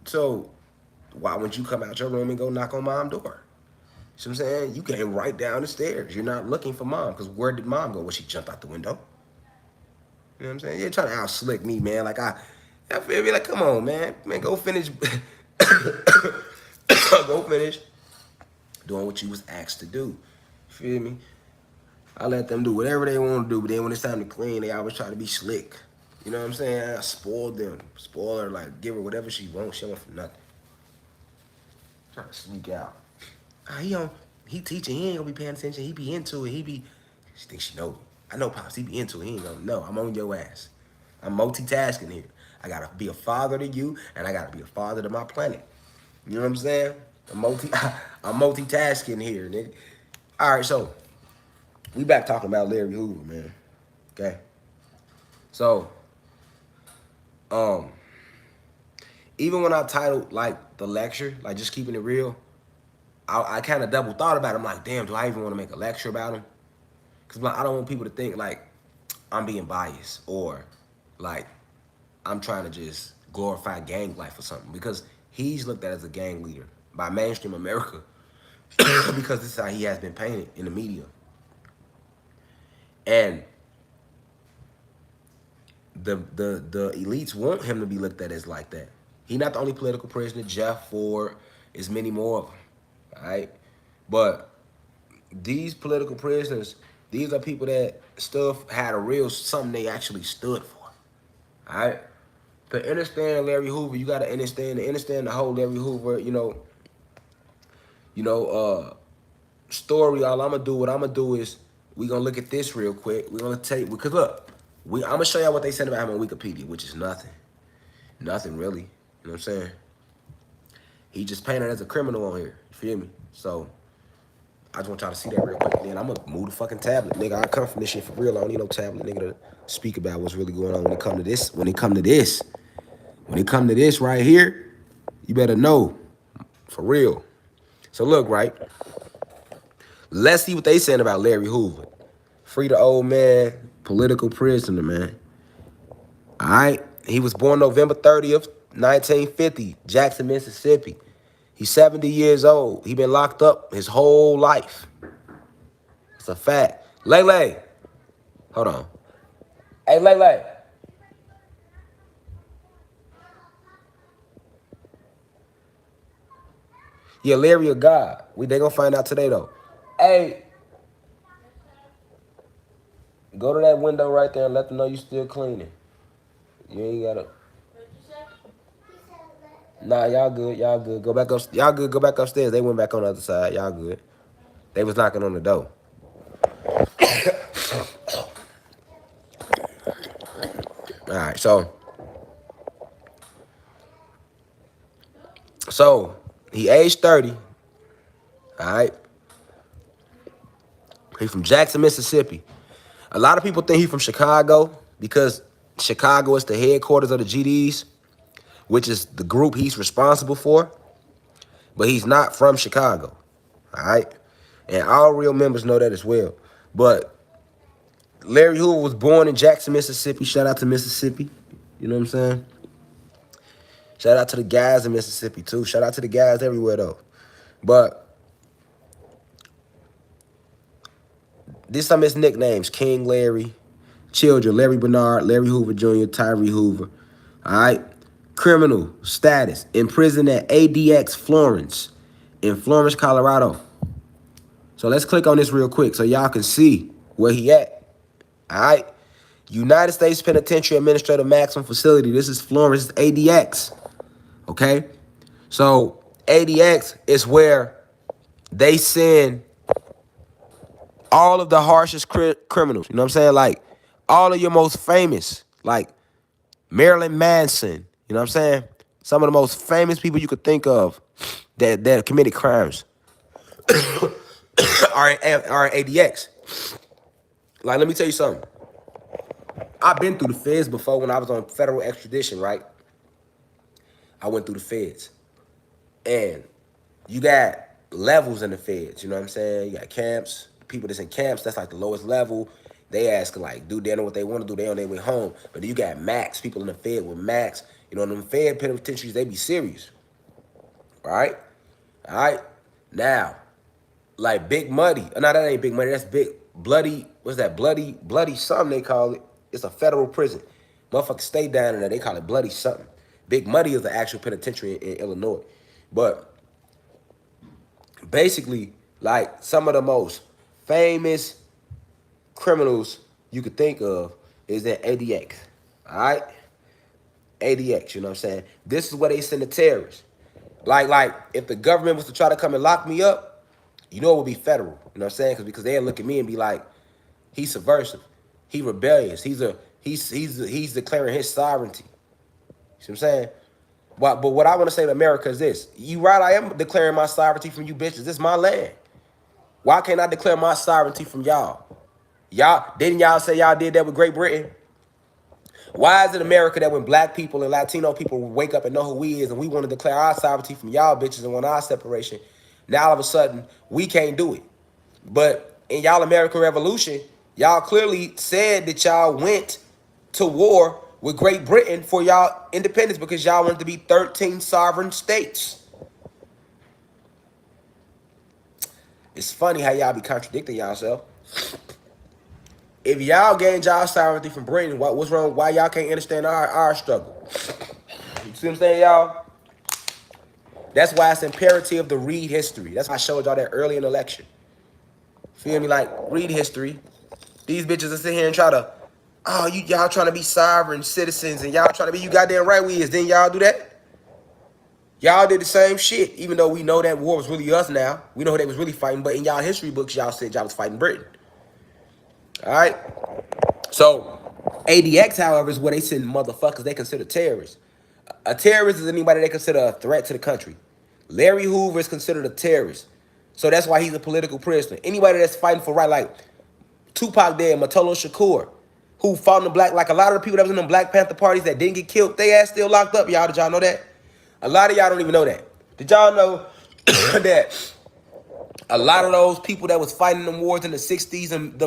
So why wouldn't you come out your room and go knock on mom's door? See what I'm saying? You came right down the stairs. You're not looking for mom, because where did mom go? Well, she jumped out the window. You know what I'm saying? You're trying to out slick me, man. Like I feel me like, come on, man. Man, go finish. Go finish doing what you was asked to do. You feel me? I let them do whatever they want to do, but then when it's time to clean, they always try to be slick. You know what I'm saying? I spoiled them. Spoil her, like, give her whatever she wants. She don't want for nothing. Trying to sneak out. He teaching. He ain't gonna be paying attention. He be into it. She thinks she know me. I know Pops. He be into it. He ain't gonna know. I'm on your ass. I'm multitasking here. I gotta be a father to you, and I gotta be a father to my planet. You know what I'm saying? I'm multitasking here, nigga. All right, so we back talking about Larry Hoover, man. Okay. So, even when I titled like the lecture, like just keeping it real, I kind of double thought about it. I'm like, damn, do I even want to make a lecture about him? Because I don't want people to think like I'm being biased or like I'm trying to just glorify gang life or something. Because he's looked at as a gang leader by mainstream America because this is how he has been painted in the media. And the elites want him to be looked at as like that. He's not the only political prisoner. Jeff Ford, is many more of them. All right, but these political prisoners, these are people that stuff had a real something they actually stood for. All right, to understand Larry Hoover, you got to understand the whole Larry Hoover, story. All I'm gonna do, what I'm gonna do is we gonna look at this real quick. We're gonna tell you because look, I'm gonna show y'all what they said about him on Wikipedia, which is nothing really. You know what I'm saying? He just painted as a criminal on here. You feel me? So I just want y'all to see that real quick. Then I'm gonna move the fucking tablet, nigga. I come from this shit for real. I don't need no tablet, nigga, to speak about what's really going on when it come to this. When it come to this right here, you better know for real. So look, right? Let's see what they saying about Larry Hoover. Free the old man, political prisoner, man. All right? He was born November 30th, 1950, Jackson, Mississippi. He's 70 years old. He been locked up his whole life. It's a fact. Lele. Hold on. Hey, Lele. Yeah, Larry a God. They gonna find out today, though. Hey, go to that window right there and let them know you still cleaning. You ain't gotta. Nah, y'all good. Y'all good. Go back up. Y'all good. Go back upstairs. They went back on the other side. Y'all good. They was knocking on the door. All right. So he aged 30. All right. He from Jackson, Mississippi. A lot of people think he from Chicago because Chicago is the headquarters of the GDs, which is the group he's responsible for. But he's not from Chicago. All right. And all real members know that as well. But Larry Hoover was born in Jackson, Mississippi. Shout out to Mississippi. You know what I'm saying? Shout out to the guys in Mississippi, too. Shout out to the guys everywhere, though. But these some of his nicknames. King Larry, Children, Larry Bernard, Larry Hoover Jr., Tyree Hoover. All right. Criminal status. Imprisoned at ADX Florence in Florence, Colorado. So let's click on this real quick so y'all can see where he at. All right. United States Penitentiary Administrative Maximum Facility. This is Florence, ADX. Okay. So ADX is where they send all of the harshest criminals. You know what I'm saying? Like all of your most famous, like Marilyn Manson. You know what I'm saying? Some of the most famous people you could think of that committed crimes are in ADX. Like, let me tell you something. I've been through the feds before when I was on federal extradition, right? I went through the feds. And you got levels in the feds, you know what I'm saying? You got camps, people that's in camps, that's like the lowest level. They ask, like, do they know what they want to do? They on their way home. But then you got max, people in the fed with max. You know, them fed penitentiaries, they be serious. Right? All right? Now, like Big Muddy. No, that ain't Big Muddy. That's Big Bloody. What's that? Bloody something they call it. It's a federal prison. Motherfuckers stay down in there. They call it Bloody something. Big Muddy is the actual penitentiary in Illinois. But basically, like some of the most famous criminals you could think of is at ADX. All right? ADX, you know what I'm saying? This is where they send the terrorists. Like if the government was to try to come and lock me up, you know it would be federal. You know what I'm saying? Because they'll look at me and be like, he's subversive. He rebellious. He's declaring his sovereignty. See what I'm saying? But what I want to say to America is this. You right, I am declaring my sovereignty from you bitches. This is my land. Why can't I declare my sovereignty from y'all? Didn't y'all say y'all did that with Great Britain? Why is it America that when black people and Latino people wake up and know who we is and we want to declare our sovereignty from y'all bitches and want our separation, now all of a sudden we can't do it? But in y'all American Revolution, y'all clearly said that y'all went to war with Great Britain for y'all independence because y'all wanted to be 13 sovereign states. It's funny how y'all be contradicting yourself. If y'all gained y'all sovereignty from Britain, what's wrong? Why y'all can't understand our struggle? You see what I'm saying, y'all? That's why it's imperative to read history. That's why I showed y'all that early in the election. Feel me? Like, read history. These bitches are sitting here and try to, oh, y'all trying to be sovereign citizens and y'all trying to be, you goddamn right we is. Then y'all do that? Y'all did the same shit, even though we know that war was really us now. We know who they was really fighting, but in y'all history books, y'all said y'all was fighting Britain. All right? So, ADX, however, is where they send motherfuckers they consider terrorists. A terrorist is anybody they consider a threat to the country. Larry Hoover is considered a terrorist. So that's why he's a political prisoner. Anybody that's fighting for right, like Tupac dead, Matolo Shakur, who fought in the black, like a lot of the people that was in the Black Panther parties that didn't get killed, they ass still locked up, y'all. Did y'all know that? A lot of y'all don't even know that. Did y'all know that a lot of those people that was fighting them wars in the 60s and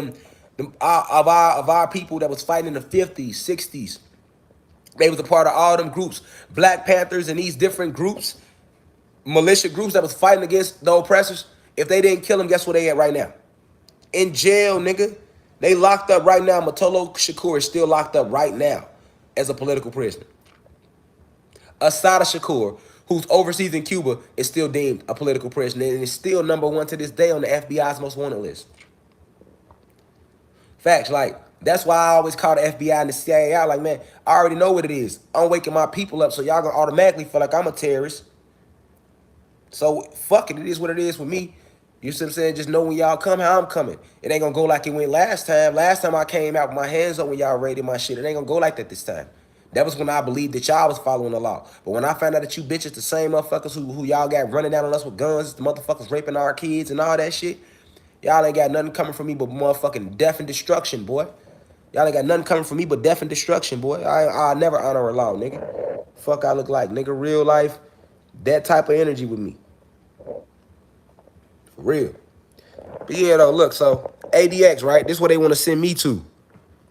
of our people that was fighting in the 50s, 60s, they was a part of all them groups, Black Panthers and these different groups, militia groups that was fighting against the oppressors. If they didn't kill them, guess where they at right now? In jail, nigga. They locked up right now. Matolo Shakur is still locked up right now as a political prisoner. Assata Shakur, who's overseas in Cuba, is still deemed a political prisoner and is still #1 to this day on the FBI's most wanted list. Facts, like, that's why I always call the FBI and the CIA out. Like, man, I already know what it is. I'm waking my people up, so y'all gonna automatically feel like I'm a terrorist. So, fuck it. It is what it is with me. You see what I'm saying? Just know when y'all come, how I'm coming. It ain't gonna go like it went last time. Last time I came out with my hands up when y'all raided my shit. It ain't gonna go like that this time. That was when I believed that y'all was following the law. But when I found out that you bitches, the same motherfuckers who y'all got running down on us with guns, the motherfuckers raping our kids and all that shit, y'all ain't got nothing coming from me but motherfucking death and destruction, boy. Y'all ain't got nothing coming from me but death and destruction, boy. I'll never honor a law, nigga. Fuck I look like, nigga. Real life, that type of energy with me. For real. But yeah, though, look, so ADX, right? This is what they want to send me to.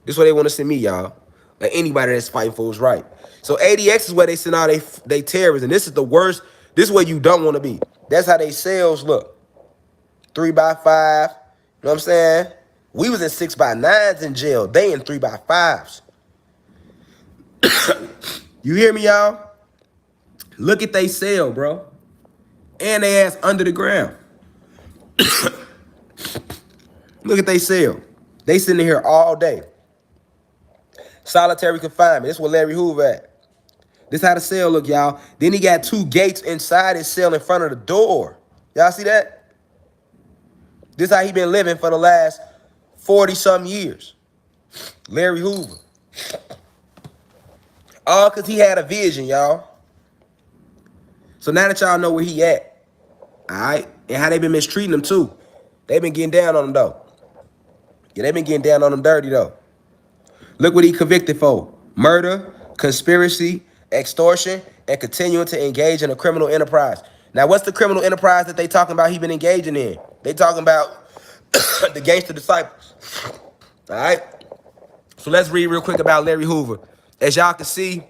This is what they want to send me, y'all. Like anybody that's fighting for what's right. So ADX is where they send out they terrorists, and this is the worst. This is where you don't want to be. That's how they cells look. 3x5. You know what I'm saying? We was in 6x9s in jail. They in 3x5s. You hear me, y'all? Look at they cell, bro. And they ass under the ground. Look at they cell. They sitting here all day. Solitary confinement. This is where Larry Hoover at. This how the cell look, y'all. Then he got 2 gates inside his cell in front of the door. Y'all see that? This how he been living for the last 40-something years. Larry Hoover. All because he had a vision, y'all. So now that y'all know where he at, all right, and how they been mistreating him too. They been getting down on him though. Yeah, they been getting down on him dirty though. Look what he convicted for: murder, conspiracy, extortion, and continuing to engage in a criminal enterprise. Now, what's the criminal enterprise that they talking about he been engaging in? They talking about the gangster disciples. All right. So let's read real quick about Larry Hoover. As y'all can see,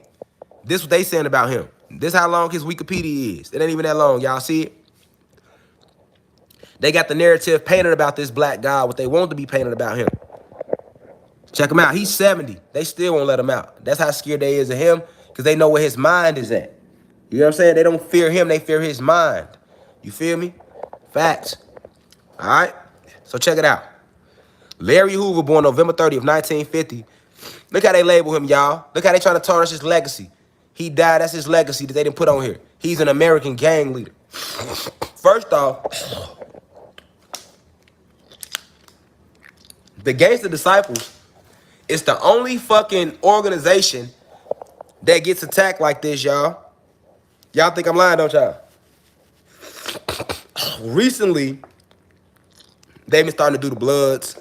this what they saying about him. This how long his Wikipedia is. It ain't even that long. Y'all see it? They got the narrative painted about this black guy, what they want to be painted about him. Check him out. He's 70. They still won't let him out. That's how scared they is of him, because they know where his mind is at. You know what I'm saying? They don't fear him. They fear his mind. You feel me? Facts. All right? So check it out. Larry Hoover, born November 30th, 1950. Look how they label him, y'all. Look how they trying to tarnish his legacy. He died. That's his legacy that they didn't put on here. He's an American gang leader. First off, the Gangster Disciples is the only fucking organization that gets attacked like this, y'all. Y'all think I'm lying, don't y'all? Recently, they've been starting to do the Bloods.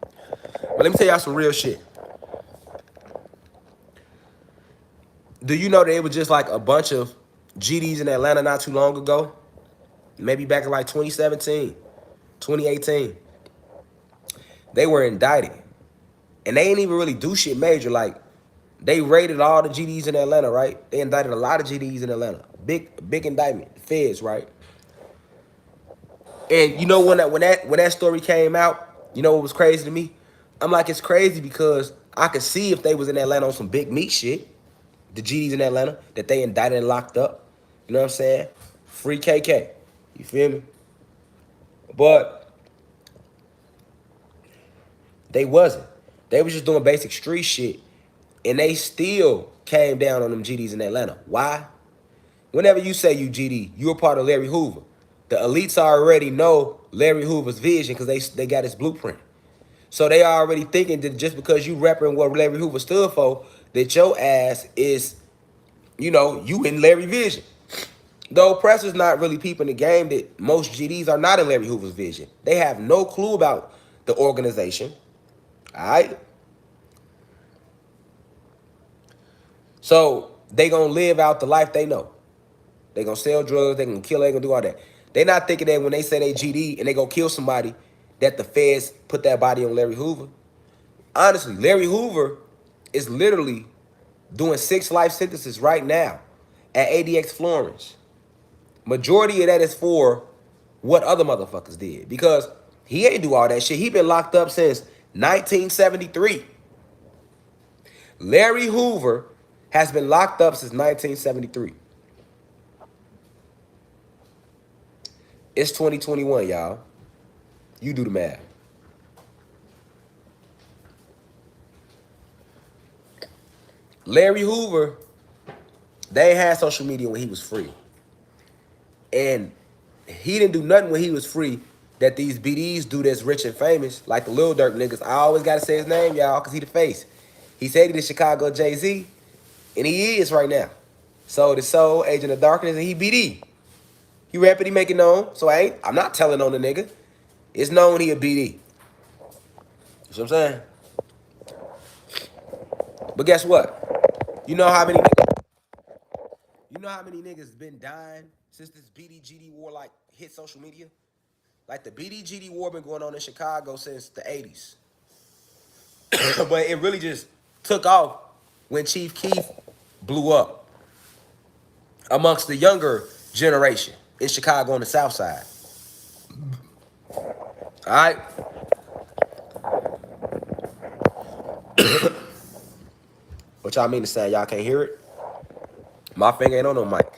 But let me tell y'all some real shit. Do you know that it was just like a bunch of GDs in Atlanta not too long ago? Maybe back in like 2017, 2018. They were indicted. And they ain't even really do shit major. Like, they raided all the GDs in Atlanta, right? They indicted a lot of GDs in Atlanta. Big indictment. Feds, right? And you know when that story came out, you know what was crazy to me? I'm like, it's crazy because I could see if they was in Atlanta on some big meat shit, the GDs in Atlanta, that they indicted and locked up. You know what I'm saying? Free KK. You feel me? But they wasn't. They was just doing basic street shit. And they still came down on them GDs in Atlanta. Why? Whenever you say you GD, you're a part of Larry Hoover. The elites already know Larry Hoover's vision because they got his blueprint. So they already thinking that just because you repping what Larry Hoover stood for, that your ass is, you know, you in Larry vision. The oppressor's not really peeping the game that most GDs are not in Larry Hoover's vision. They have no clue about the organization. All right? So they gonna live out the life they know. They gonna sell drugs, they gonna kill, they gonna do all that. They not thinking that when they say they GD and they go kill somebody, that the feds put that body on Larry Hoover. Honestly, Larry Hoover is literally doing 6 life sentences right now at ADX Florence. Majority of that is for what other motherfuckers did, because he ain't do all that shit. He been locked up since 1973. Larry Hoover has been locked up since 1973. It's 2021, y'all. You do the math. Larry Hoover, they ain't had social media when he was free. And he didn't do nothing when he was free that these BDs do that's rich and famous, like the Lil Durk niggas. I always got to say his name, y'all, because he the face. He said he the Chicago Jay-Z, and he is right now. So the Soul, Agent of Darkness, and he BD. He rapping, he make it known. So I'm not telling on the nigga. It's known he a BD. You see what I'm saying? But guess what? You know how many niggas been dying since this BDGD war like hit social media? Like the BDGD war been going on in Chicago since the 80s. But it really just took off when Chief Keef blew up amongst the younger generation in Chicago on the South Side. All right? What y'all mean to say? Y'all can't hear it? My finger ain't on no mic.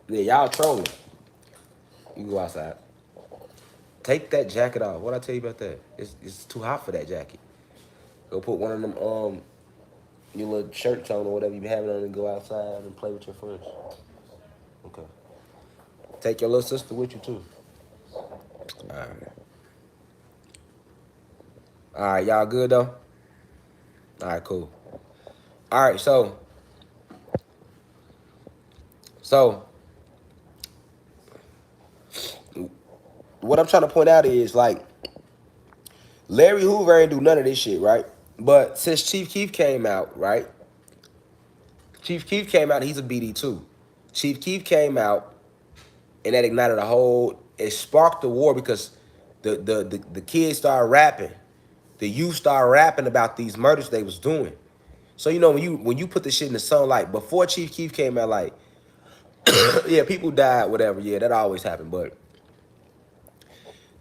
Yeah, y'all trolling. You can go outside. Take that jacket off. What'd I tell you about that? It's too hot for that jacket. Go put one of them your little shirts on or whatever you be having on and go outside and play with your friends. Okay. Take your little sister with you too. Alright. Alright, y'all good though? Alright, cool. Alright, so what I'm trying to point out is like Larry Hoover ain't do none of this shit, right? But since Chief Keef came out, right? Chief Keef came out, he's a BD too. Chief Keef came out and that ignited a whole, it sparked the war because the kids started rapping. The youth started rapping about these murders they was doing. So you know when you put the shit in the song, like before Chief Keef came out, like yeah, people died, whatever. Yeah, that always happened, but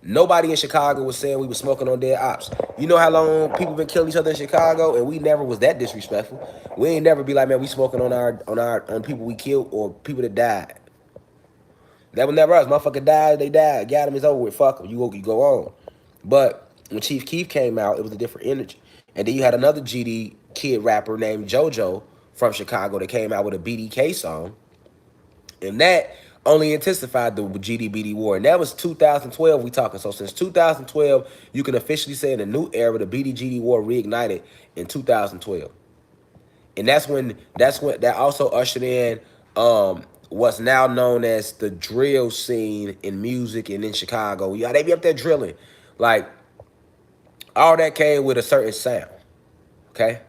nobody in Chicago was saying we was smoking on dead ops. You know how long people been killing each other in Chicago, and we never was that disrespectful. We ain't never be like, man, we smoking on people we killed or people that died. That was never us. Motherfucker died, they died. Got him, it's over with. Fuck him. You go on. But when Chief Keef came out, it was a different energy. And then you had another GD kid rapper named JoJo from Chicago that came out with a BDK song. And that only intensified the GDBD war. And that was 2012 we talking. So since 2012, you can officially say in a new era, the BDGD war reignited in 2012. And that's when that also ushered in what's now known as the drill scene in music and in Chicago. Yeah, they be up there drilling. Like, all that came with a certain sound. Okay?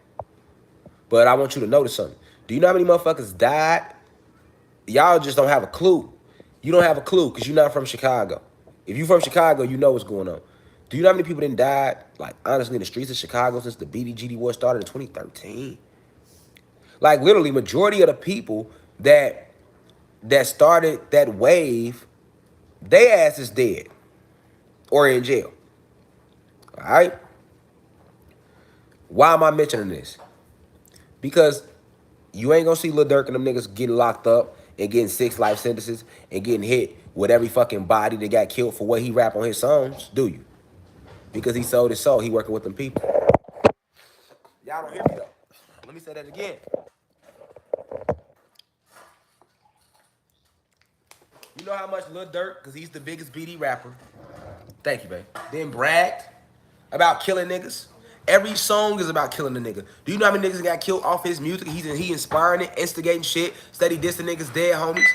But I want you to notice something. Do you know how many motherfuckers died? Y'all just don't have a clue. You don't have a clue because you're not from Chicago. If you from Chicago, you know what's going on. Do you know how many people didn't died, like, honestly, in the streets of Chicago since the BDGD war started in 2013? Like, literally, majority of the people that started that wave, they ass is dead or in jail. All right? Why am I mentioning this? Because you ain't gonna see Lil Durk and them niggas getting locked up and getting 6 life sentences and getting hit with every fucking body that got killed for what he rap on his songs, do you? Because he sold his soul, he working with them people. Y'all don't hear me though. Let me say that again. You know how much Lil Durk, because he's the biggest BD rapper, thank you, babe, then bragged about killing niggas? Every song is about killing a nigga. Do you know how many niggas got killed off his music? He inspiring it, instigating shit, steady dissing niggas dead homies.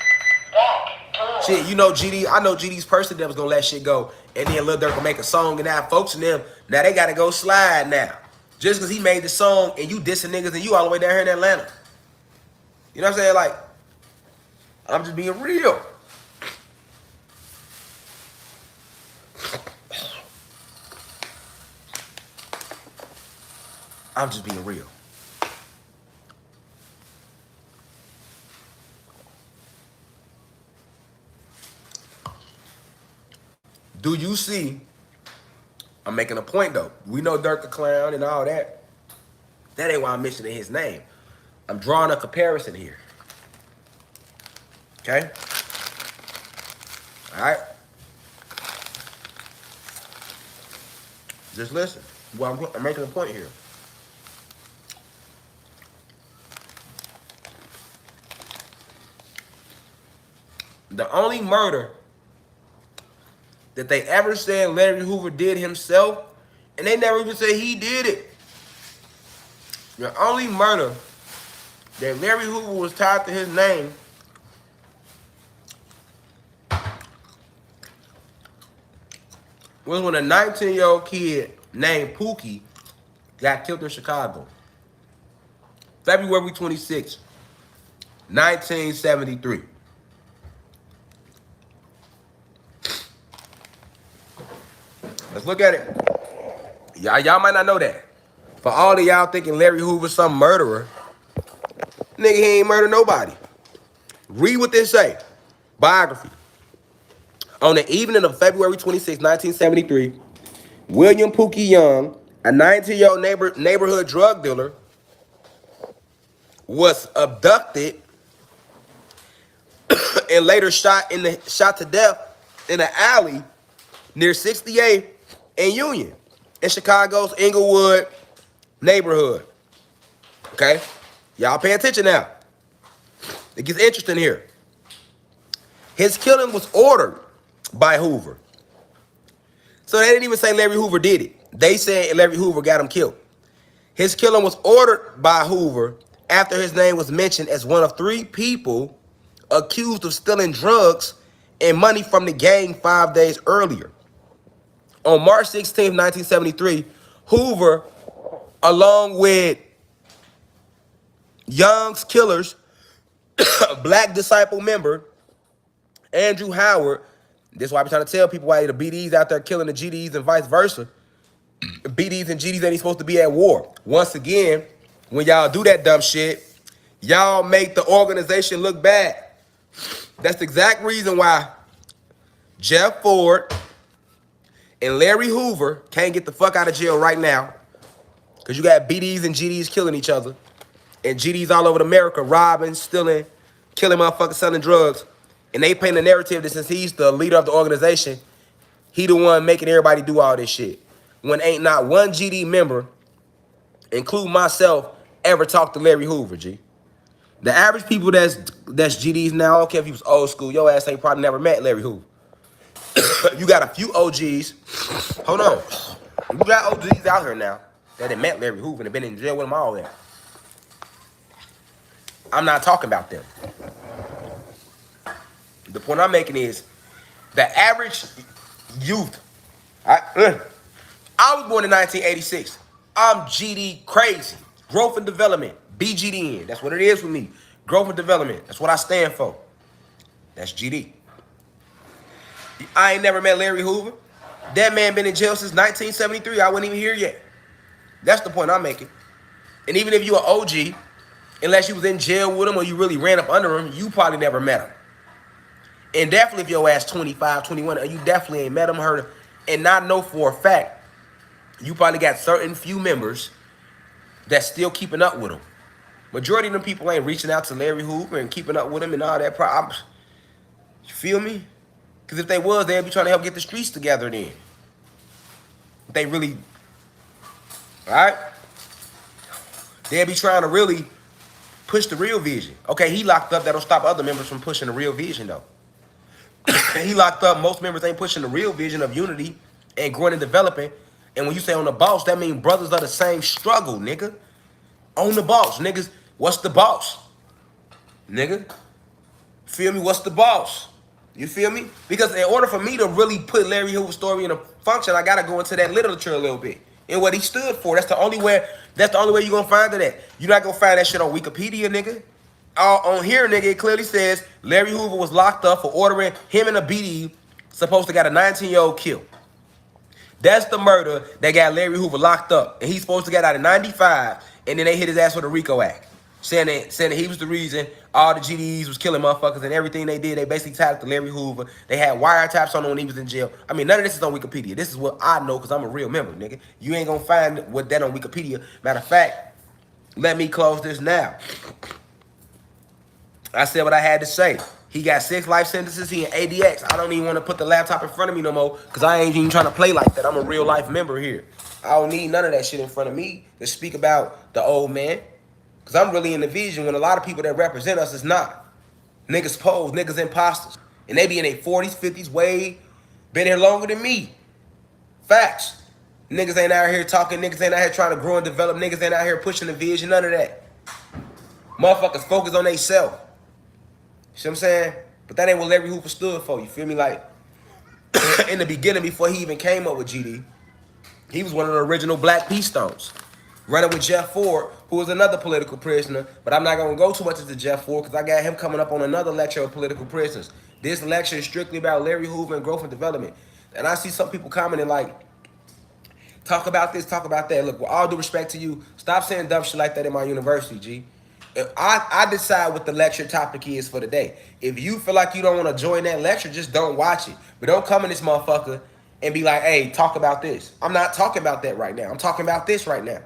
Shit, you know GD, I know GD's person that was gonna let shit go. And then Lil Durk will make a song and now folks and them, now they gotta go slide now. Just cause he made the song and you dissing niggas and you all the way down here in Atlanta. You know what I'm saying? Like, I'm just being real. I'm just being real. Do you see? I'm making a point though. We know Durk the clown and all that. That ain't why I'm mentioning his name. I'm drawing a comparison here. Okay? All right? Just listen. Well, I'm making a point here. The only murder that they ever said Larry Hoover did himself, and they never even say he did it. The only murder that Larry Hoover was tied to his name was when a 19-year-old kid named Pookie got killed in Chicago. February 26, 1973. Let's look at it. Y'all might not know that. For all of y'all thinking Larry Hoover some murderer, nigga, he ain't murder nobody. Read what they say. Biography. On the evening of February 26, 1973, William Pookie Young, a 19-year-old neighborhood drug dealer, was abducted and later shot to death in an alley near 68th and Union in Chicago's Inglewood neighborhood. Okay? Y'all pay attention now. It gets interesting here. His killing was ordered by Hoover. So they didn't even say Larry Hoover did it. They said Larry Hoover got him killed. His killing was ordered by Hoover after his name was mentioned as one of 3 people accused of stealing drugs and money from the gang 5 days earlier. On March 16, 1973, Hoover, along with Young's killers, Black Disciple member Andrew Howard, this is why I'm trying to tell people why the BDs out there killing the GDs and vice versa. BDs and GDs ain't supposed to be at war. Once again, when y'all do that dumb shit, y'all make the organization look bad. That's the exact reason why Jeff Ford and Larry Hoover can't get the fuck out of jail right now. Because you got BDs and GDs killing each other. And GDs all over America robbing, stealing, killing motherfuckers, selling drugs. And they paint the narrative that since he's the leader of the organization, he the one making everybody do all this shit. When ain't not one GD member, including myself, ever talked to Larry Hoover, G. The average people that's GDs now, I don't care if he was old school, your ass ain't probably never met Larry Hoover. You got a few OGs. Hold on. You got OGs out here now that have met Larry Hoover and have been in jail with him all that. I'm not talking about them. The point I'm making is the average youth. I was born in 1986. I'm GD crazy. Growth and development. BGDN. That's what it is for me. Growth and development. That's what I stand for. That's GD. I ain't never met Larry Hoover. That man been in jail since 1973. I wasn't even here yet. That's the point I'm making. And even if you an OG, unless you was in jail with him or you really ran up under him, you probably never met him. And definitely if your ass 25, 21, you definitely ain't met him, heard him. And not know for a fact, you probably got certain few members that's still keeping up with him. Majority of them people ain't reaching out to Larry Hoover and keeping up with him and all that. You feel me? Because if they was, they'd be trying to help get the streets together then. They really, all right? They'd be trying to really push the real vision. Okay, he locked up. That'll stop other members from pushing the real vision, though. He locked up. Most members ain't pushing the real vision of unity and growing and developing. And when you say on the boss, that means brothers are the same struggle, nigga. On the boss, niggas. What's the boss? Nigga. Feel me? What's the boss? You feel me? Because in order for me to really put Larry Hoover's story in a function, I gotta go into that literature a little bit and what he stood for. That's the only way you're gonna find it at. You're not gonna find that shit on Wikipedia, nigga. On here, nigga, it clearly says Larry Hoover was locked up for ordering him and a BD supposed to got a 19-year-old killed. That's the murder that got Larry Hoover locked up. And he's supposed to get out in 95, and then they hit his ass with a RICO Act. Saying that he was the reason all the GDs was killing motherfuckers and everything they did, they basically tied it to Larry Hoover. They had wiretaps on him when he was in jail. I mean, none of this is on Wikipedia. This is what I know because I'm a real member, nigga. You ain't gonna find what that on Wikipedia. Matter of fact, let me close this now. I said what I had to say. He got 6 life sentences. He in ADX. I don't even want to put the laptop in front of me no more because I ain't even trying to play like that. I'm a real life member here. I don't need none of that shit in front of me to speak about the old man because I'm really in the vision when a lot of people that represent us is not. Niggas pose, niggas imposters. And they be in their 40s, 50s, way been here longer than me. Facts. Niggas ain't out here talking. Niggas ain't out here trying to grow and develop. Niggas ain't out here pushing the vision. None of that. Motherfuckers focus on they self. You see what I'm saying? But that ain't what Larry Hoover stood for. You feel me? Like, in the beginning, before he even came up with GD, he was one of the original Black Peace Stones. Running with Jeff Ford, who was another political prisoner. But I'm not going to go too much into Jeff Ford because I got him coming up on another lecture of political prisoners. This lecture is strictly about Larry Hoover and growth and development. And I see some people commenting like, talk about this, talk about that. Look, with all due respect to you, stop saying dumb shit like that in my university, G. I decide what the lecture topic is for the day. If you feel like you don't want to join that lecture, just don't watch it. But don't come in this motherfucker and be like, hey, talk about this. I'm not talking about that right now. I'm talking about this right now.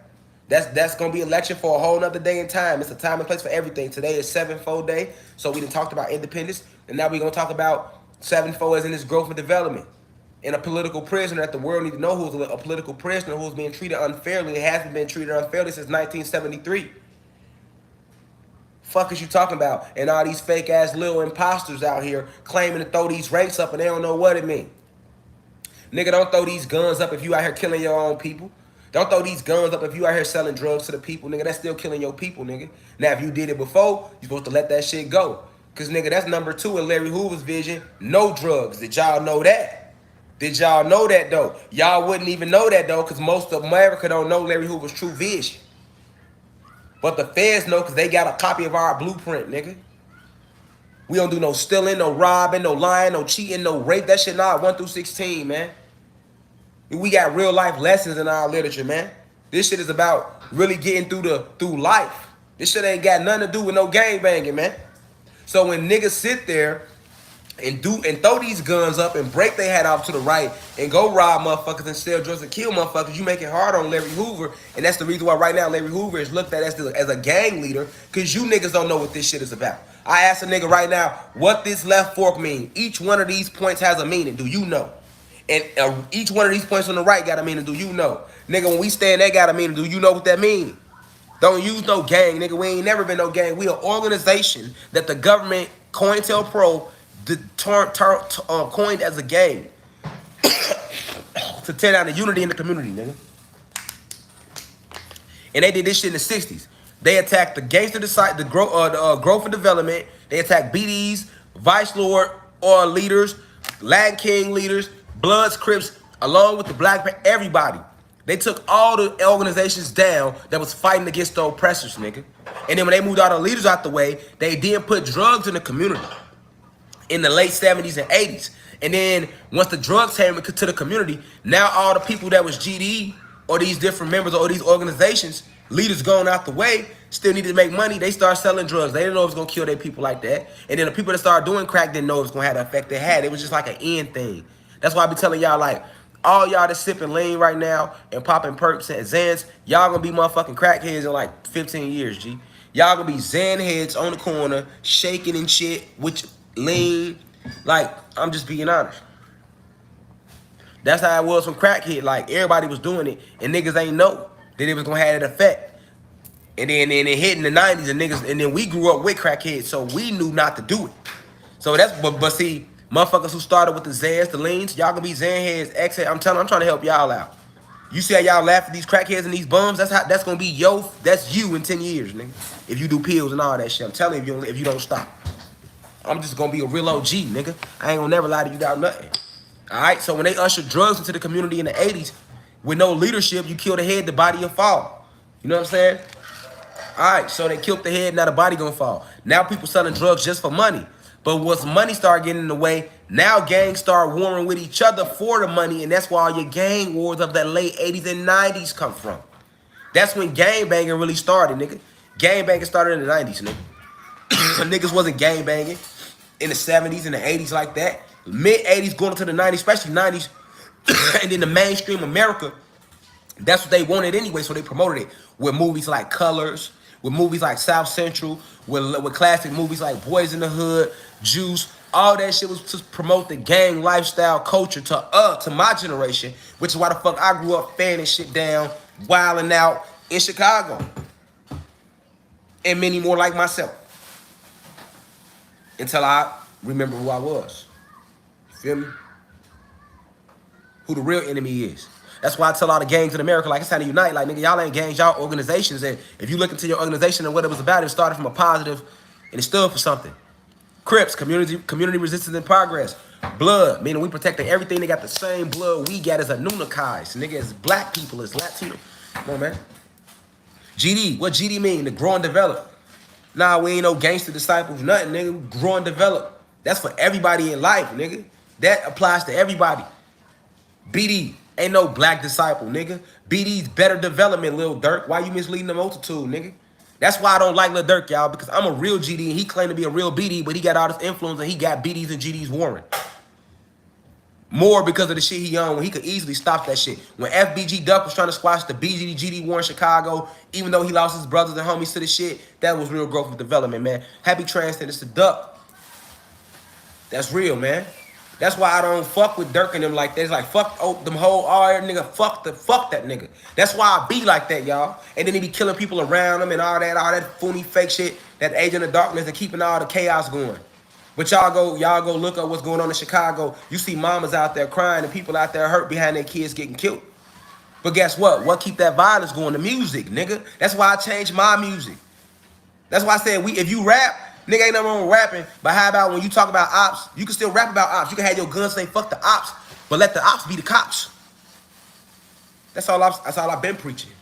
That's gonna be a lecture for a whole nother day and time. It's a time and place for everything. Today is 7-4 day, so we done talked about independence, and now we're gonna talk about 7-4 as in this growth and development. And a political prisoner that the world need to know who's a political prisoner who's being treated unfairly. It hasn't been treated unfairly since 1973. Fuck is you talking about? And all these fake ass little imposters out here claiming to throw these ranks up and they don't know what it means. Nigga, don't throw these guns up if you out here killing your own people. Don't throw these guns up if you out here selling drugs to the people, nigga. That's still killing your people, nigga. Now, if you did it before, you supposed to let that shit go. Cause nigga, that's number 2 in Larry Hoover's vision. No drugs. Did y'all know that? Did y'all know that though? Y'all wouldn't even know that though, cause most of America don't know Larry Hoover's true vision. But the feds know because they got a copy of our blueprint, nigga. We don't do no stealing, no robbing, no lying, no cheating, no rape. That shit not 1 through 16, man. We got real life lessons in our literature, man. This shit is about really getting through life. This shit ain't got nothing to do with no gang banging, man. So when niggas sit there and throw these guns up and break their head off to the right and go rob motherfuckers and sell drugs and kill motherfuckers, you make it hard on Larry Hoover. And that's the reason why right now Larry Hoover is looked at as a gang leader, because you niggas don't know what this shit is about. I ask a nigga right now what this left fork mean. Each one of these points has a meaning. Do you know? And each one of these points on the right got a meaning. Do you know? Nigga, when we stand there got a meaning. Do you know what that mean? Don't use no gang, nigga. We ain't never been no gang. We an organization that the government, COINTELPRO, coined as a gang to tear down the unity in the community, nigga. And they did this shit in the 60s. They attacked the gangster the growth and development. They attacked BDs, Vice Lord, or leaders, Latin King leaders, Bloods, Crips, along with the Black, everybody. They took all the organizations down that was fighting against the oppressors, nigga. And then when they moved all the leaders out the way, they then put drugs in the community in the late 70s and 80s. And then once the drugs came to the community, now all the people that was GD or these different members or these organizations, leaders going out the way, still needed to make money. They start selling drugs. They didn't know it was going to kill their people like that. And then the people that started doing crack didn't know it was going to have the effect they had. It was just like an end thing. That's why I be telling y'all, like, all y'all that's sipping lean right now and popping perks and Xans, y'all gonna be motherfucking crackheads in like 15 years, G. Y'all gonna be Xan heads on the corner, shaking and shit, which lean. Like, I'm just being honest. That's how it was from crackhead. Like, everybody was doing it, and niggas ain't know that it was gonna have that effect. And then it hit in the 90s, and niggas, and then we grew up with crackheads, so we knew not to do it. So that's, but see, motherfuckers who started with the Xans, the leans, y'all gonna be Xan heads, X-head. I'm trying to help y'all out. You see how y'all laugh at these crackheads and these bums? That's gonna be that's you in 10 years, nigga. If you do pills and all that shit. I'm telling you, if you don't stop. I'm just gonna be a real OG, nigga. I ain't gonna never lie to you about nothing. Alright, so when they ushered drugs into the community in the 80s, with no leadership, you kill the head, the body will fall. You know what I'm saying? Alright, so they killed the head, now the body gonna fall. Now people selling drugs just for money. But once money start getting in the way, now gangs start warring with each other for the money, and that's where all your gang wars of the late 80s and 90s come from. That's when gang banging really started, nigga. Gang banging started in the 90s, nigga. Niggas wasn't gang banging in the 70s and the 80s like that. Mid 80s going into the 90s, especially 90s, and then the mainstream America, that's what they wanted anyway, so they promoted it with movies like Colors, with movies like South Central, with classic movies like Boys in the Hood, Juice. All that shit was to promote the gang lifestyle culture to my generation, which is why the fuck I grew up fanning shit down, wilding out in Chicago. And many more like myself. Until I remember who I was. You feel me? Who the real enemy is. That's why I tell all the gangs in America, like, it's time to unite. Like, nigga, y'all ain't gangs, y'all organizations. And if you look into your organization and what it was about, it started from a positive and it stood for something. Crips, community resistance and progress. Blood, meaning we protecting everything. They got the same blood we got as a Nunakais. Nigga, as black people, as Latino. Come on, man. GD, what GD mean? To grow and develop. Nah, we ain't no gangster disciples, nothing, nigga. We grow and develop. That's for everybody in life, nigga. That applies to everybody. BD, ain't no black disciple, nigga. BD's better development, Lil Durk. Why you misleading the multitude, nigga? That's why I don't like Lil Durk, y'all, because I'm a real GD and he claimed to be a real BD, but he got all this influence and he got BDs and GDs warring. More because of the shit he owned when he could easily stop that shit. When FBG Duck was trying to squash the BGD GD war in Chicago, even though he lost his brothers and homies to the shit, that was real growth and development, man. Happy Transcendence to Duck. That's real, man. That's why I don't fuck with Dirk and them like that. It's like, fuck them whole nigga, fuck that nigga. That's why I be like that, y'all. And then he be killing people around him and all that phony fake shit, that agent of darkness and keeping all the chaos going. But y'all go look up what's going on in Chicago. You see mamas out there crying and people out there hurt behind their kids getting killed. But guess what? What keep that violence going? The music, nigga. That's why I changed my music. That's why I said if you rap, nigga ain't nothing wrong with rapping. But how about when you talk about ops, you can still rap about ops. You can have your gun say fuck the ops, but let the ops be the cops. That's all I've been preaching.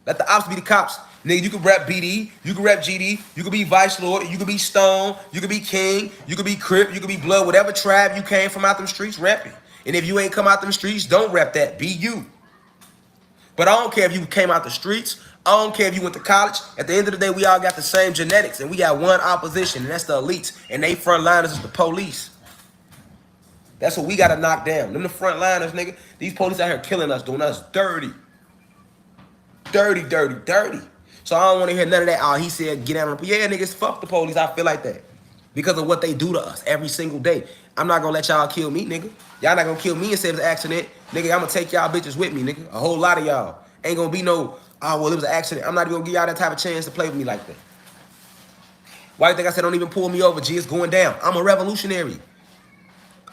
Let the ops be the cops. Nigga, you can rap BD, you can rap GD, you can be Vice Lord, you can be Stone, you can be King, you can be Crip, you can be Blood, whatever tribe you came from out them streets, rap it. And if you ain't come out them streets, don't rap that, be you. But I don't care if you came out the streets, I don't care if you went to college. At the end of the day, we all got the same genetics, and we got one opposition, and that's the elites, and they frontliners is the police. That's what we gotta knock down. Them the frontliners, nigga. These police out here killing us, doing us dirty. Dirty, dirty, dirty. So I don't want to hear none of that. Oh, he said get out. Yeah, niggas, fuck the police. I feel like that. Because of what they do to us every single day. I'm not going to let y'all kill me, nigga. Y'all not going to kill me and say it was an accident. Nigga, I'm going to take y'all bitches with me, nigga. A whole lot of y'all. Ain't going to be no, oh, well, it was an accident. I'm not even going to give y'all that type of chance to play with me like that. Why you think I said don't even pull me over, G? It's going down. I'm a revolutionary.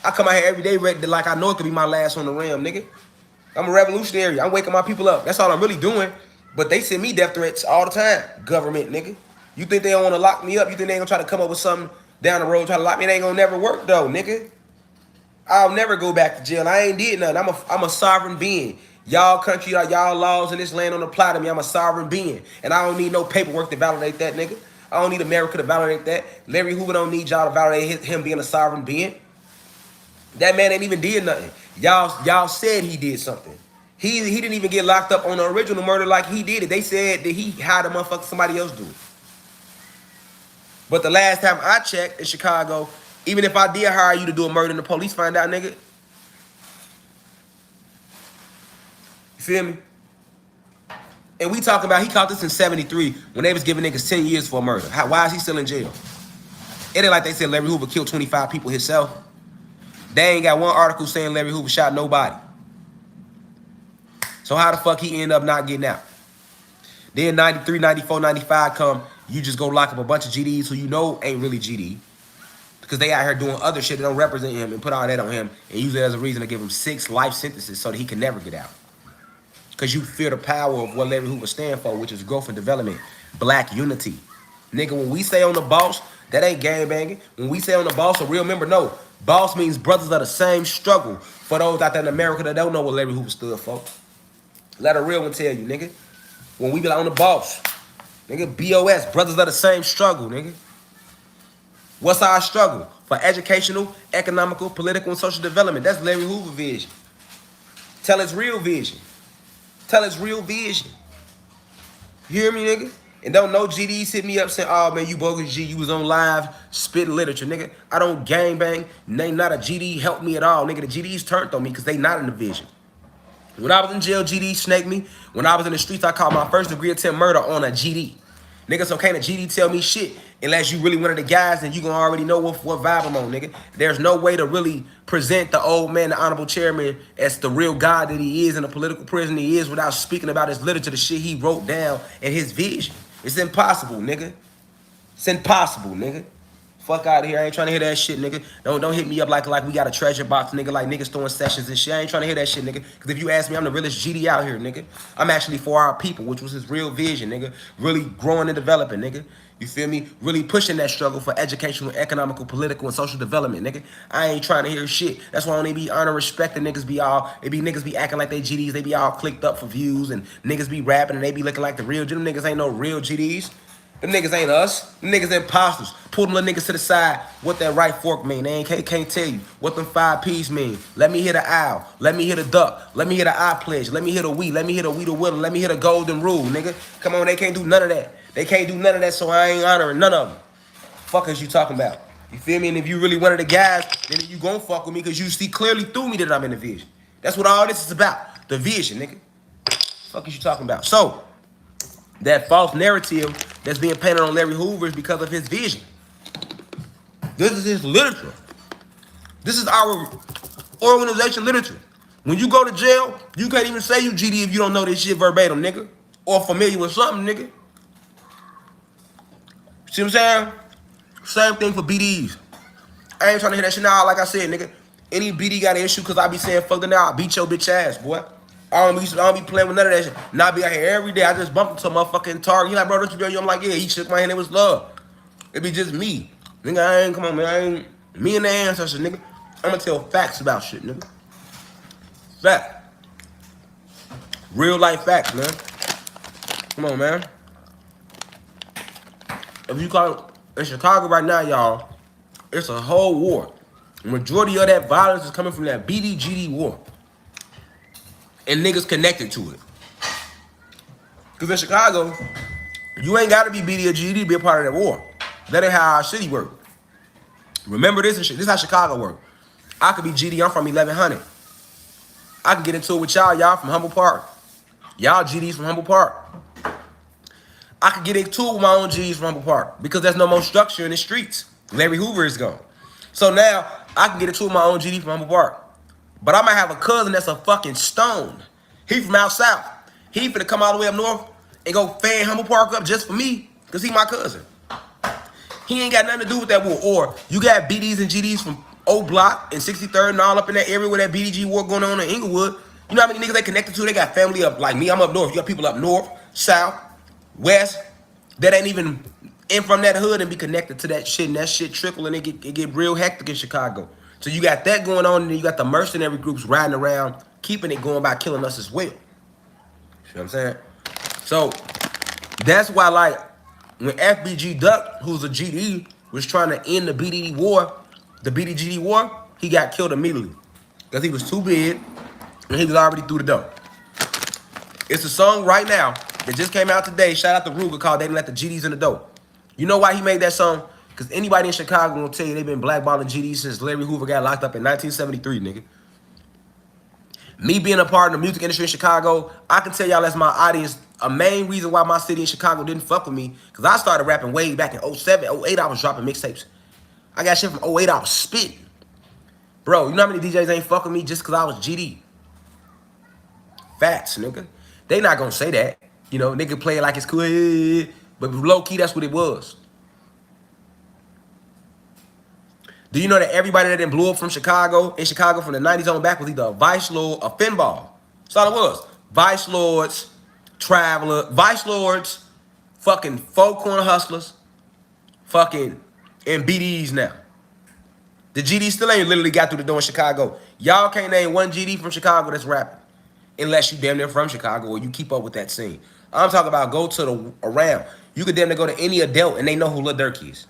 I come out here every day ready to, like I know it could be my last on the rim, nigga. I'm a revolutionary. I'm waking my people up. That's all I'm really doing. But they send me death threats all the time. Government, nigga. You think they don't want to lock me up? You think they ain't gonna try to come up with something down the road, try to lock me? It ain't gonna never work though, nigga. I'll never go back to jail. I ain't did nothing. I'm a sovereign being. Y'all country, y'all laws in this land don't apply to me. I'm a sovereign being. And I don't need no paperwork to validate that, nigga. I don't need America to validate that. Larry Hoover don't need y'all to validate him being a sovereign being. That man ain't even did nothing. Y'all said he did something. He didn't even get locked up on the original murder like he did it. They said that he had a motherfucker somebody else do it. But the last time I checked in Chicago, even if I did hire you to do a murder and the police find out, nigga. You feel me? And we talking about, he caught this in 73 when they was giving niggas 10 years for a murder. Why is he still in jail? It ain't like they said Larry Hoover killed 25 people himself. They ain't got one article saying Larry Hoover shot nobody. So how the fuck he end up not getting out? Then 93, 94, 95 come, you just go lock up a bunch of GDs who you know ain't really GD. Because they out here doing other shit that don't represent him and put all that on him and use it as a reason to give him 6 life sentences so that he can never get out. Because you fear the power of what Larry Hoover stand for, which is growth and development, black unity. Nigga, when we say on the boss, that ain't gangbanging. When we say on the boss, a real member, no. Boss means brothers of the same struggle. For those out there in America that don't know what Larry Hoover stood for. Let a real one tell you, nigga. When we be like on the boss, nigga, BOS, brothers of the same struggle, nigga. What's our struggle? For educational, economical, political, and social development. That's Larry Hoover vision. Tell his real vision. Tell his real vision. You hear me, nigga? And don't no GDs hit me up saying, oh, man, you bogus G. You was on live spitting literature, nigga. I don't gangbang. They not a GD help me at all, nigga. The GDs turned on me because they not in the vision. When I was in jail, GD snaked me. When I was in the streets, I caught my first degree attempt murder on a GD. Nigga, so can't a GD tell me shit unless you really one of the guys and you gonna already know what vibe I'm on, nigga. There's no way to really present the old man, the honorable chairman, as the real God that he is in the political prison he is without speaking about his literature, the shit he wrote down and his vision. It's impossible, nigga. It's impossible, nigga. Fuck out of here. I ain't trying to hear that shit, nigga. Don't hit me up like we got a treasure box, nigga, like niggas throwing sessions and shit. I ain't trying to hear that shit, nigga. Because if you ask me, I'm the realest GD out here, nigga. I'm actually for our people, which was his real vision, nigga. Really growing and developing, nigga. You feel me? Really pushing that struggle for educational, economical, political, and social development, nigga. I ain't trying to hear shit. That's why when they be honor, respect, and niggas be all, niggas be acting like they GDs. They be all clicked up for views, and niggas be rapping, and they be looking like the real, them niggas ain't no real GDs. Them niggas ain't us. Them niggas imposters. Pull them little niggas to the side. What that right fork mean? They ain't can't tell you. What them 5 P's mean? Let me hit a owl. Let me hit a duck. Let me hit a I pledge. Let me hit a we. Let me hit a we the willing. Let me hit a golden rule, nigga. Come on, they can't do none of that. They can't do none of that, so I ain't honoring none of them. Fuck is you talking about? You feel me? And if you really one of the guys, then you gon' fuck with me because you see clearly through me that I'm in the vision. That's what all this is about. The vision, nigga. Fuck is you talking about? So, that false narrative that's being painted on Larry Hoover is because of his vision. This is his literature. This is our organization literature. When you go to jail, you can't even say you GD if you don't know this shit verbatim, nigga. Or familiar with something, nigga. See what I'm saying? Same thing for BDs. I ain't trying to hear that shit now. Like I said, nigga, any BD got an issue because I be saying fuck the now, I beat your bitch ass, boy. I don't be playing with none of that shit. Now I be out here every day. I just bumped into a motherfucking target. He like, bro, don't you be on you? I'm like, yeah, he shook my hand. It was love. It be just me. Nigga, I ain't, come on, man. I ain't, me and the ancestors, nigga. I'm gonna tell facts about shit, nigga. Fact. Real life facts, man. Come on, man. If you call it, in Chicago right now, y'all, it's a whole war. The majority of that violence is coming from that BDGD war. And niggas connected to it. Because in Chicago, you ain't got to be BD or GD to be a part of that war. That ain't how our city work. Remember this and shit. This is how Chicago work. I could be GD. I'm from 1100. I can get into it with y'all. Y'all from Humble Park. Y'all GDs from Humble Park. I could get into it with my own GDs from Humble Park because there's no more structure in the streets. Larry Hoover is gone. So now I can get into it with my own GD from Humble Park. But I might have a cousin that's a fucking stone. He from out south. He finna come all the way up north and go fan Humble Park up just for me because he my cousin. He ain't got nothing to do with that war. Or you got BDs and GDs from O Block and 63rd and all up in that area where that BDG war going on in Inglewood. You know how many niggas they connected to? They got family up like me. I'm up north. You got people up north, south, west that ain't even in from that hood and be connected to that shit. And that shit trickle and it get real hectic in Chicago. So you got that going on, and then you got the mercenary groups riding around, keeping it going by killing us as well. You know what I'm saying? So that's why, like, when FBG Duck, who's a GD, was trying to end the BDD war, the BDGD war, he got killed immediately. Because he was too big, and he was already through the door. It's a song right now that just came out today, shout out to Ruger, called They Didn't Let the GDs in the Door. You know why he made that song? Because anybody in Chicago will tell you they've been blackballing GD since Larry Hoover got locked up in 1973, nigga. Me being a part of the music industry in Chicago, I can tell y'all as my audience, a main reason why my city in Chicago didn't fuck with me, because I started rapping way back in 07, 08, I was dropping mixtapes. I got shit from 08, I was spitting. Bro, you know how many DJs ain't fuck with me just because I was GD? Facts, nigga. They not gonna say that. You know, nigga play it like it's cool, but low-key, that's what it was. Do you know that everybody that done blew up from Chicago, in Chicago from the 90s on back was either a Vice Lord or Finball? That's all it was. Vice Lords, Traveler, Vice Lords, fucking Four Corner Hustlers, fucking, and BDs now. The GD still ain't literally got through the door in Chicago. Y'all can't name one GD from Chicago that's rapping. Unless you damn near from Chicago or you keep up with that scene. I'm talking about go to the around. You could damn near go to any adult and they know who Lil Durk is.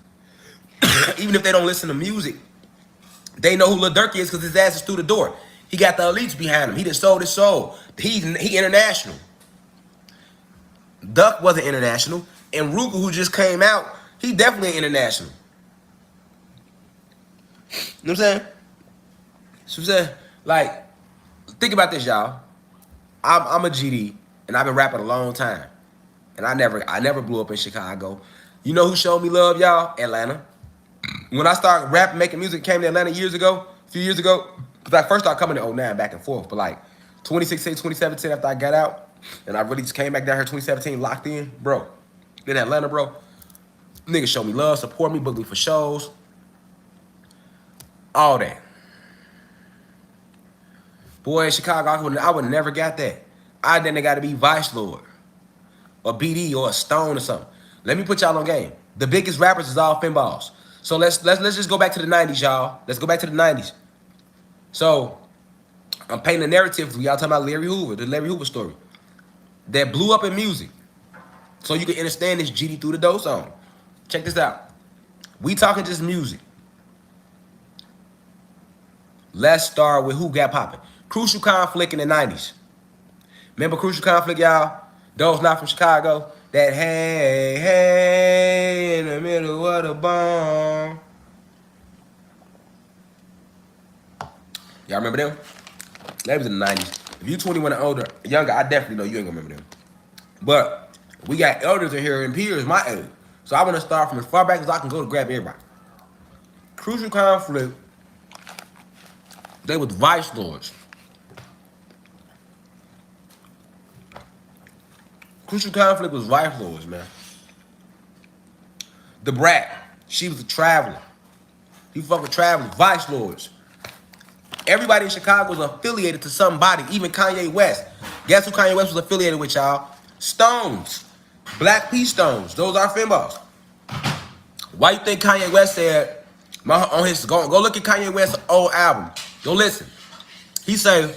Even if they don't listen to music, they know who Lil Durk is because his ass is through the door. He got the elites behind him. He done sold his soul. He international. Duck wasn't international. And Ruger, who just came out, he definitely international. You know what I'm saying? So I'm saying, like, think about this, y'all. I'm a GD, and I've been rapping a long time. And I never blew up in Chicago. You know who showed me love, y'all? Atlanta. When I started rapping, making music, came to Atlanta a few years ago, because I first started coming to 09 back and forth, but like 2016, 2017, after I got out, and I really just came back down here 2017, locked in, bro. In Atlanta, bro, niggas showed me love, support me, book me for shows, all that. Boy, in Chicago, I would never got that. I then got to be Vice Lord, or BD, or a Stone or something. Let me put y'all on game. The biggest rappers is all Finballs. So let's just go back to the 90s, y'all. Let's go back to the 90s. So I'm painting a narrative for y'all talking about Larry Hoover, the Larry Hoover story that blew up in music. So you can understand this GD through the door song. Check this out. We talking just music. Let's start with who got popping. Crucial Conflict in the 90s. Remember Crucial Conflict, y'all? Those not from Chicago. That hey, hey, in the middle of the bomb. Y'all remember them? That was in the 90s. If you 21 and older, younger, I definitely know you ain't gonna remember them. But we got elders in here and peers my age. So I want to start from as far back as I can go to grab everybody. Crucial Conflict, they was vice lords. Crucial Conflict was vice lords, man. The Brat, she was a traveler. He fuck with travelers, vice lords. Everybody in Chicago was affiliated to somebody, even Kanye West. Guess who Kanye West was affiliated with, y'all? Stones. Black P Stones. Those are females. Why you think Kanye West said, on his, go look at Kanye West's old album. Go listen. He said,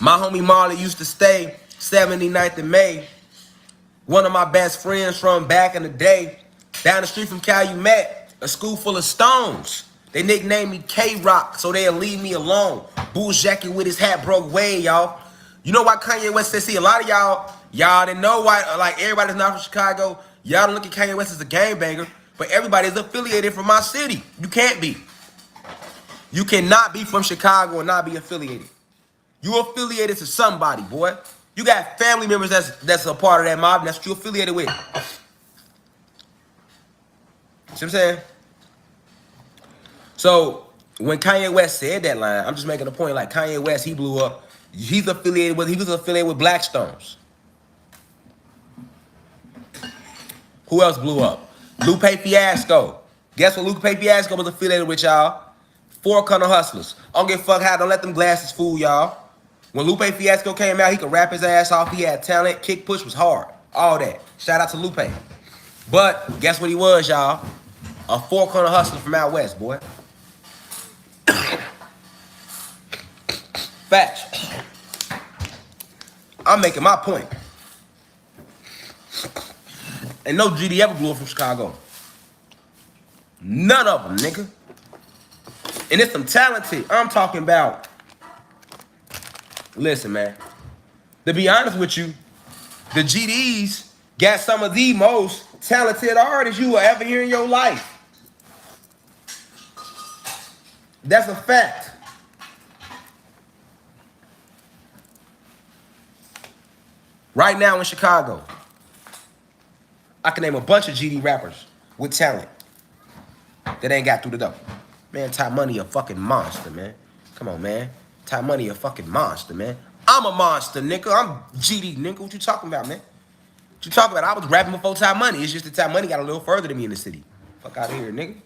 my homie Marley used to stay 79th and May. One of my best friends from back in the day. Down the street from Calumet, a school full of stones. They nicknamed me K-Rock, so they'll leave me alone. Bull jacket with his hat broke way, y'all. You know why Kanye West said, see, a lot of y'all didn't know why, like everybody that's not from Chicago, y'all don't look at Kanye West as a gangbanger, but everybody is affiliated from my city. You can't be. You cannot be from Chicago and not be affiliated. You affiliated to somebody, boy. You got family members that's a part of that mob, and that's what you affiliated with. See what I'm saying? So when Kanye West said that line, I'm just making a point. Like Kanye West, he blew up. He was affiliated with Blackstones. Who else blew up? Lupe Fiasco. Guess what Lupe Fiasco was affiliated with, y'all? Four Corner Hustlers. I don't give a fuck how. Don't let them glasses fool y'all. When Lupe Fiasco came out, he could rap his ass off. He had talent. Kick push was hard. All that. Shout out to Lupe. But guess what he was, y'all? A Four Corner Hustler from out west, boy. Facts. I'm making my point. And no GD ever blew up from Chicago. None of them, nigga. And it's some talented. I'm talking about. Listen, man. To be honest with you, the GDs got some of the most talented artists you will ever hear in your life. That's a fact. Right now in Chicago, I can name a bunch of GD rappers with talent that ain't got through the door. Man, Ty Money a fucking monster, man. Come on, man. Ty Money a fucking monster, man. I'm a monster, nigga. I'm GD, nigga. What you talking about, man? What you talking about? I was rapping before Ty Money. It's just that Ty Money got a little further than me in the city. Fuck out of here, nigga.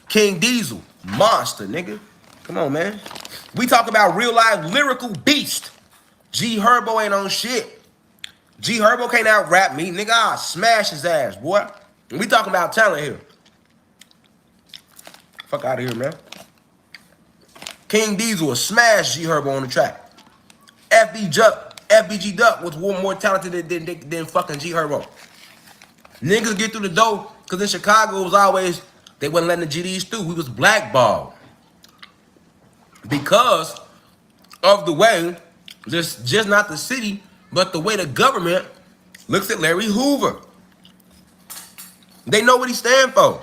King Diesel, monster, nigga. Come on, man. We talk about real life lyrical beast. G Herbo ain't on shit. G Herbo can't out rap me, nigga. I'll smash his ass, boy. And we talking about talent here. Fuck out of here, man. King Diesel will smash G Herbo on the track. FBG Duck was more talented than fucking G Herbo. Niggas get through the door, because in Chicago it was always, they wasn't letting the GDs through. We was blackballed. Because of the way, just not the city, but the way the government looks at Larry Hoover. They know what he stand for.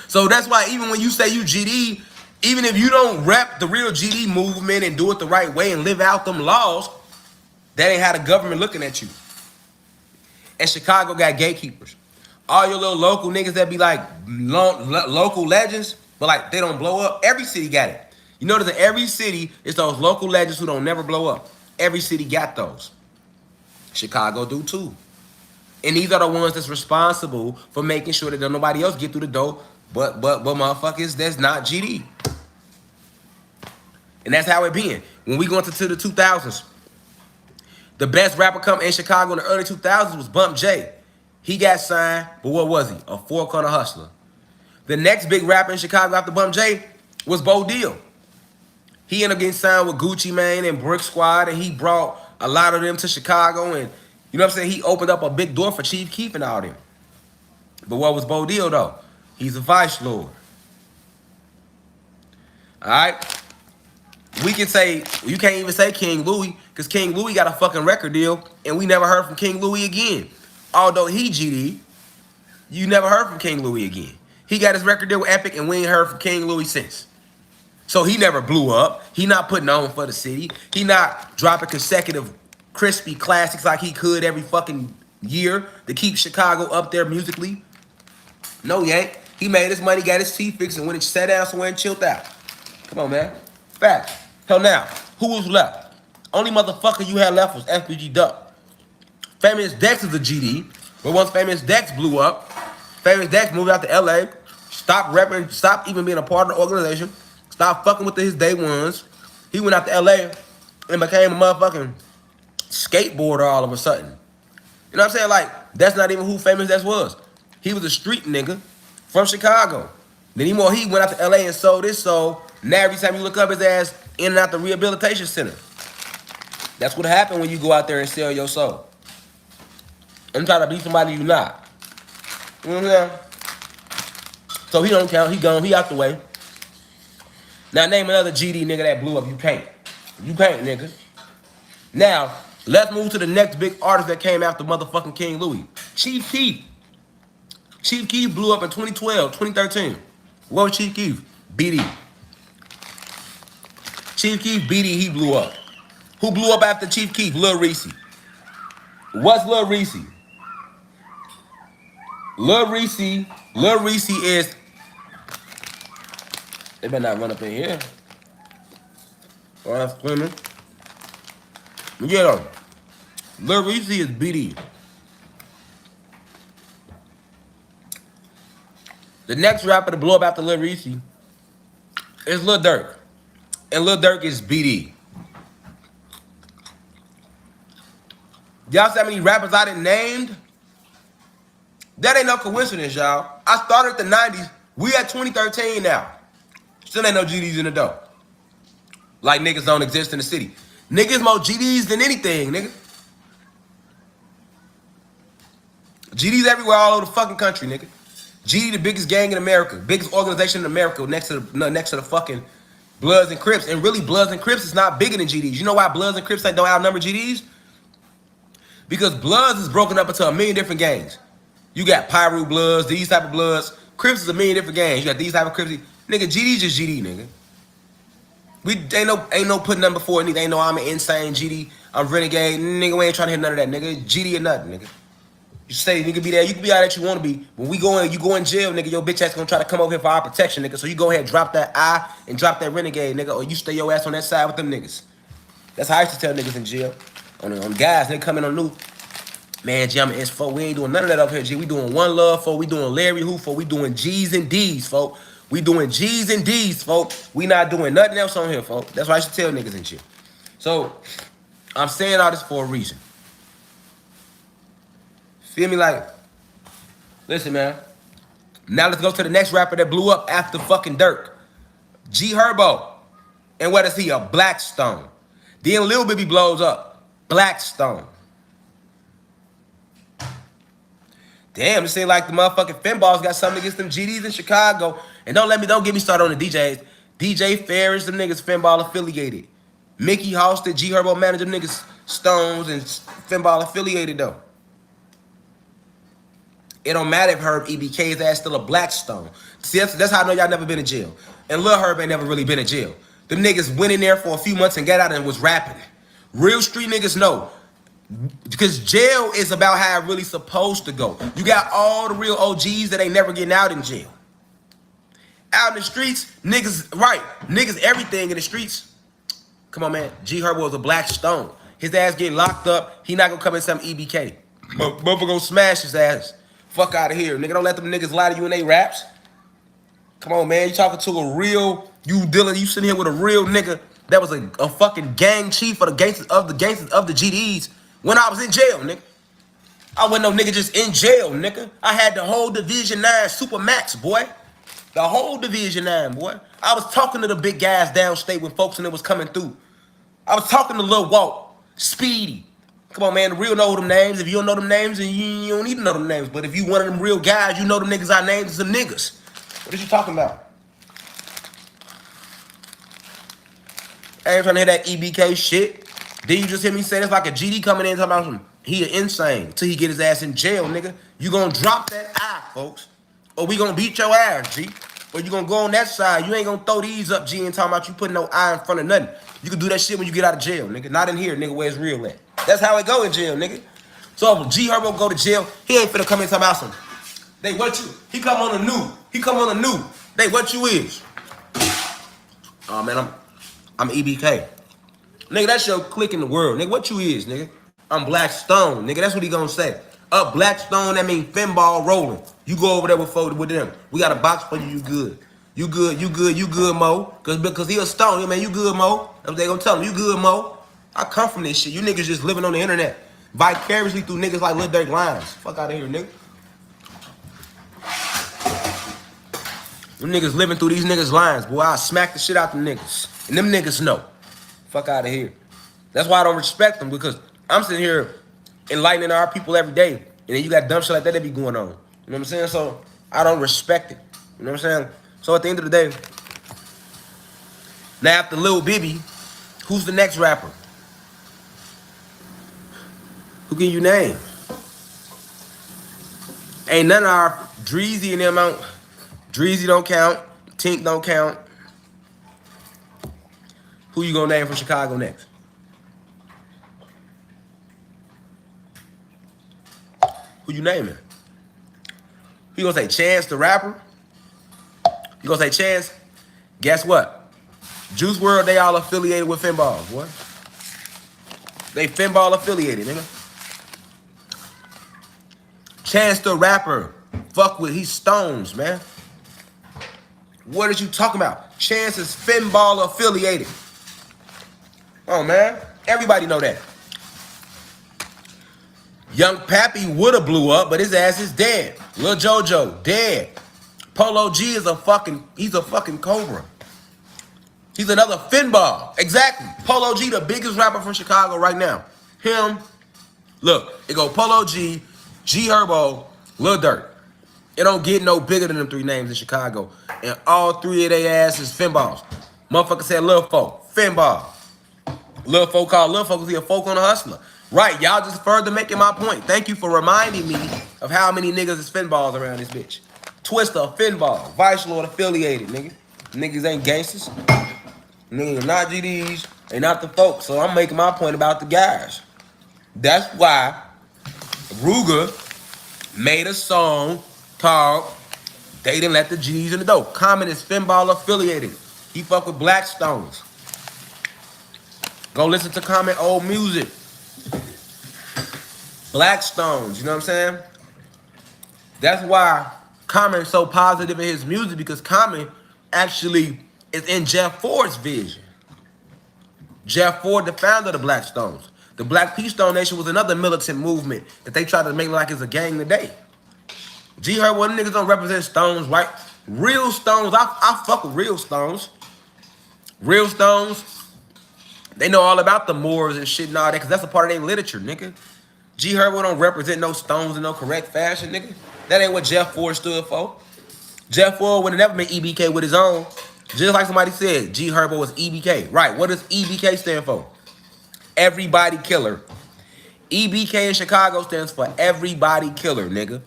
So that's why even when you say you GD, even if you don't rep the real GD movement and do it the right way and live out them laws, that ain't how the government looking at you. And Chicago got gatekeepers. All your little local niggas that be like local legends, but like they don't blow up. Every city got it. You notice that every city is those local legends who don't never blow up. Every city got those. Chicago do too. And these are the ones that's responsible for making sure that don't nobody else get through the door but motherfuckers that's not GD. And that's how it been. When we go into the 2000s, the best rapper come in Chicago in the early 2000s was Bump J. He got signed, but what was he? A Four Corner Hustler. The next big rapper in Chicago after Bump J was Bo Deal. He ended up getting signed with Gucci Mane and Brick Squad, and he brought a lot of them to Chicago, and you know what I'm saying? He opened up a big door for Chief Keef and all them. But what was Bo Deal though? He's a vice lord. All right? We can say, you can't even say King Louis, because King Louis got a fucking record deal, and we never heard from King Louis again. Although he GD, you never heard from King Louis again. He got his record deal with Epic, and we ain't heard from King Louis since. So he never blew up. He not putting on for the city. He not dropping consecutive crispy classics like he could every fucking year to keep Chicago up there musically. No, he ain't. He made his money, got his teeth fixed, and went and sat down somewhere and chilled out. Come on, man. Fact. Hell now, who was left? Only motherfucker you had left was FBG Duck. Famous Dex is a GD, but once Famous Dex blew up, Famous Dex moved out to LA, stopped rapping, stopped even being a part of the organization, stopped fucking with his day ones. He went out to LA and became a motherfucking skateboarder all of a sudden. You know what I'm saying? Like, that's not even who Famous Dex was. He was a street nigga from Chicago. Then he went out to LA and sold his soul. Now every time you look up his ass in and out the rehabilitation center. That's what happened when you go out there and sell your soul. I'm trying to be somebody you not. You know what I'm saying? So he don't count. He gone. He out the way. Now name another GD nigga that blew up. You can't. You can't, nigga. Now, let's move to the next big artist that came after motherfucking King Louis. Chief Keef. Chief Keef blew up in 2012, 2013. What was Chief Keef? BD. Chief Keef, BD, he blew up. Who blew up after Chief Keef? Lil Reese. What's Lil Reese? Lil Reese is... They better not run up in here. Or I'm screaming. Yeah, though. Lil Reese is BD. The next rapper to blow up after Lil Reese is Lil Durk. And Lil Durk is BD. Y'all see how many rappers I done named? That ain't no coincidence, y'all. I started the 90s. We at 2013 now. Still ain't no GDs in the door. Like niggas don't exist in the city. Niggas more GDs than anything, nigga. GDs everywhere all over the fucking country, nigga. GD the biggest gang in America. Biggest organization in America next to the fucking Bloods and Crips. And really, Bloods and Crips is not bigger than GDs. You know why Bloods and Crips don't outnumber GDs? Because Bloods is broken up into a million different gangs. You got Pyru Bloods, these type of Bloods. Crips is a million different gangs. You got these type of Crips. Nigga, GD just GD, nigga. We ain't no putting them before anything. Ain't no I'm an insane GD. I'm renegade. Nigga, we ain't trying to hear none of that, nigga. GD or nothing, nigga. You say you can be there, you can be out that you want to be. When we go in, you go in jail, nigga, your bitch ass gonna try to come over here for our protection, nigga. So you go ahead and drop that I and drop that renegade, nigga, or you stay your ass on that side with them niggas. That's how I used to tell niggas in jail. On guys, they come in on new. Man, G, I'm an S4. We ain't doing none of that up here, G. We doing One Love, for we doing Larry Who, for we doing G's and D's, folk. We doing G's and D's, folk. We not doing nothing else on here, folk. That's why I should tell niggas and shit. So, I'm saying all this for a reason. Feel me? Like, listen, man. Now let's go to the next rapper that blew up after fucking Dirk. G Herbo. And what is he? A Blackstone. Then Lil Baby blows up. Blackstone. Damn, it seems like the motherfucking Finballs got something against them GDs in Chicago. And don't get me started on the DJs. DJ Ferris, them niggas Finball affiliated. Mickey Halsted, G Herbo manager, them niggas Stones and Finball affiliated though. It don't matter if Herb EBK's ass still a Blackstone. See, that's how I know y'all never been in jail. And Lil Herb ain't never really been in jail. Them niggas went in there for a few months and got out and was rapping. Real street niggas know. Because jail is about how it really supposed to go. You got all the real OGs that ain't never getting out in jail. Out in the streets, niggas, right, niggas everything in the streets. Come on, man. G Herbo was a Blackstone. His ass getting locked up. He not gonna come in some EBK. Motherfucker gonna smash his ass. Fuck out of here. Nigga, don't let them niggas lie to you in they raps. Come on, man. You talking to a real, you sitting here with a real nigga that was a fucking gang chief for the gangsters of the GDs when I was in jail, nigga. I wasn't no nigga just in jail, nigga. I had the whole Division 9 Super Max, boy. The whole Division 9, boy. I was talking to the big guys downstate when folks and it was coming through. I was talking to Lil Walt. Speedy. Come on, man. The real know them names. If you don't know them names, then you don't need to know them names. But if you one of them real guys, you know them niggas our names is them niggas. What are you talking about? I ain't trying to hear that EBK shit. Then you just hear me say this like a GD coming in talking about some, he insane till he get his ass in jail, nigga. You gonna drop that eye, folks. Or we gonna beat your ass, G. Or you gonna go on that side. You ain't gonna throw these up, G, and talking about you putting no eye in front of nothing. You can do that shit when you get out of jail, nigga. Not in here, nigga, where it's real at. That's how it go in jail, nigga. So if G Herbo go to jail, he ain't finna come in talking about some. They what you? He come on the new. He come on the new. They what you is? Oh man, I'm EBK. Nigga, that's your clique in the world. Nigga, what you is, nigga? I'm Black Stone, nigga. That's what he gonna say. Up Black Stone, that mean Finball rolling. You go over there with them. We got a box for you, you good. You good, Mo. Because he a stone, man, you good, Mo. That's what they gonna tell him, you good, Mo. I come from this shit. You niggas just living on the internet. Vicariously through niggas like Lil Durk Lines. Fuck out of here, nigga. Them niggas living through these niggas' lines, boy. I smack the shit out them niggas. And them niggas know. Fuck out of here. That's why I don't respect them, because I'm sitting here enlightening our people every day. And then you got dumb shit like that be going on. You know what I'm saying? So I don't respect it. You know what I'm saying? So at the end of the day, now after Lil Bibby, who's the next rapper? Who can you name? Ain't none of our Dreezy and them out. Dreezy don't count. Tink don't count. Who you gonna name from Chicago next? Who you naming? You gonna say Chance the rapper? You gonna say Chance? Guess what? Juice WRLD, they all affiliated with Finball, boy. They Finball affiliated, nigga. Chance the rapper. Fuck with, he's Stones, man. What are you talking about? Chance is Finball affiliated. Oh, man. Everybody know that. Young Pappy woulda blew up, but his ass is dead. Lil JoJo, dead. Polo G is he's a fucking cobra. He's another Finball. Exactly. Polo G, the biggest rapper from Chicago right now. Him. Look, it go Polo G, G Herbo, Lil Durk. It don't get no bigger than them three names in Chicago. And all three of their asses Finballs. Motherfucker said Lil Folk, Finball. Lil Folk called Lil Folk because he a folk on a hustler. Right, y'all just further making my point. Thank you for reminding me of how many niggas is Finballs around this bitch. Twista, Finball, Vice Lord affiliated, nigga. Niggas ain't gangsters. Niggas not GDs. They not the folks. So I'm making my point about the guys. That's why Ruger made a song called They Didn't Let the G's in the Dope. Common is Finball affiliated. He fuck with Black Stones. Go listen to Common old music. Black Stones, you know what I'm saying? That's why Common's so positive in his music, because Common actually is in Jeff Ford's vision. Jeff Ford, the founder of the Black Stones. The Black Peace Stone Nation was another militant movement that they tried to make like it's a gang today. G Herb, well, them niggas don't represent Stones, right? Real Stones, I fuck with real Stones. Real Stones, they know all about the Moors and shit and all that, because that's a part of their literature, nigga. G Herbo don't represent no Stones in no correct fashion, nigga. That ain't what Jeff Ford stood for. Jeff Ford would have never been EBK with his own. Just like somebody said, G Herbo was EBK. Right, what does EBK stand for? Everybody Killer. EBK in Chicago stands for Everybody Killer, nigga.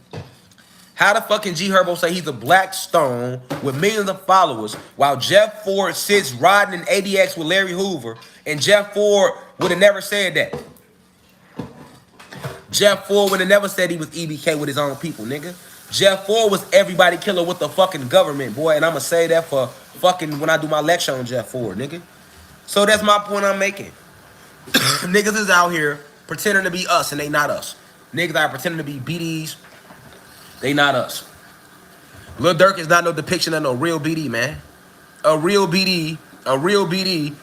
How the fuck can G Herbo say he's a Black Stone with millions of followers while Jeff Ford sits riding an ADX with Larry Hoover, and Jeff Ford would have never said that? Jeff Ford would have never said he was EBK with his own people, nigga. Jeff Ford was Everybody Killer with the fucking government, boy, and I'ma say that for fucking when I do my lecture on Jeff Ford, nigga. So that's my point I'm making. Niggas is out here pretending to be us, and they not us. Niggas are pretending to be BDs, they not us. Lil Durk is not no depiction of no real BD, man. A real BD,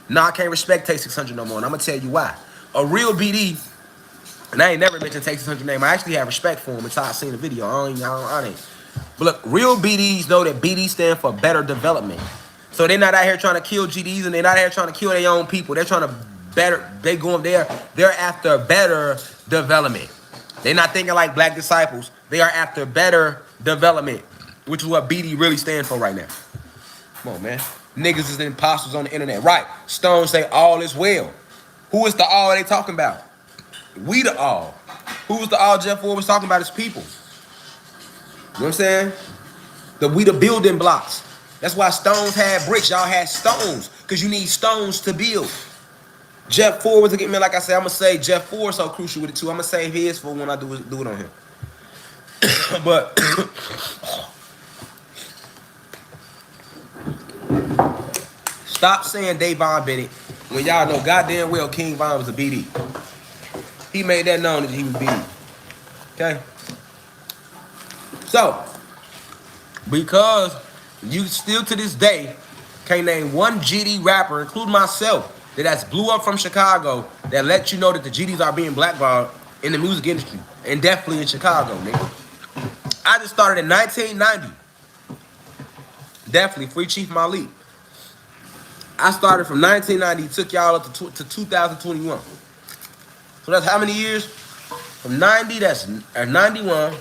nah, I can't respect Take 600 no more, and I'm gonna tell you why. A real BD, and I ain't never mentioned Take 600 name. I actually have respect for him until I seen the video. I ain't. But look, real BDs know that BD stand for better development. So they're not out here trying to kill GDs, and they're not out here trying to kill their own people. They're trying to better. They going there. They're after better development. They're not thinking like Black Disciples. They are after better development, which is what BD really stands for right now. Come on, man. Niggas is imposters on the internet. Right. Stone say all is well. Who is the all they talking about? We the all. Who was the all Jeff Ford was talking about? His people. You know what I'm saying? We the building blocks. That's why stones had bricks. Y'all had stones. Because you need stones to build. Jeff Ford was again, man, like I said, I'm gonna say Jeff Ford so crucial with it too. I'm gonna save his for when I do it on him. But stop saying Davon Bennett when y'all know goddamn well King Von was a BD. He made that known that he was BD. Okay? So, because you still to this day can't name one GD rapper, including myself, that's blew up from Chicago that let you know that the GDs are being blackballed in the music industry. And definitely in Chicago, nigga. I just started in 1990. Definitely, Free Chief Malik. I started from 1990, took y'all up to 2021. So that's how many years? From 90, that's 91.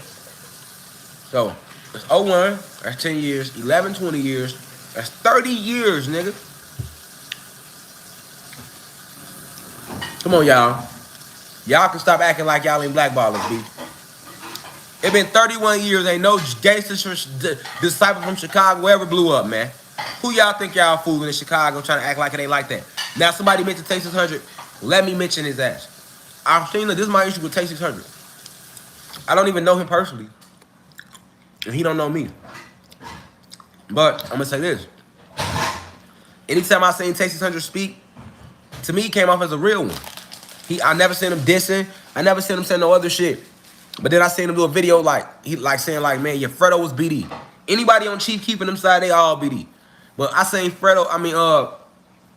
So, it's 01, that's 10 years, 11, 20 years. That's 30 years, nigga. Come on, y'all. Y'all can stop acting like y'all ain't blackballers, B. It been 31 years, ain't no gangster disciple from Chicago ever blew up, man. Who y'all think y'all fooling in Chicago trying to act like it ain't like that? Now, somebody mentioned Tay 600. Let me mention his ass. I've seen that this is my issue with Tay 600. I don't even know him personally. And he don't know me. But I'm going to say this. Anytime I seen Tay 600 speak, to me, he came off as a real one. I never seen him dissing. I never seen him say no other shit. But then I seen him do a video saying man, yeah, Fredo was BD. Anybody on Chief Keef and them side, they all BD. But I seen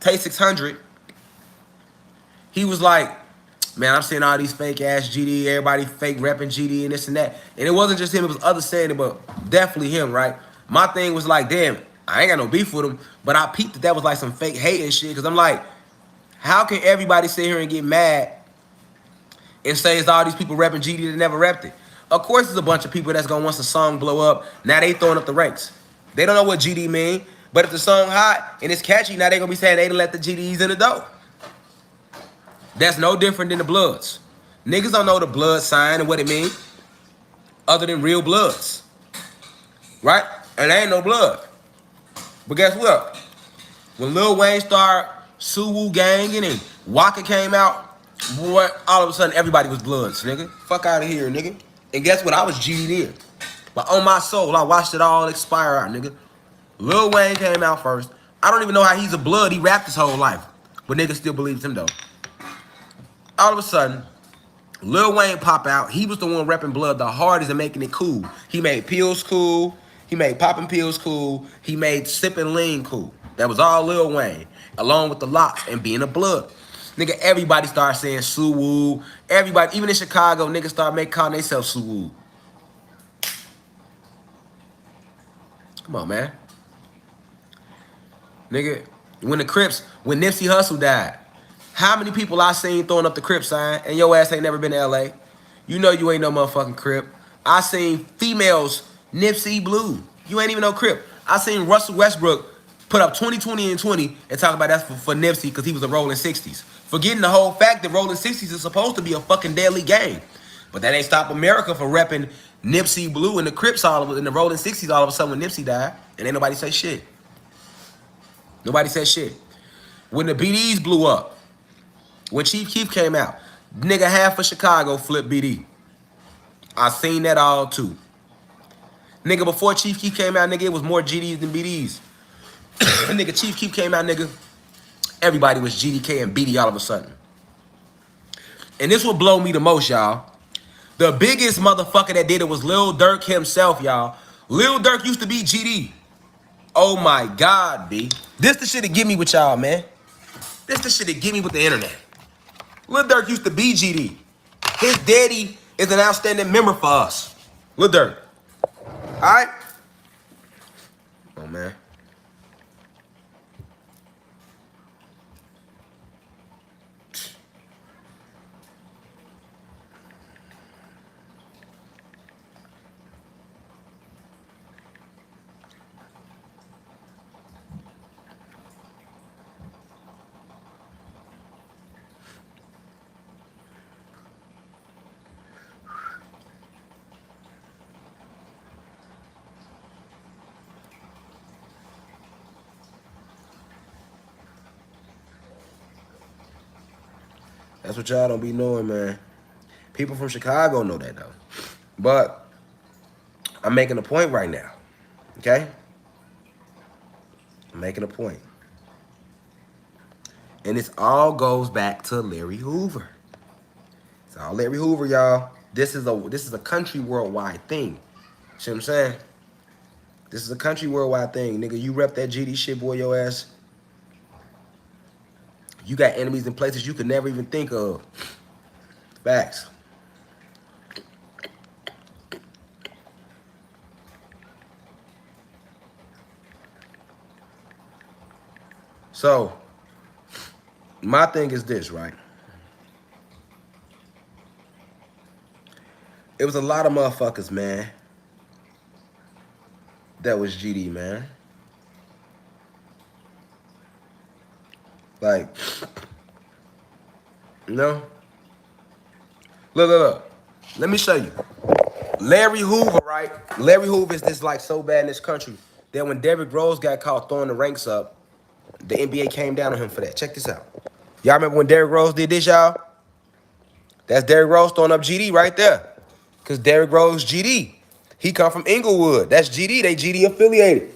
Tay 600. He was like, man, I'm seeing all these fake ass GD, everybody fake repping GD and this and that. And it wasn't just him, it was others saying it, but definitely him, right? My thing was like, damn, I ain't got no beef with him, but I peeped that was like some fake hate and shit, because I'm like, how can everybody sit here and get mad and say it's all these people repping GD that never repped it? Of course there's a bunch of people that's gonna once the song blow up, now they throwing up the ranks. They don't know what GD mean, but if the song hot and it's catchy, now they gonna be saying they done let the GDs in the door. That's no different than the Bloods. Niggas don't know the blood sign and what it mean, other than real bloods. Right? And there ain't no blood. But guess what? When Lil Wayne started Suwoo ganging and Waka came out, boy, all of a sudden everybody was bloods, nigga. Fuck out of here, nigga. And guess what? I was GD'd in. But on my soul, I watched it all expire out, nigga. Lil Wayne came out first. I don't even know how he's a blood. He rapped his whole life. But niggas still believes him, though. All of a sudden, Lil Wayne pop out. He was the one repping blood the hardest and making it cool. He made pills cool. He made popping pills cool. He made sipping lean cool. That was all Lil Wayne, along with the locks and being a blood. Nigga, everybody started saying Suwoo. Everybody, even in Chicago, niggas started calling themselves Suwoo. Come on, man. Nigga, when Nipsey Hussle died, how many people I seen throwing up the Crip sign and your ass ain't never been to LA? You know you ain't no motherfucking Crip. I seen females Nipsey Blue. You ain't even no Crip. I seen Russell Westbrook put up 20, 20, and 20 and talk about that for Nipsey because he was a rolling 60s. Forgetting the whole fact that rolling 60s is supposed to be a fucking deadly game. But that ain't stop America from repping Nipsey Blue and the Crips all of it in the rolling 60s all of a sudden when Nipsey died. And ain't nobody say shit. Nobody said shit. When the BDs blew up, when Chief Keef came out, nigga half of Chicago flipped BD. I seen that all too. Nigga, before Chief Keef came out, nigga, it was more GDs than BDs. Nigga, Chief Keef came out, nigga, everybody was GDK and BD all of a sudden. And this will blow me the most, y'all. The biggest motherfucker that did it was Lil Durk himself, y'all. Lil Durk used to be GD. Oh my God, B. This the shit that get me with y'all, man. This the shit that get me with the internet. Lil Durk used to be GD. His daddy is an outstanding member for us. Lil Durk. Alright? Oh, man. That's what y'all don't be knowing, man. People from Chicago know that though. But I'm making a point right now. Okay? I'm making a point. And this all goes back to Larry Hoover. It's all Larry Hoover, y'all. This is a country worldwide thing. See what I'm saying? This is a country worldwide thing. Nigga, you rep that GD shit, boy, your ass. You got enemies in places you could never even think of. Facts. So, my thing is this, right? It was a lot of motherfuckers, man, that was GD, man. Like, you know? Look. Let me show you. Larry Hoover, right? Larry Hoover is this like so bad in this country that when Derrick Rose got caught throwing the ranks up, the NBA came down on him for that. Check this out. Y'all remember when Derrick Rose did this, y'all? That's Derrick Rose throwing up GD right there. Because Derrick Rose GD. He come from Inglewood. That's GD. They GD affiliated.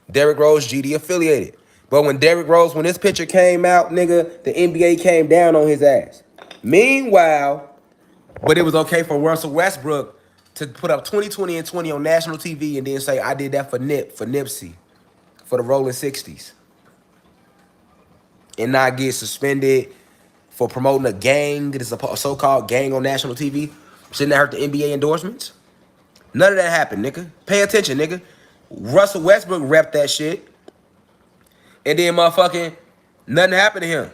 Derrick Rose GD affiliated. But when this picture came out, nigga, the NBA came down on his ass. Meanwhile, but it was okay for Russell Westbrook to put up 20, 20, and 20 on national TV and then say, I did that for Nipsey, for the Rolling 60s. And not get suspended for promoting a gang that is a so-called gang on national TV. Shouldn't that hurt the NBA endorsements? None of that happened, nigga. Pay attention, nigga. Russell Westbrook repped that shit. And then motherfucking nothing happened to him.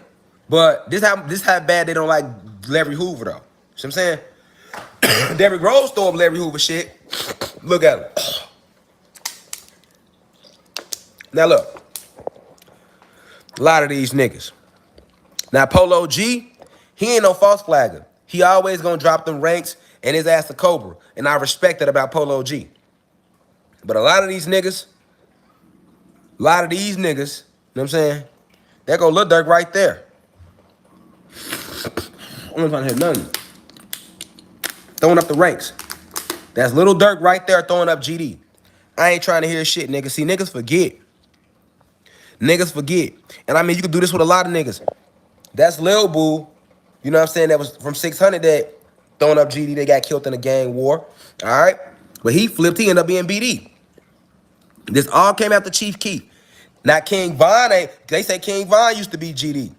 But this how bad they don't like Larry Hoover though. See what I'm saying? Derrick Rose throw up Larry Hoover shit. Look at him. Now look. A lot of these niggas. Now Polo G, he ain't no false flagger. He always gonna drop them ranks and his ass a cobra. And I respect that about Polo G. But a lot of these niggas, you know what I'm saying? That go Lil Durk right there. I'm not trying to hit nothing. Throwing up the ranks. That's Lil Durk right there throwing up GD. I ain't trying to hear shit, niggas. See, niggas forget. Niggas forget. And I mean, you can do this with a lot of niggas. That's Lil Boo, you know what I'm saying, that was from 600 that throwing up GD. They got killed in a gang war. All right? But he flipped. He ended up being BD. This all came after Chief Keef. Now, King Von ain't, they say King Von used to be GD.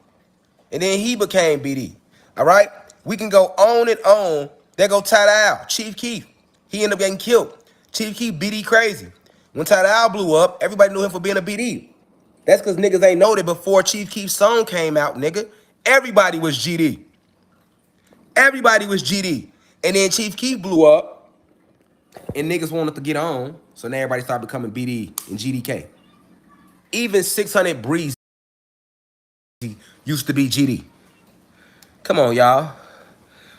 And then he became BD. All right? We can go on and on. There go Ty Dow, Chief Keef. He ended up getting killed. Chief Keef BD crazy. When Ty Dow blew up, everybody knew him for being a BD. That's because niggas ain't know that before Chief Keef's song came out, nigga. Everybody was GD. Everybody was GD. And then Chief Keef blew up, and niggas wanted to get on, so now everybody started becoming BD and GDK. Even 600 Breezy used to be GD. Come on, y'all.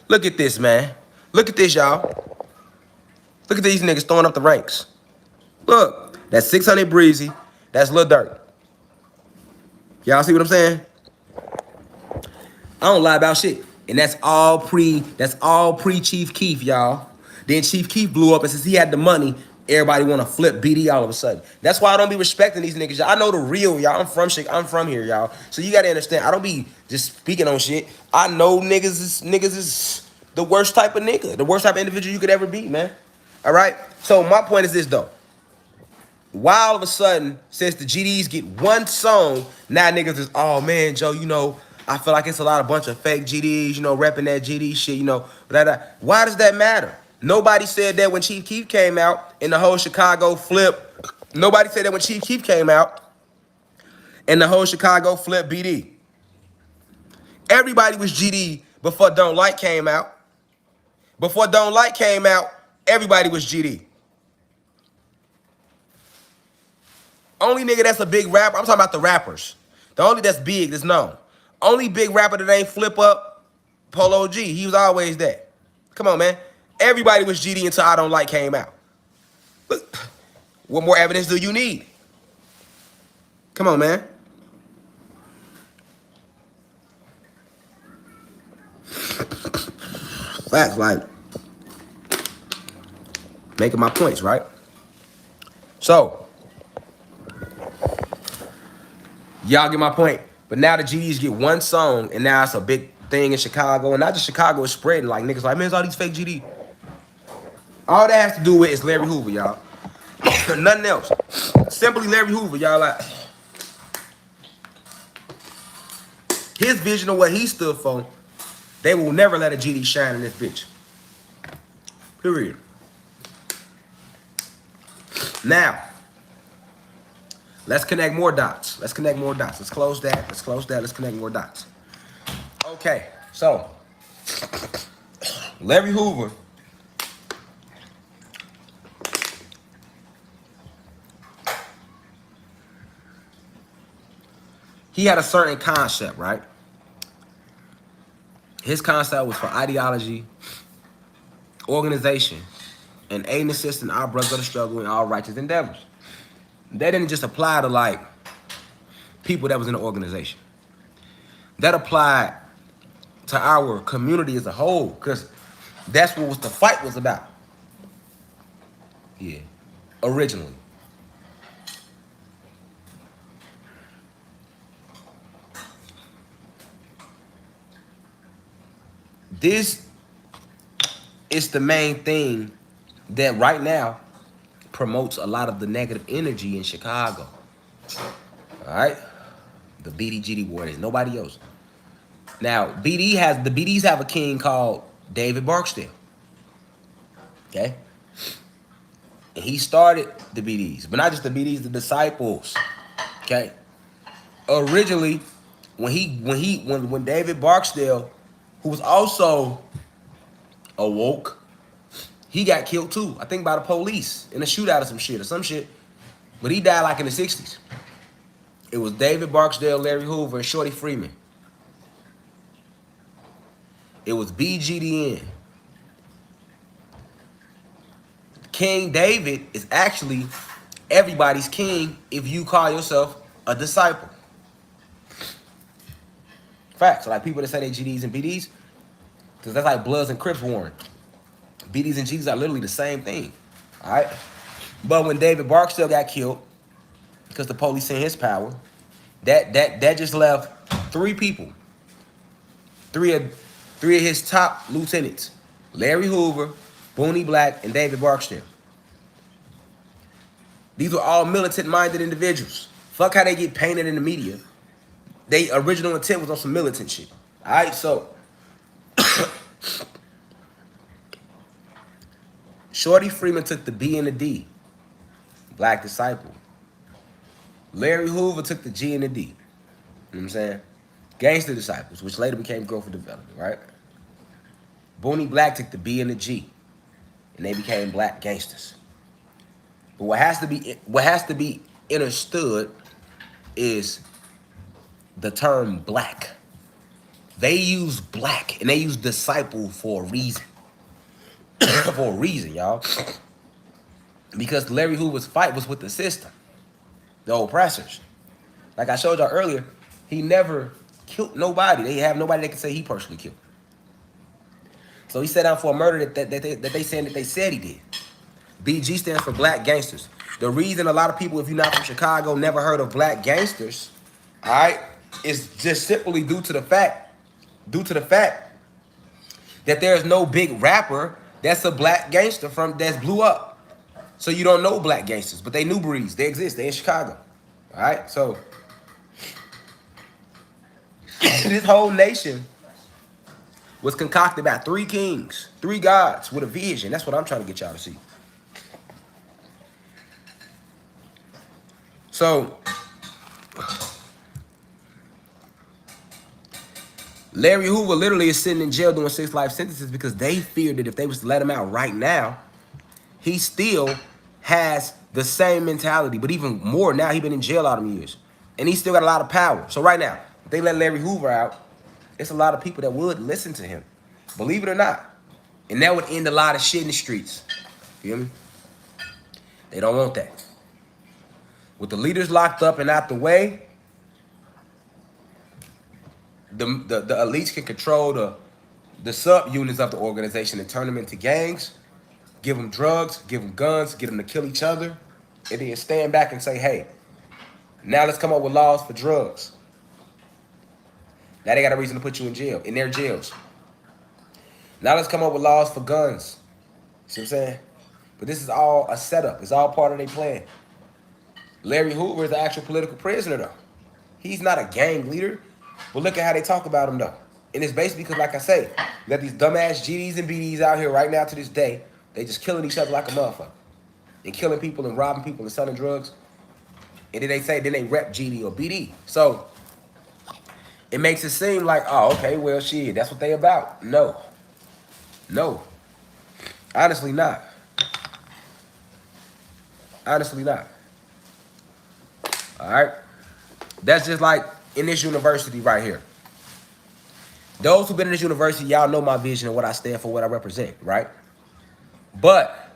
Look at this, man. Look at this, y'all. Look at these niggas throwing up the ranks. Look, that's 600 Breezy. That's Lil Durk. Y'all see what I'm saying? I don't lie about shit. And that's all pre Chief Keef, y'all. Then Chief Keef blew up, and since he had the money, everybody want to flip BD all of a sudden. That's why I don't be respecting these niggas. Y'all. I know the real, y'all. I'm from here, y'all. So you gotta understand, I don't be just speaking on shit. I know niggas is the worst type of nigga, the worst type of individual you could ever be, man. All right? So my point is this, though. Why all of a sudden, since the GDs get one song, now niggas is, oh man, Joe, you know, I feel like it's a lot of bunch of fake GDs, you know, repping that GD shit, you know. Why does that matter? Nobody said that when Chief Keef came out and the whole Chicago flip. Nobody said that when Chief Keef came out and the whole Chicago flip BD. Everybody was GD before Don't Like came out. Before Don't Like came out, everybody was GD. Only nigga that's a big rapper, I'm talking about the rappers. The only that's big, that's known. Only big rapper that ain't flip up, Polo G. He was always that. Come on, man. Everybody was GD until I Don't Like came out. Look, what more evidence do you need? Come on, man. Facts, like making my points, right? So, y'all get my point. But now the GDs get one song, and now it's a big thing in Chicago. And not just Chicago, it's spreading. Like, niggas like, man, it's all these fake GD. All that has to do with is Larry Hoover, y'all. Nothing else. Simply Larry Hoover, y'all. Like, his vision of what he stood for, they will never let a GD shine in this bitch. Period. Now, let's connect more dots. Let's connect more dots. Let's close that. Let's close that. Let's connect more dots. Okay, so Larry Hoover he had a certain concept, right? His concept was for ideology, organization, and aid and assist in our brothers of the struggle and all righteous endeavors. That didn't just apply to like people that was in the organization. That applied to our community as a whole, because that's what the fight was about. Yeah, originally. This is the main thing that right now promotes a lot of the negative energy in Chicago. All right? The BDGD Warriors, nobody else. Now, the BDs have a king called David Barksdale. Okay? And he started the BDs, but not just the BDs, the disciples. Okay? Originally, when David Barksdale, who was also awoke, he got killed too. I think by the police in a shootout or some shit. But he died like in the 60s. It was David Barksdale, Larry Hoover, and Shorty Freeman. It was BGDN. King David is actually everybody's king if you call yourself a disciple. Facts. So like people that say they GDs and BDs, because that's like Bloods and Crips warring. BDs and GDs are literally the same thing. All right? But when David Barksdale got killed, because the police in his power, that just left three people. Three of his top lieutenants. Larry Hoover, Booney Black, and David Barksdale. These were all militant-minded individuals. Fuck how they get painted in the media. They original intent was on some militant shit. All right, so Shorty Freeman took the B and the D, Black Disciple. Larry Hoover took the G and the D. You know what I'm saying? Gangster Disciples, which later became Growth and Development, right? Booney Black took the B and the G, and they became Black Gangsters. But what has to be understood is the term black. They use black and they use disciple for a reason. For a reason, y'all. Because Larry Hoover's fight was with the system, the oppressors. Like I showed y'all earlier, he never killed nobody. They have nobody that can say he personally killed. So he sat down for a murder that they said he did. BG stands for Black Gangsters. The reason a lot of people, if you're not from Chicago, never heard of Black Gangsters, all right, is just simply due to the fact that there's no big rapper that's a black gangster that's blew up. So you don't know black gangsters, but they new breeds. They exist. They in Chicago. All right, so this whole nation was concocted by three kings, three gods with a vision. That's what I'm trying to get y'all to see. So Larry Hoover literally is sitting in jail doing 6 life sentences because they feared that if they was to let him out right now, he still has the same mentality, but even more now. He been in jail all them years, and he still got a lot of power. So right now, if they let Larry Hoover out, it's a lot of people that would listen to him, believe it or not, and that would end a lot of shit in the streets. Feel me? They don't want that. With the leaders locked up and out the way, the elites can control the subunits of the organization and turn them into gangs, give them drugs, give them guns, get them to kill each other, and then stand back and say, hey, now let's come up with laws for drugs. Now they got a reason to put you in jail, in their jails. Now let's come up with laws for guns. See what I'm saying? But this is all a setup. It's all part of their plan. Larry Hoover is an actual political prisoner, though. He's not a gang leader. But look at how they talk about him, though. And it's basically because, like I say, you got these dumbass GDs and BDs out here right now to this day. They just killing each other like a motherfucker. And killing people and robbing people and selling drugs. And then they rep GD or BD. So it makes it seem like, oh, okay, well, shit, that's what they about. No. No. Honestly not. Honestly not. All right? That's just like in this university right here. Those who've been in this university, y'all know my vision and what I stand for, what I represent, right? But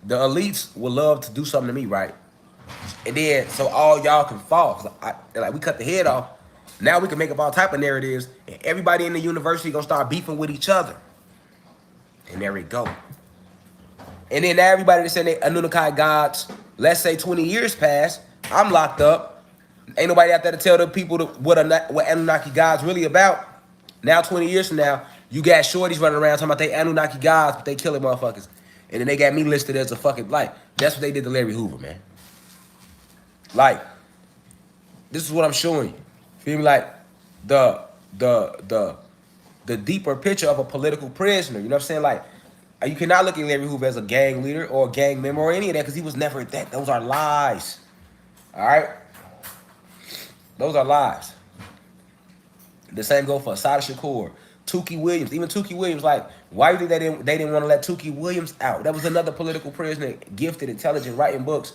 the elites would love to do something to me, right? And then so all y'all can fall. Like we cut the head off. Now we can make up all type of narratives, and everybody in the university gonna start beefing with each other. And there we go. And then now everybody that's saying they Anunnaki gods, let's say 20 years pass, I'm locked up. Ain't nobody out there to tell the people what Anunnaki gods really about. Now 20 years from now, you got shorties running around talking about they Anunnaki gods, but they killing motherfuckers. And then they got me listed as a fucking, like, that's what they did to Larry Hoover, man. Like, this is what I'm showing you. Feel me? Like, the deeper picture of a political prisoner. You know what I'm saying? Like, you cannot look at Larry Hoover as a gang leader or a gang member or any of that, because he was never that. Those are lies. All right? Those are lies. The same go for Assata Shakur, Tukey Williams. Even Tukey Williams, like, why do you think they didn't want to let Tukey Williams out? That was another political prisoner, gifted, intelligent, writing books.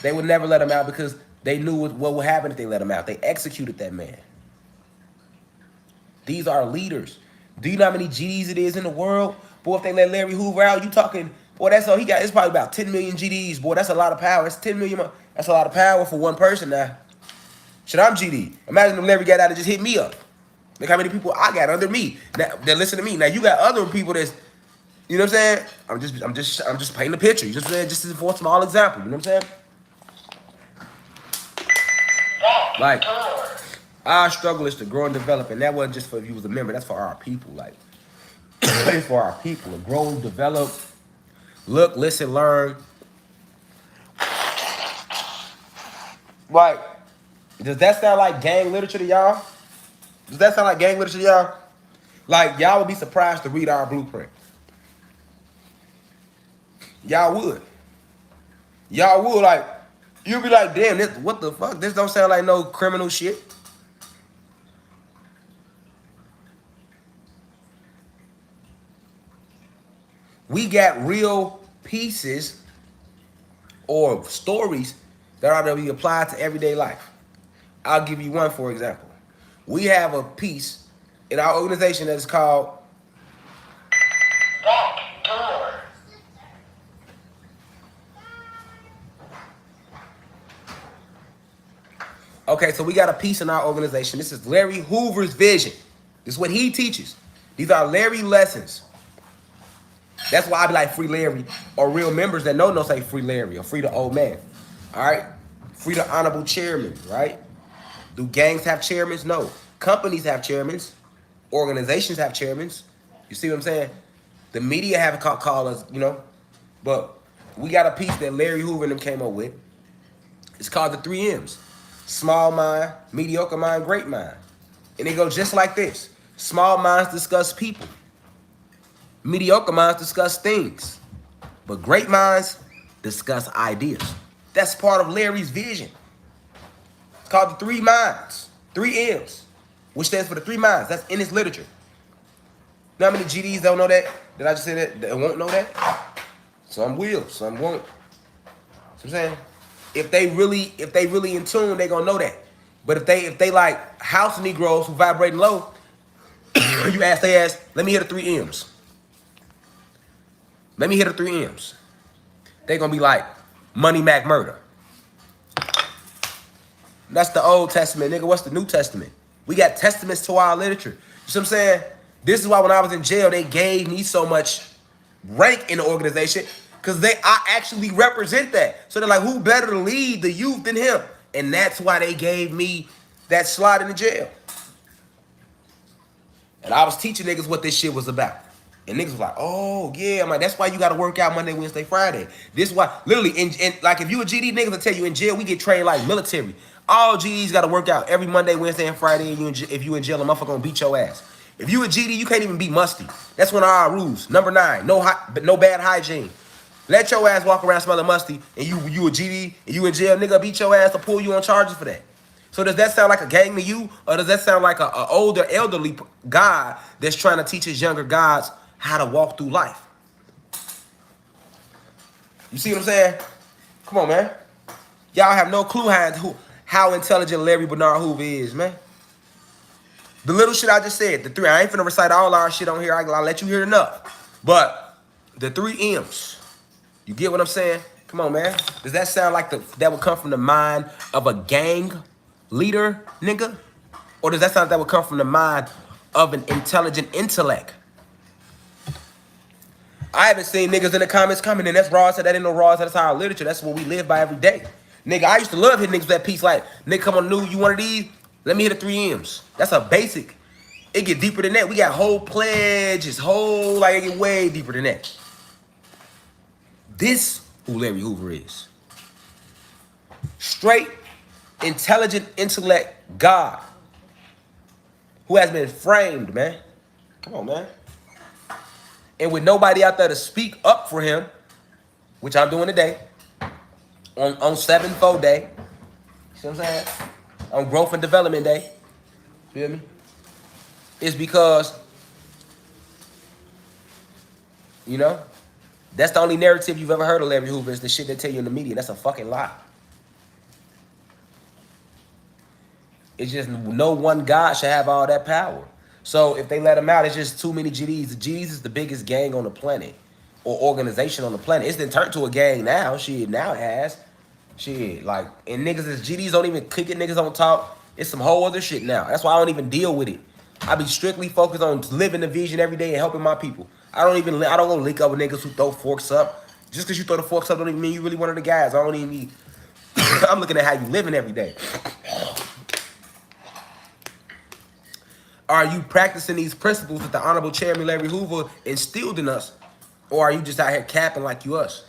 They would never let him out because they knew what would happen if they let him out. They executed that man. These are leaders. Do you know how many GDs it is in the world? Boy, if they let Larry Hoover out, you talking, boy, that's all he got. It's probably about 10 million GDs. Boy, that's a lot of power. That's 10 million. That's a lot of power for one person now. Shit, I'm GD. Imagine if Larry got out and just hit me up. Look how many people I got under me now, that listen to me. Now you got other people that's, you know what I'm saying? I'm just painting a picture. You just for a small example. You know what I'm saying? Like, our struggle is to grow and develop, and that wasn't just for if you was a member. That's for our people. Like, it's for our people to grow, develop, look, listen, learn. Like, does that sound like gang literature to y'all? Does that sound like gang literature to y'all? Like, y'all would be surprised to read our blueprint. Y'all would. Y'all would, like, you'd be like, damn, this, what the fuck? This don't sound like no criminal shit. We got real pieces or stories that are to be applied to everyday life. I'll give you one, for example. We have a piece in our organization that is called Back Door. Okay, so we got a piece in our organization. This is Larry Hoover's vision. This is what he teaches. These are Larry lessons. That's why I be like Free Larry, or real members that know say Free Larry or Free the Old Man. All right? Free the Honorable Chairman, right? Do gangs have chairmen? No. Companies have chairmen. Organizations have chairmen. You see what I'm saying? The media have call us, you know. But we got a piece that Larry Hoover and them came up with. It's called the 3 M's. Small mind, mediocre mind, great mind. And it goes just like this. Small minds discuss people. Mediocre minds discuss things. But great minds discuss ideas. That's part of Larry's vision. It's called the 3 minds, 3 M's, which stands for the 3 minds. That's in his literature. You know how many GDs don't know that? Did I just say that won't know that? Some will, some won't. See what I'm saying? If they really in tune, they gonna know that. But if they like house Negroes who vibrating low, you ask they ask, let me hear the 3 M's. Let me hear the 3 M's. They gonna be like, Money Mac Murder. That's the Old Testament, nigga. What's the New Testament? We got testaments to our literature. You see what I'm saying? This is why when I was in jail, they gave me so much rank in the organization because I actually represent that. So they're like, who better to lead the youth than him? And that's why they gave me that slot in the jail. And I was teaching niggas what this shit was about. And niggas was like, oh, yeah. I'm like, that's why you got to work out Monday, Wednesday, Friday. This is why, literally, like if you a GD, niggas will tell you in jail, we get trained like military. All GDs got to work out every Monday, Wednesday, and Friday. And if you in jail, a motherfucker gonna beat your ass. If you a GD, you can't even be musty. That's one of our rules. Number 9, no bad hygiene. Let your ass walk around smelling musty, and you a GD, and you in jail, nigga beat your ass to pull you on charges for that. So does that sound like a gang to you, or does that sound like a older, elderly guy that's trying to teach his younger guys how to walk through life? You see what I'm saying? Come on, man. Y'all have no clue how intelligent Larry Bernard Hoover is, man. The little shit I just said, the 3, I ain't finna recite all our shit on here. I'll let you hear enough. But the 3 M's, you get what I'm saying? Come on, man. Does that sound like that would come from the mind of a gang leader, nigga? Or does that sound like that would come from the mind of an intelligent intellect? I haven't seen niggas in the comments commenting, that's raw, so that ain't no raw, so that's our literature. That's what we live by every day. Nigga, I used to love hitting niggas with that piece like, nigga, come on, new, you one of these? Let me hit the 3 M's. That's a basic. It get deeper than that. We got whole pledges, it get way deeper than that. This who Larry Hoover is. Straight, intelligent intellect God who has been framed, man. Come on, man. And with nobody out there to speak up for him, which I'm doing today, on 7-4 day, you see what I'm saying? On growth and development day, feel me? It's because, you know, that's the only narrative you've ever heard of Larry Hoover is the shit they tell you in the media. That's a fucking lie. It's just no one God should have all that power. So if they let him out, it's just too many GDs. The GDs is the biggest gang on the planet or organization on the planet. It's been turned to a gang now. Shit, now it has. Shit, like, and niggas as GDs don't even kick it. Niggas don't talk. It's some whole other shit now. That's why I don't even deal with it. I be strictly focused on living the vision every day and helping my people. I don't go link up with niggas who throw forks up. Just because you throw the forks up don't even mean you really one of the guys. I don't even need. I'm looking at how you living every day. Are you practicing these principles that the Honorable Chairman Larry Hoover instilled in us? Or are you just out here capping like you us?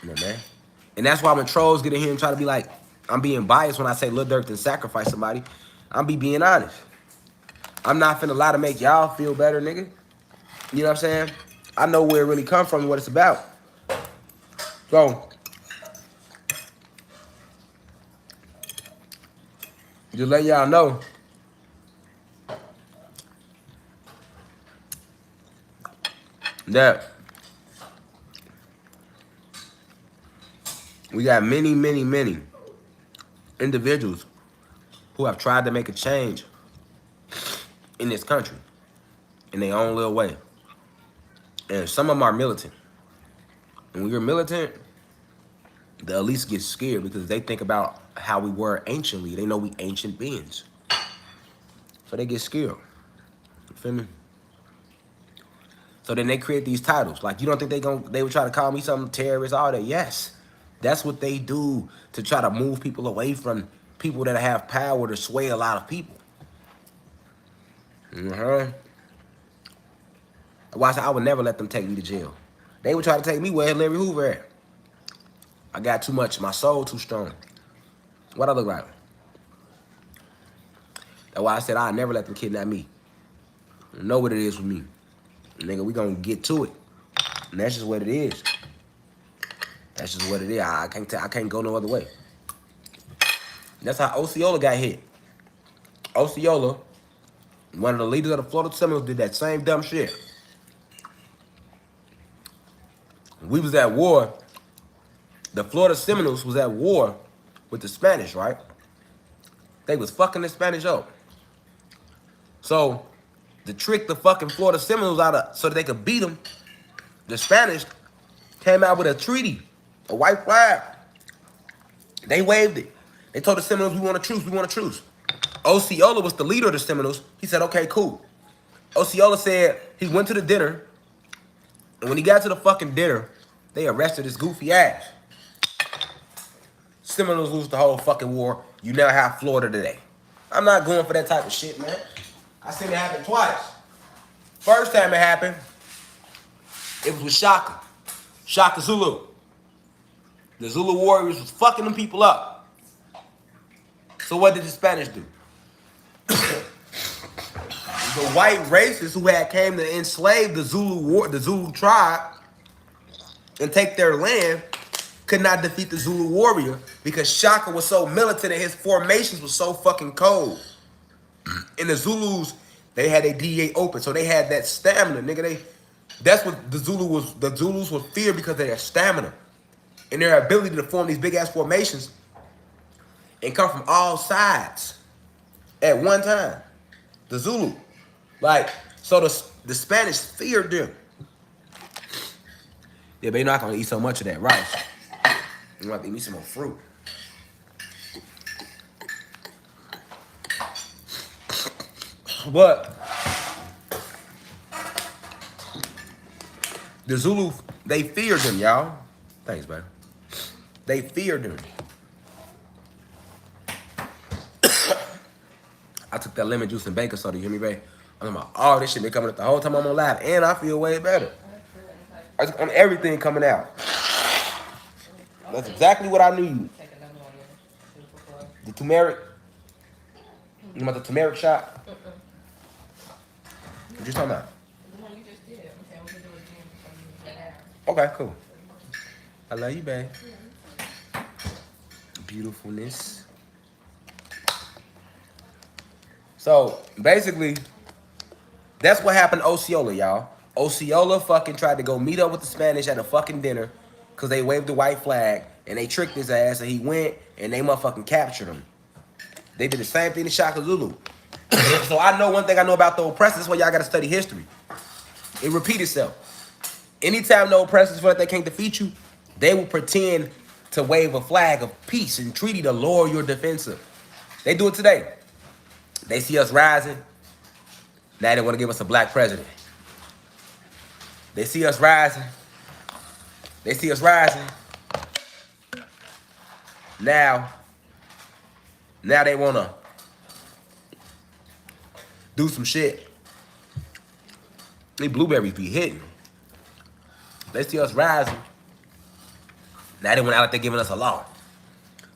You know, man. And that's why when trolls get in here and try to be like, I'm being biased when I say Lil Durk didn't sacrifice somebody, I'm being honest. I'm not finna lie to make y'all feel better, nigga. You know what I'm saying? I know where it really comes from and what it's about. So, just let y'all know. That we got many, many, many individuals who have tried to make a change in this country in their own little way. And some of them are militant. And when you're militant, the elites get scared because they think about how we were anciently. They know we ancient beings. So they get scared. You feel me? So then they create these titles. Like, you don't think they would try to call me something terrorist, all that? Yes. That's what they do to try to move people away from people that have power to sway a lot of people. Why I would never let them take me to jail. They would try to take me where Larry Hoover at. I got too much. My soul too strong. What I look like? That's why I said I'd never let them kidnap me. I know what it is with me. Nigga, we gonna get to it. And that's just what it is. That's just what it is. I can't go no other way. That's how Osceola got hit. Osceola, one of the leaders of the Florida Seminoles, did that same dumb shit. We was at war. The Florida Seminoles was at war with the Spanish, right? They was fucking the Spanish up. So, to trick the fucking Florida Seminoles out of, so that they could beat them, the Spanish came out with a treaty, a white flag. They waved it. They told the Seminoles, we want a truce, we want a truce. Osceola was the leader of the Seminoles. He said, okay, cool. Osceola said he went to the dinner, and when he got to the fucking dinner, they arrested his goofy ass. Seminoles lose the whole fucking war. You now have Florida today. I'm not going for that type of shit, man. I seen it happen twice. First time it happened, it was with Shaka. Shaka Zulu. The Zulu warriors was fucking them people up. So what did the Spanish do? The white racists who had came to enslave the Zulu tribe and take their land could not defeat the Zulu warrior because Shaka was so militant and his formations was so fucking cold. And the Zulus, they had a DA open, so they had that stamina, nigga. That's what the Zulus were feared because of their stamina and their ability to form these big ass formations and come from all sides at one time. The Zulu. Like, so the Spanish feared them. Yeah, but you're not gonna eat so much of that rice. You want to eat me some more fruit. But the Zulu, they feared them, y'all. Thanks, man. They feared them. I took that lemon juice and baking soda, you hear me, babe? I'm about all this shit been coming up the whole time I'm on live, and I feel way better. I'm everything coming out. That's exactly what I need. The turmeric. You want the turmeric shot? What you talking about? The one you just did. I'm saying we can do it again before you get out. Okay, cool. I love you, babe. Beautifulness. So, basically, that's what happened to Osceola, y'all. Osceola fucking tried to go meet up with the Spanish at a fucking dinner because they waved the white flag and they tricked his ass and he went and they motherfucking captured him. They did the same thing to Shaka Zulu. So I know one thing I know about the oppressors. That's why y'all got to study history. It repeats itself. Anytime the oppressors feel like they can't defeat you, they will pretend to wave a flag of peace and treaty to lower your defensive. They do it today. They see us rising. Now they want to give us a black president. They see us rising. They see us rising. Now they want to do some shit. These blueberries be hitting. They see us rising. Now they want to act like they're giving us a law.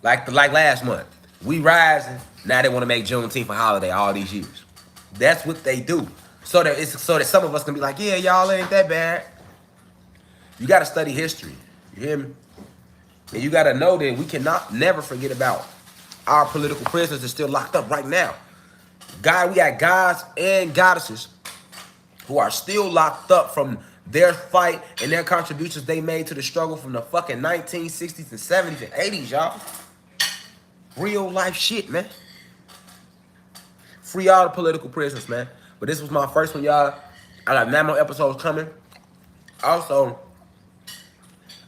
Like last month. We rising. Now they want to make Juneteenth a holiday all these years. That's what they do. So that some of us can be like, yeah, y'all ain't that bad. You got to study history. You hear me? And you got to know that we cannot never forget about our political prisoners that's still locked up right now. God, we got gods and goddesses who are still locked up from their fight and their contributions they made to the struggle from the fucking 1960s and 70s and 80s, y'all. Real life shit, man. Free all the political prisoners, man. But this was my first one, y'all. I got 9 more episodes coming. Also,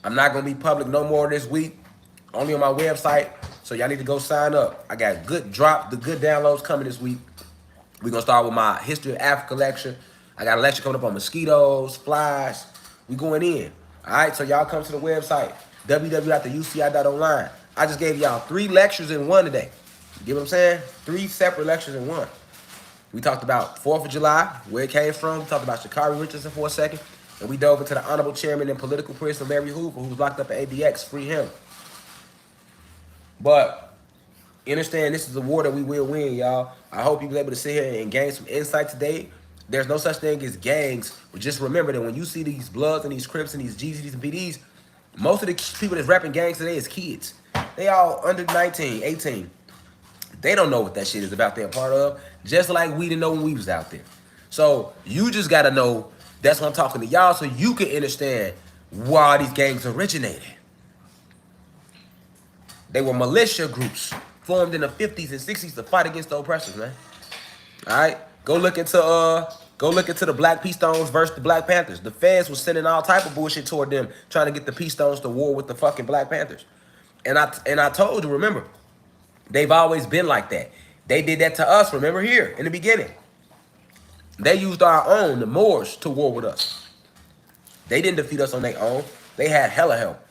I'm not going to be public no more this week. Only on my website. So y'all need to go sign up. I got the good downloads coming this week. We're going to start with my History of Africa lecture. I got a lecture coming up on mosquitoes, flies. We going in. All right, so y'all come to the website, www.uci.online. I just gave y'all 3 lectures in one today. You get what I'm saying? 3 separate lectures in one. We talked about 4th of July, where it came from. We talked about Sha'Carri Richardson for a second. And we dove into the Honorable Chairman and political prisoner, Mary Hoover, who was locked up at ABX. Free him. But you understand, this is a war that we will win, y'all. I hope you were able to sit here and gain some insight today. There's no such thing as gangs. But just remember that when you see these Bloods and these Crips and these GZs and PDs, most of the people that's rapping gangs today is kids. They all under 19, 18. They don't know what that shit is about they're a part of, just like we didn't know when we was out there. So you just got to know that's what I'm talking to y'all so you can understand why these gangs originated. They were militia groups formed in the 50s and 60s to fight against the oppressors, man. All right? Go look into the Black Peace Stones versus the Black Panthers. The feds was sending all type of bullshit toward them, trying to get the Peace Stones to war with the fucking Black Panthers. And I told you, remember, They've always been like that. They did that to us, remember here, in the beginning. They used our own, the Moors, to war with us. They didn't defeat us on their own. They had hella help.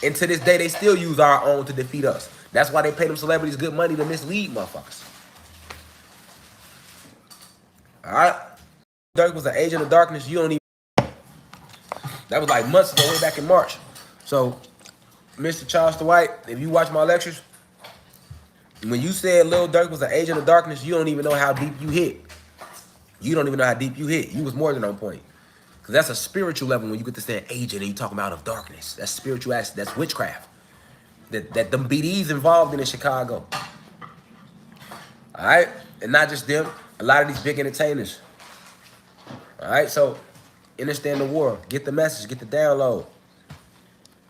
And to this day, they still use our own to defeat us. That's why they pay them celebrities good money to mislead motherfuckers. All right? Dirk was an agent of darkness. You don't even... That was like months ago, way back in March. So, Mr. Charles White, if you watch my lectures, when you said Lil Durk was an agent of darkness, you don't even know how deep you hit. You don't even know how deep you hit. You was more than on point. Because that's a spiritual level when you get to say agent and you talking about of darkness. That's spiritual, that's witchcraft. That them BDs involved in Chicago. All right? And not just them, a lot of these big entertainers. All right? So, understand the war. Get the message. Get the download.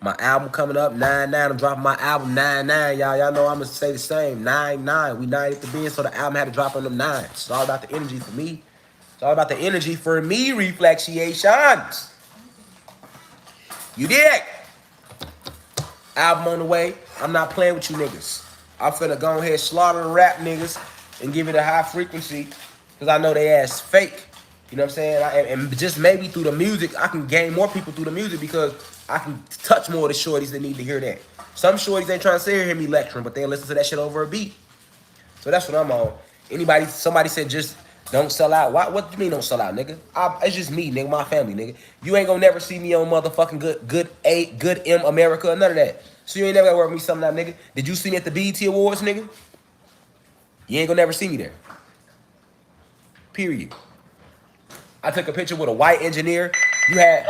My album coming up, 9-9. I'm dropping my album 9-9, y'all. Y'all know I'm going to say the same. 9-9. We 9 at the beginning, so the album had to drop on them 9s. It's all about the energy for me. It's all about the energy for me, Reflexiations. You dig? Album on the way. I'm not playing with you niggas. I'm finna go ahead slaughter the rap niggas and give it a high frequency because I know they ass fake. You know what I'm saying? And just maybe through the music, I can gain more people through the music because I can touch more of the shorties that need to hear that. Some shorties ain't trying to sit here and hear me lecturing, but they listen to that shit over a beat. So that's what I'm on. Somebody said just don't sell out. What do you mean don't sell out, nigga? It's just me, nigga, my family, nigga. You ain't gonna never see me on motherfucking good M America, none of that. So you ain't never gonna work me something out, nigga. Did you see me at the BET Awards, nigga? You ain't gonna never see me there. Period. I took a picture with a white engineer. I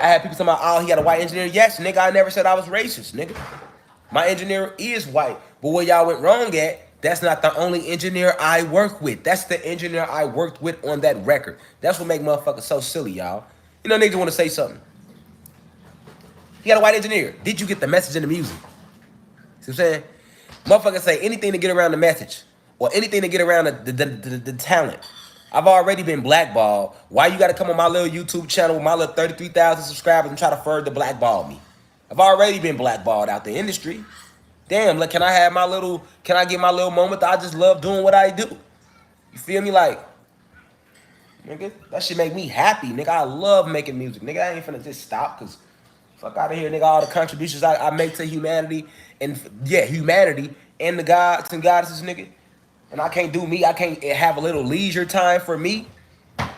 had people talking about, oh, he got a white engineer. Yes, nigga, I never said I was racist, nigga. My engineer is white. But where y'all went wrong at, that's not the only engineer I work with. That's the engineer I worked with on that record. That's what make motherfuckers so silly, y'all. You know, niggas want to say something. He got a white engineer. Did you get the message in the music? See what I'm saying? Motherfuckers say anything to get around the message or anything to get around the talent. I've already been blackballed. Why you got to come on my little YouTube channel with my little 33,000 subscribers and try to further blackball me? I've already been blackballed out the industry. Damn, like, can I get my little moment that I just love doing what I do? You feel me? Like, nigga, that shit make me happy, nigga. I love making music. Nigga, I ain't finna just stop, because fuck out of here, nigga. All the contributions I make to humanity, and yeah, humanity and the gods and goddesses, nigga. And I can't do me. I can't have a little leisure time for me.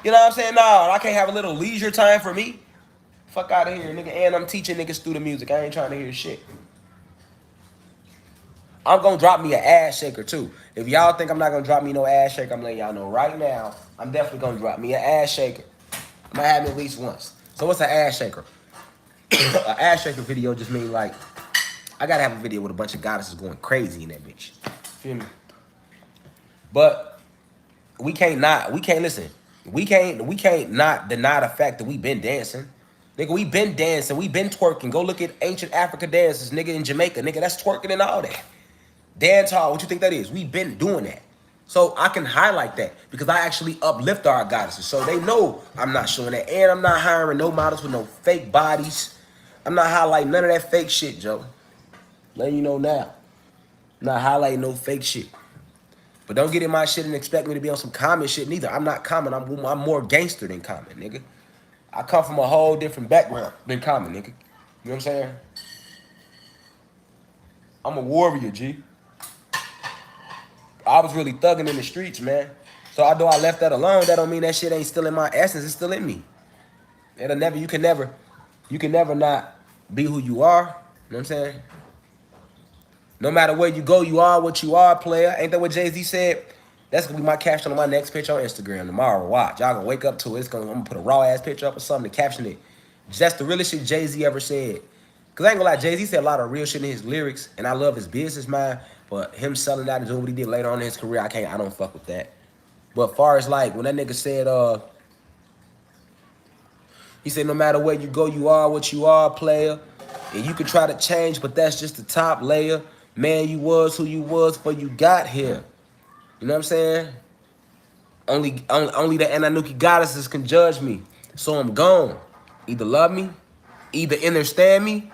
You know what I'm saying? No, I can't have a little leisure time for me. Fuck out of here, nigga. And I'm teaching niggas through the music. I ain't trying to hear shit. I'm going to drop me an ass shaker, too. If y'all think I'm not going to drop me no ass shaker, I'm letting y'all know right now, I'm definitely going to drop me an ass shaker. I might have me at least once. So what's an ass shaker? An ass shaker video just means, like, I got to have a video with a bunch of goddesses going crazy in that bitch. Feel me? But we can't not deny the fact that we been dancing. Nigga, we been dancing, we been twerking. Go look at ancient Africa dances, nigga, in Jamaica. Nigga, that's twerking and all that. Dance hall, what you think that is? We been doing that. So I can highlight that because I actually uplift our goddesses. So they know I'm not showing that. And I'm not hiring no models with no fake bodies. I'm not highlighting none of that fake shit, Joe. Letting you know now. I'm not highlighting no fake shit. But don't get in my shit and expect me to be on some common shit neither. I'm not common. I'm more gangster than common, nigga. I come from a whole different background than common, nigga. You know what I'm saying? I'm a warrior, G. I was really thugging in the streets, man. So although I left that alone, that don't mean that shit ain't still in my essence. It's still in me. You can never not be who you are. You know what I'm saying? No matter where you go, you are what you are, player. Ain't that what Jay-Z said? That's going to be my caption on my next picture on Instagram tomorrow. Watch. Y'all going to wake up to it. I'm going to put a raw-ass picture up or something to caption it. That's the realest shit Jay-Z ever said. Because I ain't going to lie, Jay-Z said a lot of real shit in his lyrics, and I love his business mind, but him selling out and doing what he did later on in his career, I don't fuck with that. But far as like, when that nigga said, he said, no matter where you go, you are what you are, player. And you can try to change, but that's just the top layer. Man, you was who you was before you got here. You know what I'm saying? Only the Ananuki goddesses can judge me. So I'm gone. Either love me, either understand me,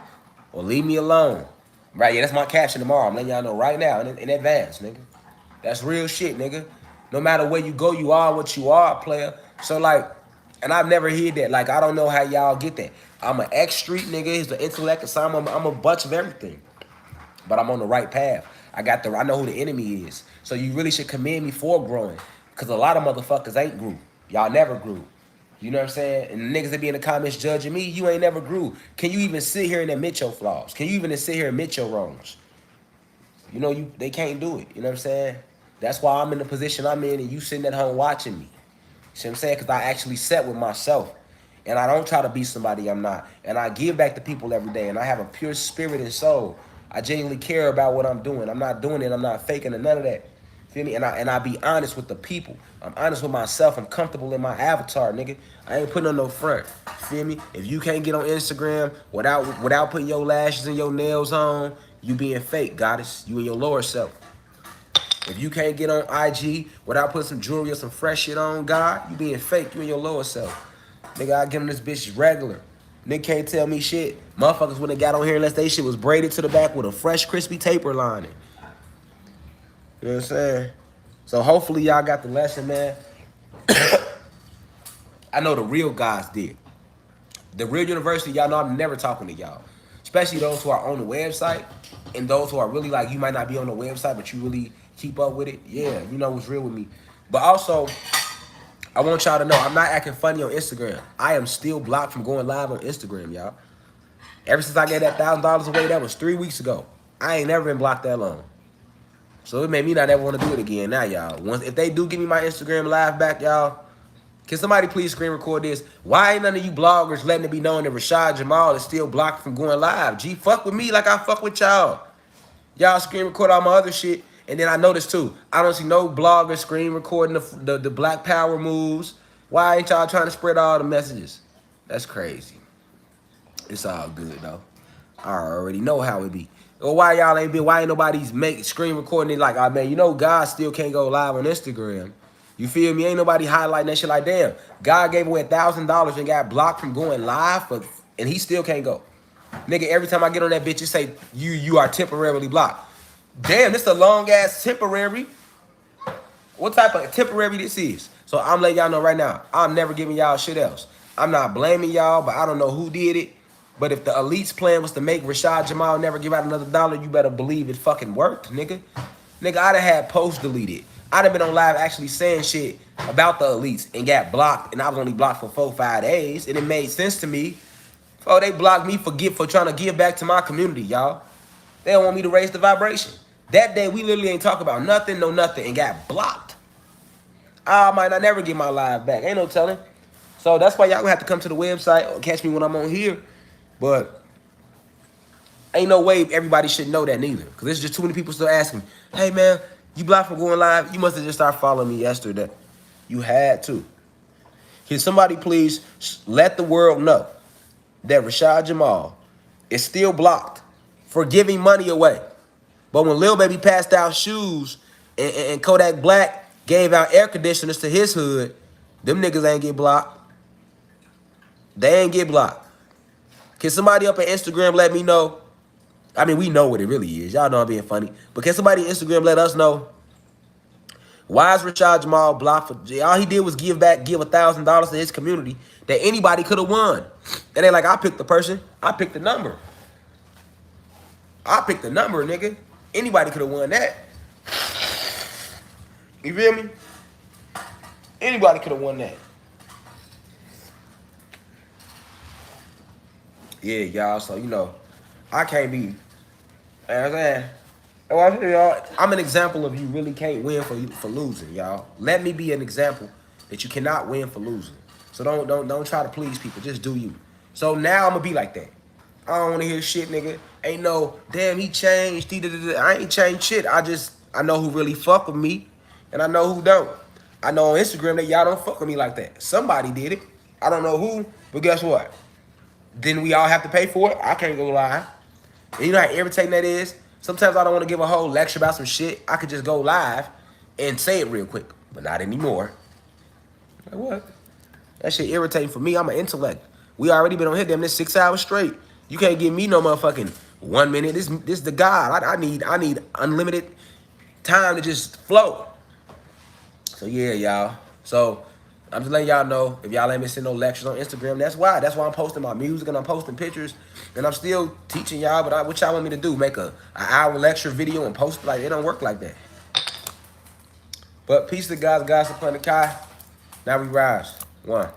or leave me alone. Right, yeah, that's my caption tomorrow. I'm letting y'all know right now in advance, nigga. That's real shit, nigga. No matter where you go, you are what you are, player. So like, and I've never heard that. Like, I don't know how y'all get that. I'm an X Street nigga. He's the intellect. So I'm a bunch of everything. But I'm on the right path. I know who the enemy is. So you really should commend me for growing. Cause a lot of motherfuckers ain't grew. Y'all never grew. You know what I'm saying? And the niggas that be in the comments judging me, you ain't never grew. Can you even sit here and admit your flaws? Can you even sit here and admit your wrongs? You know, they can't do it. You know what I'm saying? That's why I'm in the position I'm in and you sitting at home watching me. See what I'm saying? Because I actually set with myself. And I don't try to be somebody I'm not. And I give back to people every day. And I have a pure spirit and soul. I genuinely care about what I'm doing. I'm not doing it. I'm not faking or none of that. Feel me? And I be honest with the people. I'm honest with myself. I'm comfortable in my avatar, nigga. I ain't putting on no front. Feel me? If you can't get on Instagram without putting your lashes and your nails on, you being fake, goddess. You and your lower self. If you can't get on IG without putting some jewelry or some fresh shit on, God, you being fake. You and your lower self. Nigga, I give them this bitch regular. Nigga can't tell me shit. Motherfuckers wouldn't have got on here unless they shit was braided to the back with a fresh, crispy taper lining. You know what I'm saying? So hopefully y'all got the lesson, man. I know the real guys did. The real university, y'all know I'm never talking to y'all. Especially those who are on the website and those who are really like, you might not be on the website, but you really keep up with it. Yeah, you know what's real with me. But also, I want y'all to know I'm not acting funny on Instagram. I am still blocked from going live on Instagram, y'all. Ever since I gave that $1,000 away, that was 3 weeks ago. I ain't never been blocked that long. So it made me not ever want to do it again now, y'all. If they do give me my Instagram live back, y'all, can somebody please screen record this? Why ain't none of you bloggers letting it be known that Rashad Jamal is still blocked from going live? G, fuck with me like I fuck with y'all. Y'all screen record all my other shit. And then I noticed too, I don't see no blogger screen recording the Black Power moves. Why ain't y'all trying to spread all the messages? That's crazy. It's all good though. I already know how it be. Or why ain't nobody's screen recording it like, oh man, you know God still can't go live on Instagram. You feel me? Ain't nobody highlighting that shit like, damn, God gave away $1,000 and got blocked from going live, and he still can't go. Nigga, every time I get on that bitch, it say, you are temporarily blocked. Damn, this a long ass temporary. What type of temporary this is? So I'm letting y'all know right now, I'm never giving y'all shit else. I'm not blaming y'all, but I don't know who did it. But if the elites plan was to make Rashad Jamal never give out another dollar, you better believe it fucking worked, nigga. Nigga, I'd have had posts deleted. I'd have been on live actually saying shit about the elites and got blocked, and I was only blocked for 4-5 days, and it made sense to me. Oh, they blocked me for trying to give back to my community, y'all. They don't want me to raise the vibration. That day, we literally ain't talk about nothing, no nothing, and got blocked. I might not never get my live back. Ain't no telling. So that's why y'all gonna have to come to the website or catch me when I'm on here. But ain't no way everybody should know that neither. Because there's just too many people still asking, hey man, you blocked from going live? You must have just started following me yesterday. You had to. Can somebody please let the world know that Rashad Jamal is still blocked for giving money away? But when Lil Baby passed out shoes and Kodak Black gave out air conditioners to his hood, them niggas ain't get blocked. They ain't get blocked. Can somebody up on Instagram let me know? I mean, we know what it really is. Y'all know I'm being funny. But can somebody on Instagram let us know? Why is Rashad Jamal blocked for... All he did was give $1,000 to his community that anybody could have won. And they like, I picked the person. I picked the number. I picked the number, nigga. Anybody could have won that. You feel me? Anybody could have won that. Yeah, y'all. So, you know, I can't be... You know what I'm saying? Y'all, I'm an example of you really can't win for losing, y'all. Let me be an example that you cannot win for losing. So don't try to please people. Just do you. So now I'm gonna be like that. I don't want to hear shit, nigga. Ain't no damn he changed. I ain't changed shit. I know who really fuck with me, and I know who don't. I know on Instagram that y'all don't fuck with me like that. Somebody did it. I don't know who, but guess what? Then we all have to pay for it. I can't go live. And you know how irritating that is? Sometimes I don't want to give a whole lecture about some shit. I could just go live and say it real quick, but not anymore. Like what? That shit irritating for me. I'm an intellect. We already been on here damn near 6 hours straight. You can't give me no motherfucking 1 minute. This the God. I need unlimited time to just flow. So yeah, y'all. So I'm just letting y'all know, if y'all ain't been seeing no lectures on Instagram, that's why. That's why I'm posting my music and I'm posting pictures and I'm still teaching y'all. But what y'all want me to do? Make an hour lecture video and post it? Like, it don't work like that. But peace to guys, guys upon the Kai. Now we rise. One.